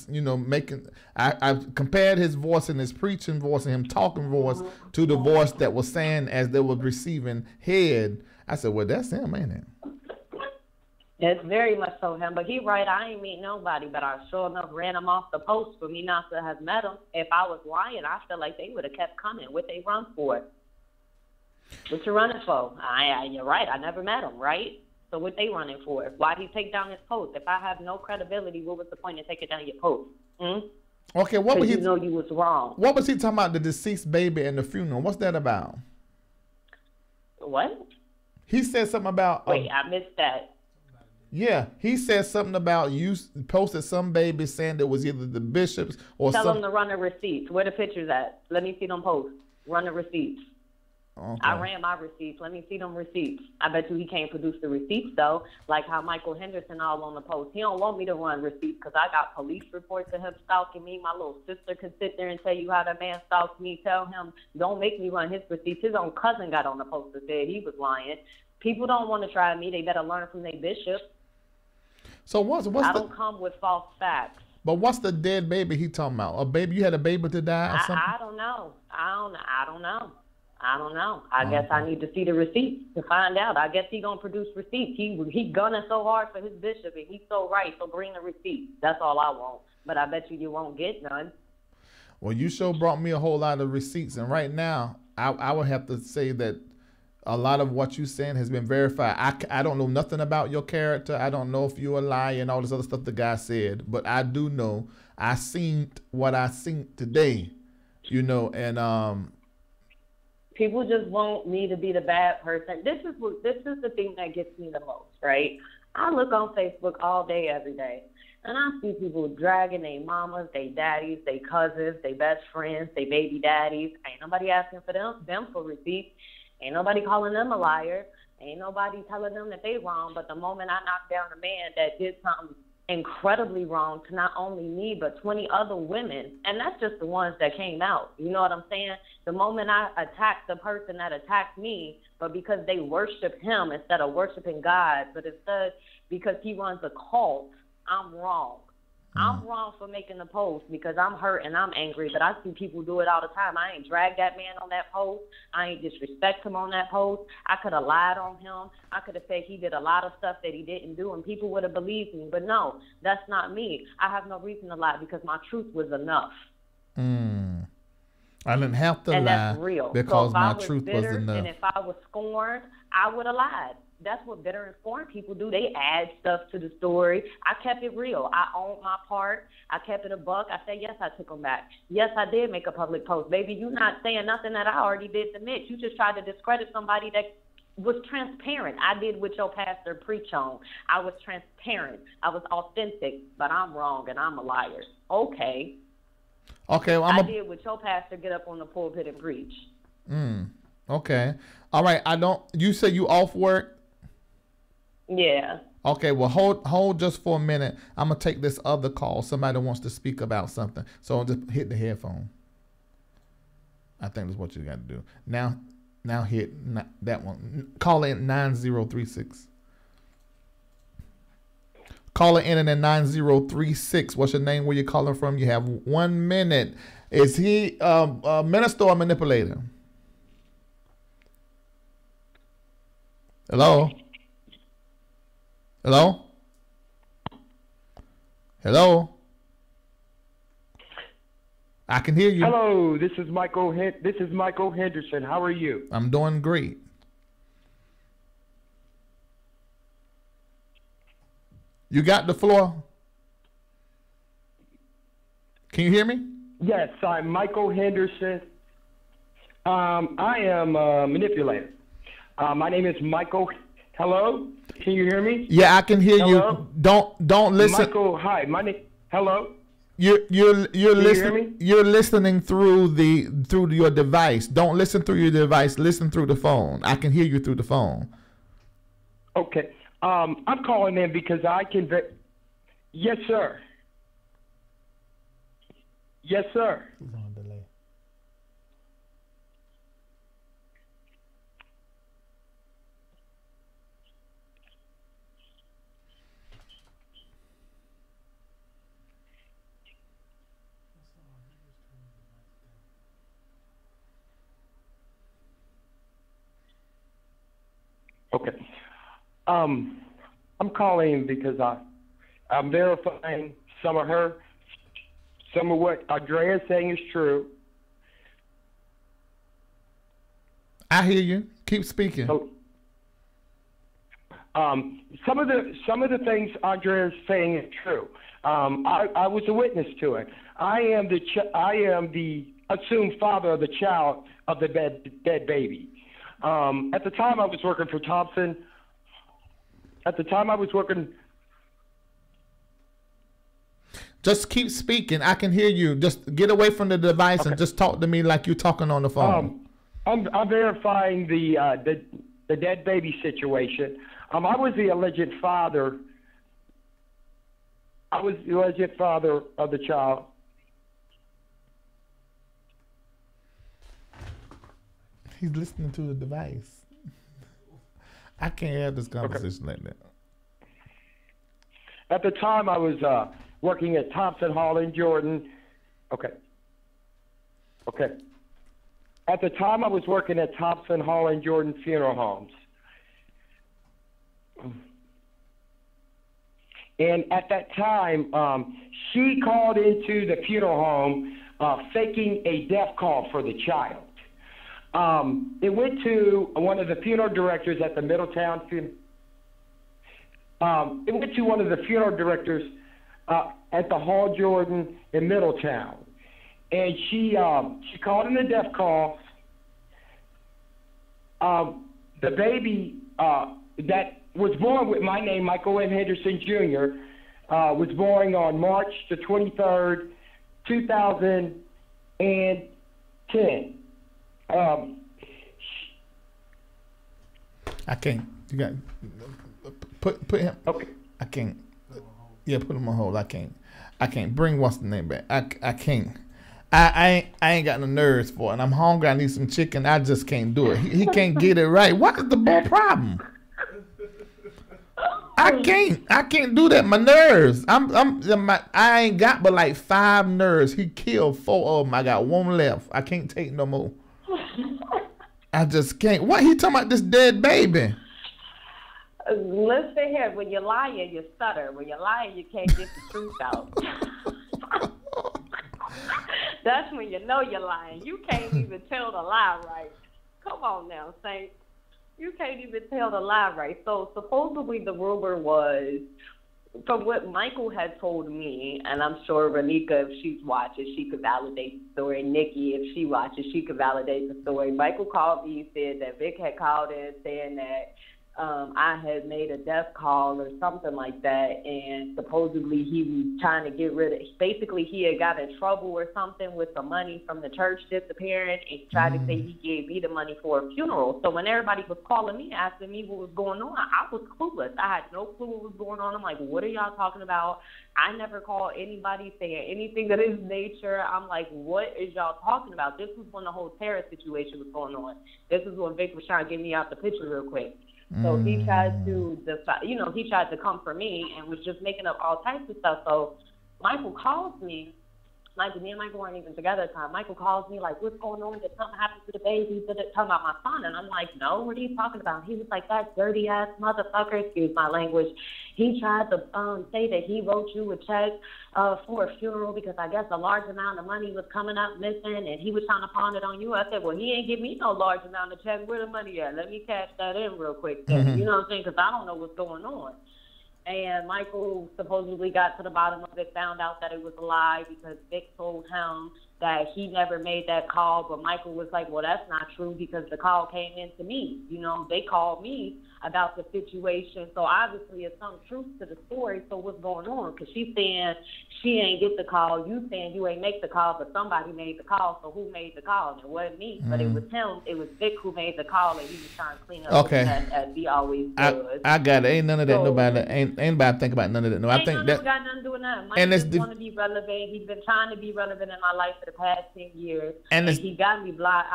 making. I compared his voice and his preaching voice and him talking voice to the voice that was saying as they were receiving head. I said, well, that's him, ain't it? It's very much so him, but he right, I ain't meet nobody, but I sure enough ran him off the post for me not to have met him. If I was lying, I feel like they would have kept coming. What they run for? What you running for? You're right, I never met him, right? So what they running for? Why'd he take down his post? If I have no credibility, what was the point of taking down your post? Okay, what was he? You know you was wrong. What was he talking about? The deceased baby and the funeral. What's that about? What? He said something about. Wait, I missed that. Yeah, he said something about you posted some baby saying it was either the bishops or Tell them to run the receipts. Where the pictures at? Let me see them posts. Run the receipts. Okay. I ran my receipts. Let me see them receipts. I bet you he can't produce the receipts, though, like how Michael Henderson all on the post. He don't want me to run receipts because I got police reports of him stalking me. My little sister can sit there and tell you how that man stalks me. Tell him, don't make me run his receipts. His own cousin got on the post and said he was lying. People don't want to try me. They better learn from their bishop. So what's I don't come with false facts. But what's the dead baby he talking about? A baby? You had a baby to die or something? I don't know. I don't know. I guess I need to see the receipts to find out. I guess he gonna produce receipts. He gunning so hard for his bishop, and he's so right. So bring the receipts. That's all I want. But I bet you won't get none. Well, you sure brought me a whole lot of receipts, and right now I would have to say that a lot of what you're saying has been verified. I don't know nothing about your character. I don't know if you're a liar and all this other stuff the guy said, but I do know I seen what I seen today, and people just want me to be the bad person. This is the thing that gets me the most, right? I look on Facebook all day, every day, and I see people dragging their mamas, their daddies, their cousins, their best friends, their baby daddies. Ain't nobody asking for them for receipts. Ain't nobody calling them a liar. Ain't nobody telling them that they wrong. But the moment I knock down a man that did something incredibly wrong to not only me, but 20 other women. And that's just the ones that came out. You know what I'm saying? The moment I attacked the person that attacked me, but because they worship him instead of worshiping God, but instead because he runs a cult, I'm wrong. I'm wrong for making the post because I'm hurt and I'm angry, but I see people do it all the time. I ain't dragged that man on that post. I ain't disrespect him on that post. I could have lied on him. I could have said he did a lot of stuff that he didn't do, and people would have believed me. But no, that's not me. I have no reason to lie because my truth was enough. I didn't have to and lie that's real. because so my if I was truth bitter, was enough. And if I was scorned, I would have lied. That's what bitter and scorned people do. They add stuff to the story. I kept it real. I owned my part. I kept it a buck. I said, yes, I took them back. Yes, I did make a public post. Baby, you not saying nothing that I already did admit. You just tried to discredit somebody that was transparent. I did what your pastor preach on. I was transparent. I was authentic, but I'm wrong and I'm a liar. Okay. Okay, well, I did what your pastor get up on the pulpit and preach. Okay. All right. You say you off work? Yeah. Okay, well, hold just for a minute. I'm going to take this other call. Somebody wants to speak about something. So I'll just hit the headphone. I think that's what you got to do. Now hit that one. Call in 9036. Call in at 9036. What's your name? Where you calling from? You have 1 minute. Is he a minister or manipulator? Hello? Hello? Hello? I can hear you. Hello, this is Michael Henderson. How are you? I'm doing great. You got the floor? Can you hear me? Yes, I'm Michael Henderson. I am a manipulator. My name is Michael. Hello? Can you hear me? Yeah, I can hear Hello? you. Don't listen. Michael, hi. My name. Hello? You're listening. Hear me? You're listening through your device. Don't listen through your device. Listen through the phone. I can hear you through the phone. Okay. I'm calling in because I can. Yes, sir. Yes, sir. He's on delay. Okay. I'm calling because I'm verifying some of what Andrea is saying is true. I hear you. Keep speaking. So, some of the things Andrea is saying is true. I was a witness to it. I am the assumed father of the child of the dead baby. At the time I was working for Thompson. Just keep speaking. I can hear you. Just get away from the device and just talk to me like you're talking on the phone. I'm verifying the dead baby situation. I was the alleged father. I was the alleged father of the child. He's listening to the device. I can't have this conversation like that. At the time, I was working at Thompson Hall in Jordan. Okay. At the time, I was working at Thompson Hall in Jordan Funeral Homes. And at that time, she called into the funeral home faking a death call for the child. It went to one of the funeral directors at the Middletown. It went to one of the funeral directors at the Hall Jordan in Middletown, and she called in the death call. The baby that was born with my name, Michael N. Henderson Jr., was born on March the 23rd, 2010. I can't. You got put him. Okay. I can't. Yeah, put him on hold. I can't. Bring what's the name back. I can't. I ain't got no nerves for it. And I'm hungry. I need some chicken. I just can't do it. He can't get it right. What is the bad problem? I can't do that. My nerves. I ain't got but like 5 nerves. He killed 4 of them. I got 1 left. I can't take no more. I just can't. What he talking about? This dead baby? Listen here. When you're lying, you stutter. When you're lying, you can't get the truth out. That's when you know you're lying. You can't even tell the lie right. Come on now, Saint. You can't even tell the lie right. So supposedly the rumor was, from what Michael had told me, and I'm sure Renika, if she's watching, she could validate the story. Nikki, if she watches, she could validate the story. Michael called me and said that Vic had called in saying that I had made a death call or something like that, and supposedly he was trying to get rid of, basically he had got in trouble or something with the money from the church disappearing, and he tried to say he gave me the money for a funeral. So when everybody was calling me, asking me what was going on, I was clueless. I had no clue what was going on. I'm like, what are y'all talking about? I never called anybody saying anything of this nature. I'm like, what is y'all talking about? This was when the whole terror situation was going on. This is when Vic was trying to get me out the picture real quick. So he tried to decide, he tried to come for me and was just making up all types of stuff. So Michael calls me. Me and Michael weren't even together at the time. Michael calls me like, what's going on? Did something happen to the baby? Did it talking about my son? And I'm like, no, what are you talking about? He was like, that dirty ass motherfucker, excuse my language. He tried to say that he wrote you a check for a funeral because I guess a large amount of money was coming up missing and he was trying to pawn it on you. I said, well, he ain't give me no large amount of check. Where the money at? Let me cash that in real quick. Then. You know what I'm saying? Because I don't know what's going on. And Michael supposedly got to the bottom of it, found out that it was a lie because Vic told him that he never made that call. But Michael was like, well, that's not true because the call came in to me. They called me about the situation. So obviously it's some truth to the story. So what's going on? Because she's saying she ain't get the call. You saying you ain't make the call, but somebody made the call. So who made the call? And it wasn't me, but it was him. It was Vic who made the call, and he was trying to clean up as he always does. I got it. Ain't none of that. Ain't nobody think about none of that. No, I think that got nothing to do with that. Michael just want to be relevant. He's been trying to be relevant in my life for the past 10 years, and he got me blocked.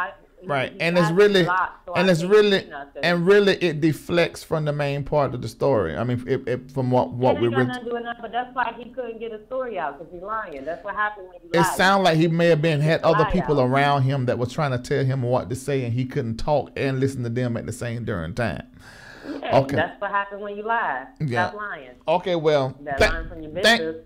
Right, and it's really, it deflects from the main part of the story. I mean, from what we read. But that's why he couldn't get a story out because he's lying. That's what happened when you It lie. sounded like he may have had other people around him that was trying to tell him what to say, and he couldn't talk and listen to them at the same during time. Yeah, okay. That's what happened when you lie. Yeah. Stop lying. Okay, well, lying from your business.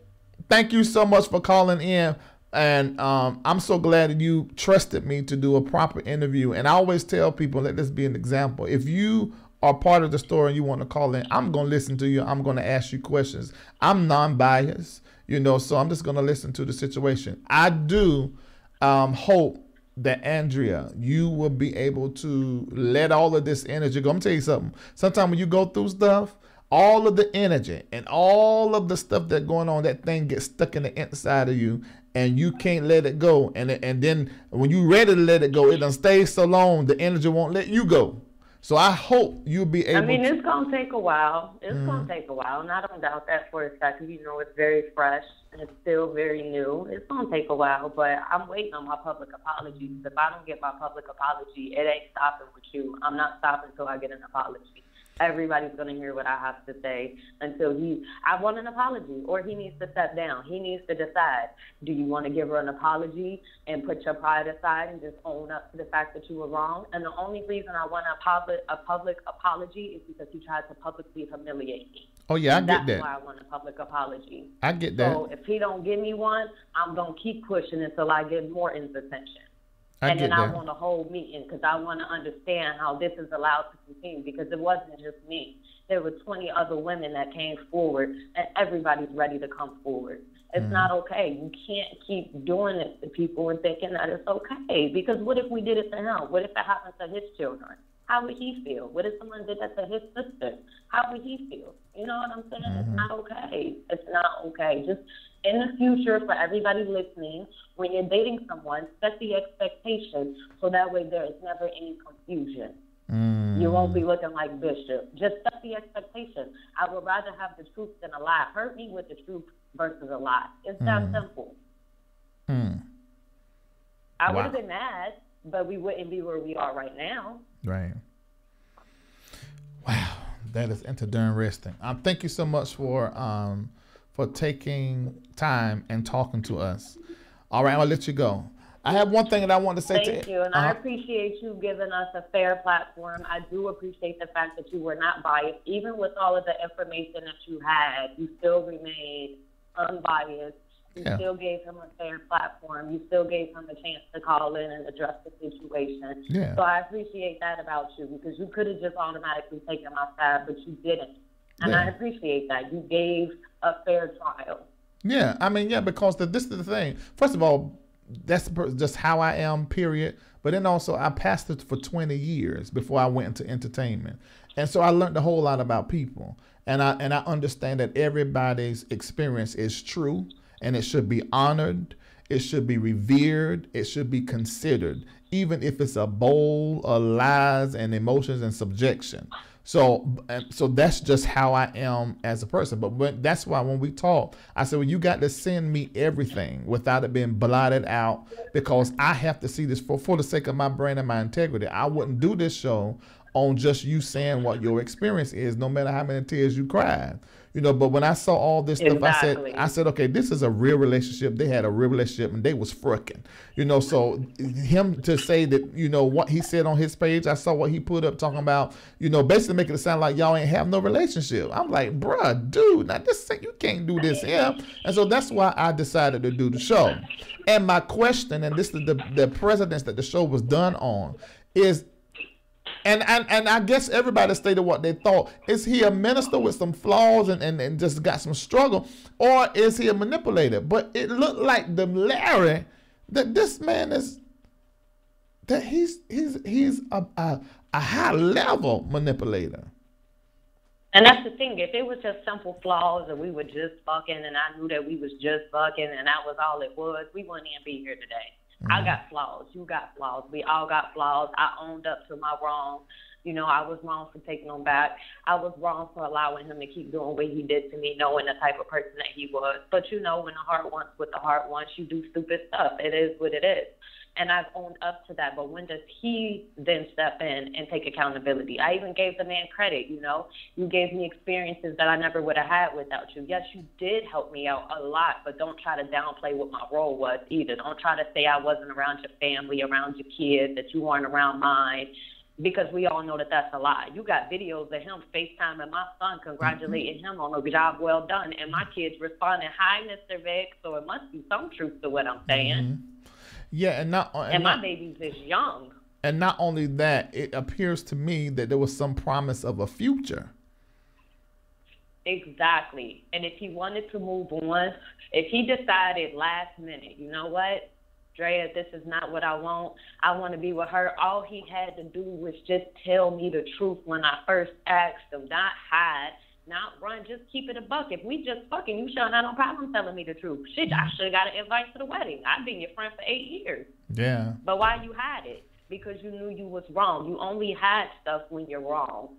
Thank you so much for calling in. And I'm so glad that you trusted me to do a proper interview. And I always tell people, let this be an example. If you are part of the story and you want to call in, I'm going to listen to you. I'm going to ask you questions. I'm non-biased, so I'm just going to listen to the situation. I do hope that, Andrea, you will be able to let all of this energy go. I'm going to tell you something. Sometimes when you go through stuff, all of the energy and all of the stuff that's going on, that thing gets stuck in the inside of you. And you can't let it go. And then when you're ready to let it go, it done stays so long, the energy won't let you go. So I hope you'll be able to. It's going to take a while. It's going to take a while. And I don't doubt that for a second. It's very fresh. And it's still very new. It's going to take a while. But I'm waiting on my public apology. If I don't get my public apology, it ain't stopping with you. I'm not stopping until I get an apology. Everybody's going to hear what I have to say until I want an apology, or he needs to step down. He needs to decide, do you want to give her an apology and put your pride aside and just own up to the fact that you were wrong? And the only reason I want a public apology is because he tried to publicly humiliate me. Oh, yeah, I get that. That's why I want a public apology. I get that. So if he don't give me one, I'm going to keep pushing until I get more attention. I want a whole meeting because I want to understand how this is allowed to continue, because it wasn't just me. There were 20 other women that came forward, and everybody's ready to come forward. It's not okay. You can't keep doing this to people and thinking that it's okay, because what if we did it to him? What if it happened to his children? How would he feel? What if someone did that to his sister? How would he feel? You know what I'm saying? It's not okay. It's not okay. Just in the future, for everybody listening, when you're dating someone, set the expectation so that way there is never any confusion. You won't be looking like Bishop. Just set the expectation. I would rather have the truth than a lie. Hurt me with the truth versus a lie. It's that simple. I would have been mad, but we wouldn't be where we are right now. Right. Wow, that is interesting. Thank you so much for taking time and talking to us. All right, I'll let you go. I have one thing that I want to say. Thank you, and I appreciate you giving us a fair platform. I do appreciate the fact that you were not biased. Even with all of the information that you had, you still remained unbiased. You still gave him a fair platform. You still gave him a chance to call in and address the situation. Yeah. So I appreciate that about you, because you could have just automatically taken my side, but you didn't. And I appreciate that. You gave a fair trial. Yeah, I mean, because this is the thing. First of all, that's just how I am, period. But then also, I pastored for 20 years before I went into entertainment. And so I learned a whole lot about people. And I understand that everybody's experience is true, and it should be honored. It should be revered. It should be considered, even if it's a bowl of lies and emotions and subjection. So that's just how I am as a person. But that's why when we talk, I said, well, you got to send me everything without it being blotted out, because I have to see this for the sake of my brain and my integrity. I wouldn't do this show on just you saying what your experience is, no matter how many tears you cried. But when I saw all this stuff, I said, okay, this is a real relationship. They had a real relationship, and they was fricking. So him to say that, what he said on his page, I saw what he put up talking about, basically making it sound like y'all ain't have no relationship. I'm like, bruh, dude, now you can't do this here. And so that's why I decided to do the show. And my question, and this is the precedence that the show was done on, is, and I guess everybody stated what they thought. Is he a minister with some flaws and just got some struggle, or is he a manipulator? But it looked like Larry, that this man is, that he's a high level manipulator. And that's the thing. If it was just simple flaws, and we were just fucking, and I knew that we was just fucking, and that was all it was, we wouldn't even be here today. I got flaws. You got flaws. We all got flaws. I owned up to my wrong. I was wrong for taking him back. I was wrong for allowing him to keep doing what he did to me, knowing the type of person that he was. But when the heart wants what the heart wants, you do stupid stuff. It is what it is. And I've owned up to that. But when does he then step in and take accountability? I even gave the man credit, You gave me experiences that I never would have had without you. Yes, you did help me out a lot, but don't try to downplay what my role was either. Don't try to say I wasn't around your family, around your kids, that you weren't around mine, because we all know that that's a lie. You got videos of him FaceTiming my son, congratulating him on a job well done, and my kids responding, "Hi, Mr. Vic," so it must be some truth to what I'm saying. Yeah, and my baby's is young. And not only that, it appears to me that there was some promise of a future. Exactly. And if he wanted to move on, if he decided last minute, you know what, Drea, this is not what I want to be with her, all he had to do was just tell me the truth when I first asked him, not hide, not run, just keep it a buck. If we just fucking, you sure not no problem telling me the truth. Shit, I should have got an invite to the wedding. I've been your friend for 8 years. Yeah. But why you hide it? Because you knew you was wrong. You only hide stuff when you're wrong.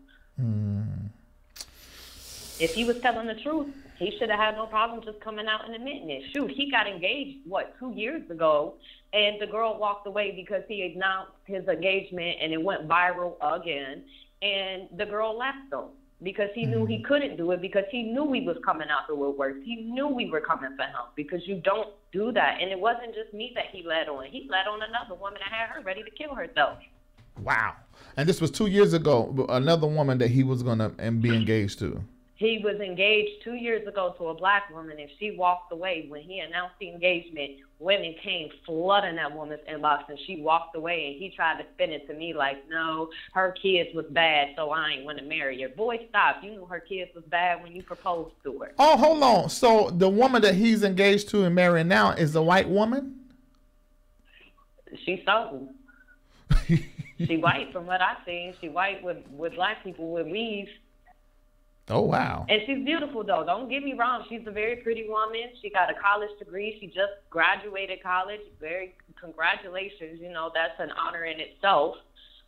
If he was telling the truth, he should have had no problem just coming out and admitting it. Shoot, he got engaged, 2 years ago, and the girl walked away because he announced his engagement, and it went viral again, and the girl left him. Because he knew he couldn't do it, because he knew we was coming out the woodworks. He knew we were coming for him, because you don't do that. And it wasn't just me that he led on. He led on another woman that had her ready to kill herself. Wow. And this was 2 years ago, another woman that he was going to be engaged to. He was engaged 2 years ago to a black woman, and she walked away. When he announced the engagement, women came flooding that woman's inbox, and she walked away, and he tried to spin it to me like, no, her kids was bad, so I ain't want to marry her. Boy, stop. You knew her kids was bad when you proposed to her. Oh, hold on. So the woman that he's engaged to and marrying now is a white woman? She's something. She white from what I've seen. She white with black people with weave. Oh, wow. And she's beautiful, though. Don't get me wrong. She's a very pretty woman. She got a college degree. She just graduated college. Very congratulations. That's an honor in itself.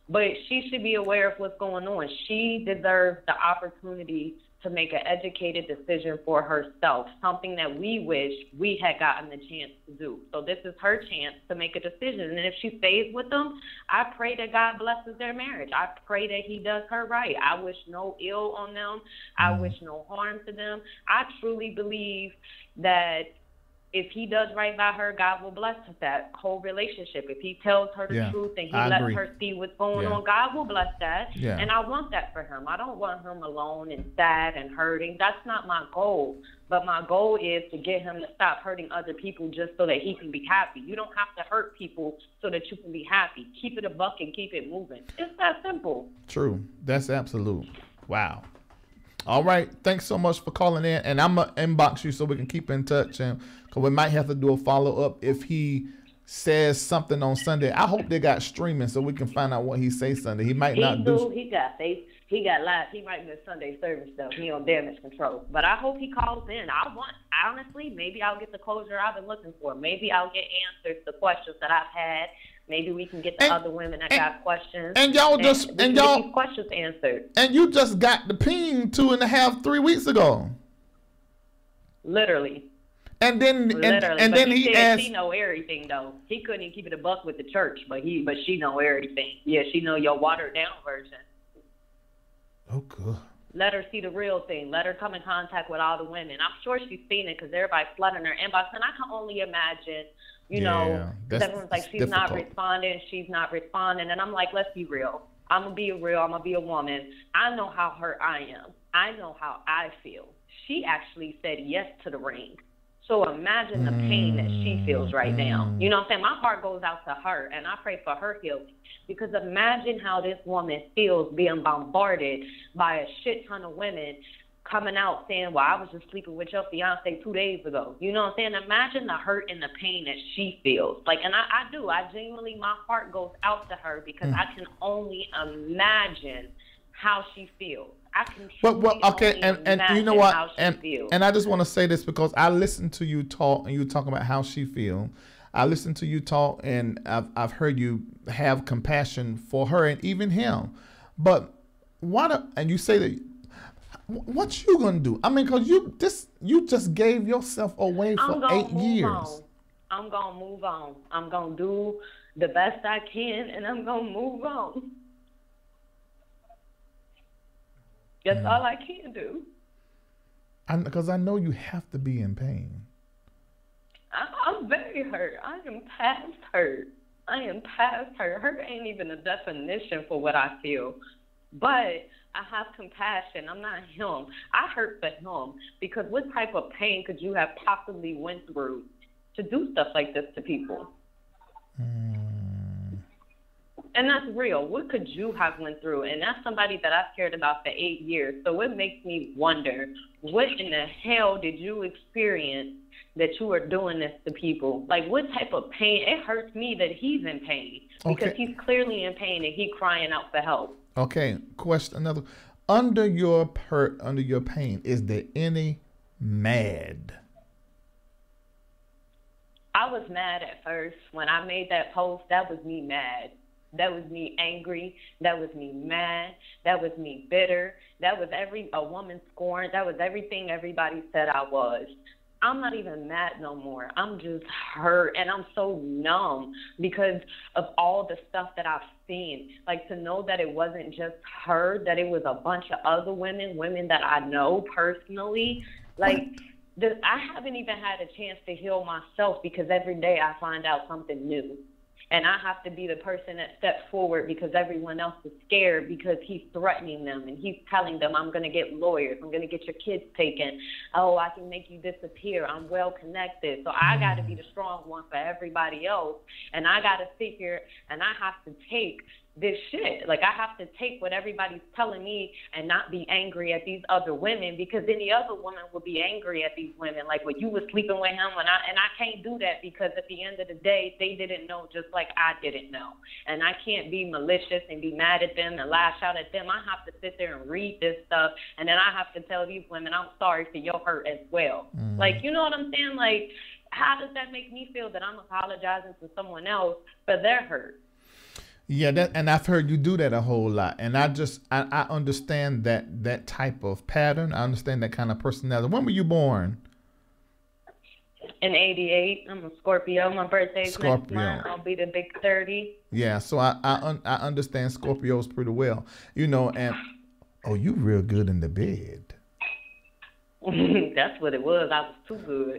But she should be aware of what's going on. She deserves the opportunity to make an educated decision for herself, something that we wish we had gotten the chance to do. So this is her chance to make a decision. And if she stays with them, I pray that God blesses their marriage. I pray that he does her right. I wish no ill on them. I wish no harm to them. I truly believe that if he does right by her, God will bless that whole relationship. If he tells her the truth and he lets her see what's going on, God will bless that. Yeah. And I want that for him. I don't want him alone and sad and hurting. That's not my goal. But my goal is to get him to stop hurting other people just so that he can be happy. You don't have to hurt people so that you can be happy. Keep it a buck and keep it moving. It's that simple. True. That's absolute. Wow. All right. Thanks so much for calling in. And I'm going to inbox you so we can keep in touch. And because we might have to do a follow-up if he says something on Sunday. I hope they got streaming so we can find out what he says Sunday. He might not do. He got faith. He got live. He might miss Sunday service, though. He on damage control. But I hope he calls in. Honestly, maybe I'll get the closure I've been looking for. Maybe I'll get answers to questions that I've had. Maybe we can get the other women that got questions. And y'all get these questions answered. And you just got the ping 3 weeks ago. Literally. And then he said asked. She know everything though. He couldn't even keep it a buck with the church, but she know everything. Yeah, she know your watered down version. Oh, good. Let her see the real thing. Let her come in contact with all the women. I'm sure she's seen it because everybody's flooding her inbox, and I can only imagine. You know, everyone's like, she's not responding, and I'm like, let's be real. I'm gonna be real. I'm gonna be a woman. I know how hurt I am. I know how I feel. She actually said yes to the ring. So imagine the pain that she feels right now. You know what I'm saying? My heart goes out to her, and I pray for her healing. Because imagine how this woman feels being bombarded by a shit ton of women coming out saying, well, I was just sleeping with your fiance 2 days ago. You know what I'm saying? Imagine the hurt and the pain that she feels. Like, and I do. I genuinely, my heart goes out to her because I can only imagine how she feels. I can okay, and you know what? And I just want to say this because I listened to you talk, and you talk about how she feels. I listened to you talk, and I've heard you have compassion for her and even him. But and you say that, what you gonna do? I mean, because you just gave yourself away for 8 years. I'm gonna move on. I'm gonna do the best I can, and I'm gonna move on. That's all I can do. Because I know you have to be in pain. I'm very hurt. I am past hurt. Hurt ain't even a definition for what I feel. But I have compassion. I'm not him. I hurt for him because what type of pain could you have possibly went through to do stuff like this to people? And that's real. What could you have went through? And that's somebody that I've cared about for 8 years. So it makes me wonder, what in the hell did you experience that you are doing this to people? Like, what type of pain? It hurts me that he's in pain because he's clearly in pain and he's crying out for help. Okay, question another. Under your hurt, under your pain, is there any mad? I was mad at first. When I made that post, that was me mad. That was me angry. That was me mad. That was me bitter. That was a woman scorned. That was everything everybody said I was. I'm not even mad no more. I'm just hurt, and I'm so numb because of all the stuff that I've seen. Like, to know that it wasn't just her, that it was a bunch of other women that I know personally. Like, I haven't even had a chance to heal myself because every day I find out something new. And I have to be the person that steps forward because everyone else is scared because he's threatening them and he's telling them, I'm going to get lawyers. I'm going to get your kids taken. Oh, I can make you disappear. I'm well connected. So I got to be the strong one for everybody else. And I got to sit here and I have to take this shit. Like, I have to take what everybody's telling me and not be angry at these other women because any other woman would be angry at these women. Like, when you was sleeping with him, and I can't do that because at the end of the day, they didn't know just like I didn't know. And I can't be malicious and be mad at them and lash out at them. I have to sit there and read this stuff, and then I have to tell these women, I'm sorry for your hurt as well. Like, you know what I'm saying? Like, how does that make me feel that I'm apologizing to someone else for their hurt? Yeah, and I've heard you do that a whole lot, and I understand that type of pattern. I understand that kind of personality. When were you born? In '88, I'm a Scorpio. My birthday's next month. I'll be the big 30. Yeah, so I understand Scorpios pretty well, you know. And you real good in the bed. That's what it was. I was too good.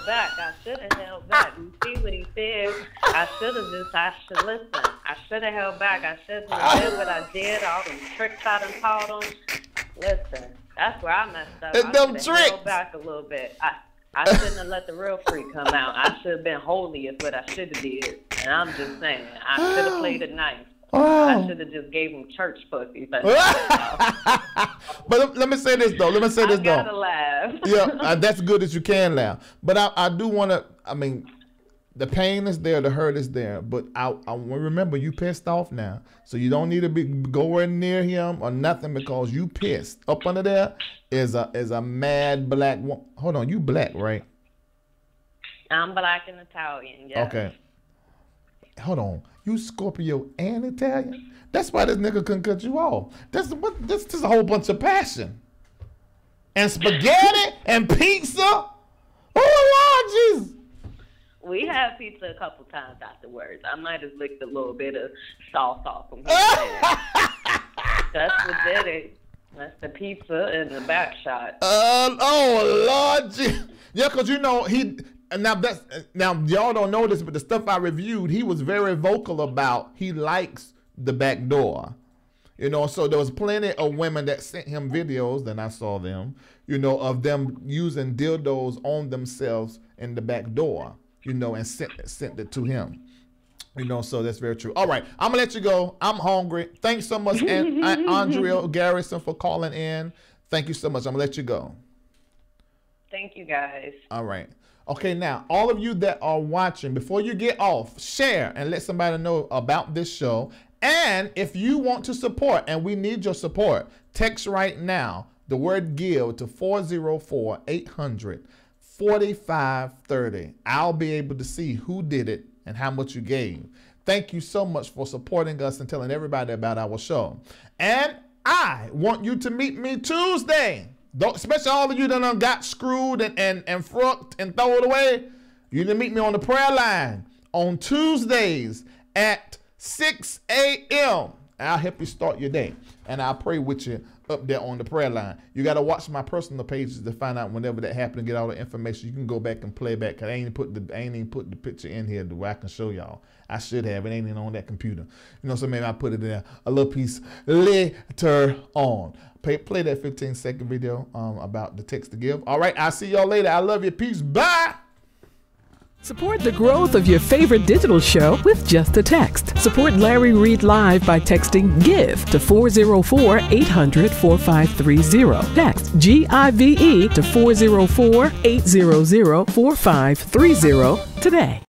I should have held back. You see what he said? I should have listen. I should have held back. I shouldn't have did what I did. All them tricks I done taught them. Listen, that's where I messed up. And them tricks. Held back a little bit. I shouldn't have let the real freak come out. I should have been holy is what I should have did. And I'm just saying, I should have played it nice. I should have just gave him church pussy. But let me say this though. I gotta laugh. Yeah, that's good that you can laugh. But I do want to. I mean, the pain is there, the hurt is there. But I remember you pissed off now, so you don't need to be going near him or nothing because you pissed. Up under there is a mad black woman. Hold on, you black, right? I'm black and Italian. Yeah. Okay. Hold on. You Scorpio and Italian? That's why this nigga couldn't cut you off. This is a whole bunch of passion. And spaghetti and pizza. Oh, Lord Jesus. We had pizza a couple times afterwards. I might have licked a little bit of sauce off from here. That's what did it. That's the pizza and the back shot. Oh, Lord Jesus. Yeah, because you know, now y'all don't know this, but the stuff I reviewed, he was very vocal about he likes the back door. You know, so there was plenty of women that sent him videos, and I saw them, you know, of them using dildos on themselves in the back door, you know, and sent it to him. You know, so that's very true. All right, I'm gonna let you go. I'm hungry. Thanks so much, Andrea Garrison, for calling in. Thank you so much. I'm gonna let you go. Thank you, guys. All right. Okay, now, all of you that are watching, before you get off, share and let somebody know about this show. And if you want to support, and we need your support, text right now the word GIVE to 404-800-4530. I'll be able to see who did it and how much you gave. Thank you so much for supporting us and telling everybody about our show. And I want you to meet me Tuesday. Especially all of you that done got screwed and frucked and throw it away. You can meet me on the prayer line on Tuesdays at 6 a.m. I'll help you start your day. And I'll pray with you up there on the prayer line. You got to watch my personal pages to find out whenever that happened and get all the information. You can go back and play back. Cause I ain't even put the picture in here the way I can show y'all. I should have. It ain't even on that computer. You know, so maybe I put it there a little piece later on. Play that 15-second video about the text to give. All right, I'll see y'all later. I love you. Peace. Bye. Support the growth of your favorite digital show with just a text. Support Larry Reid Live by texting GIVE to 404-800-4530. Text GIVE to 404-800-4530 today.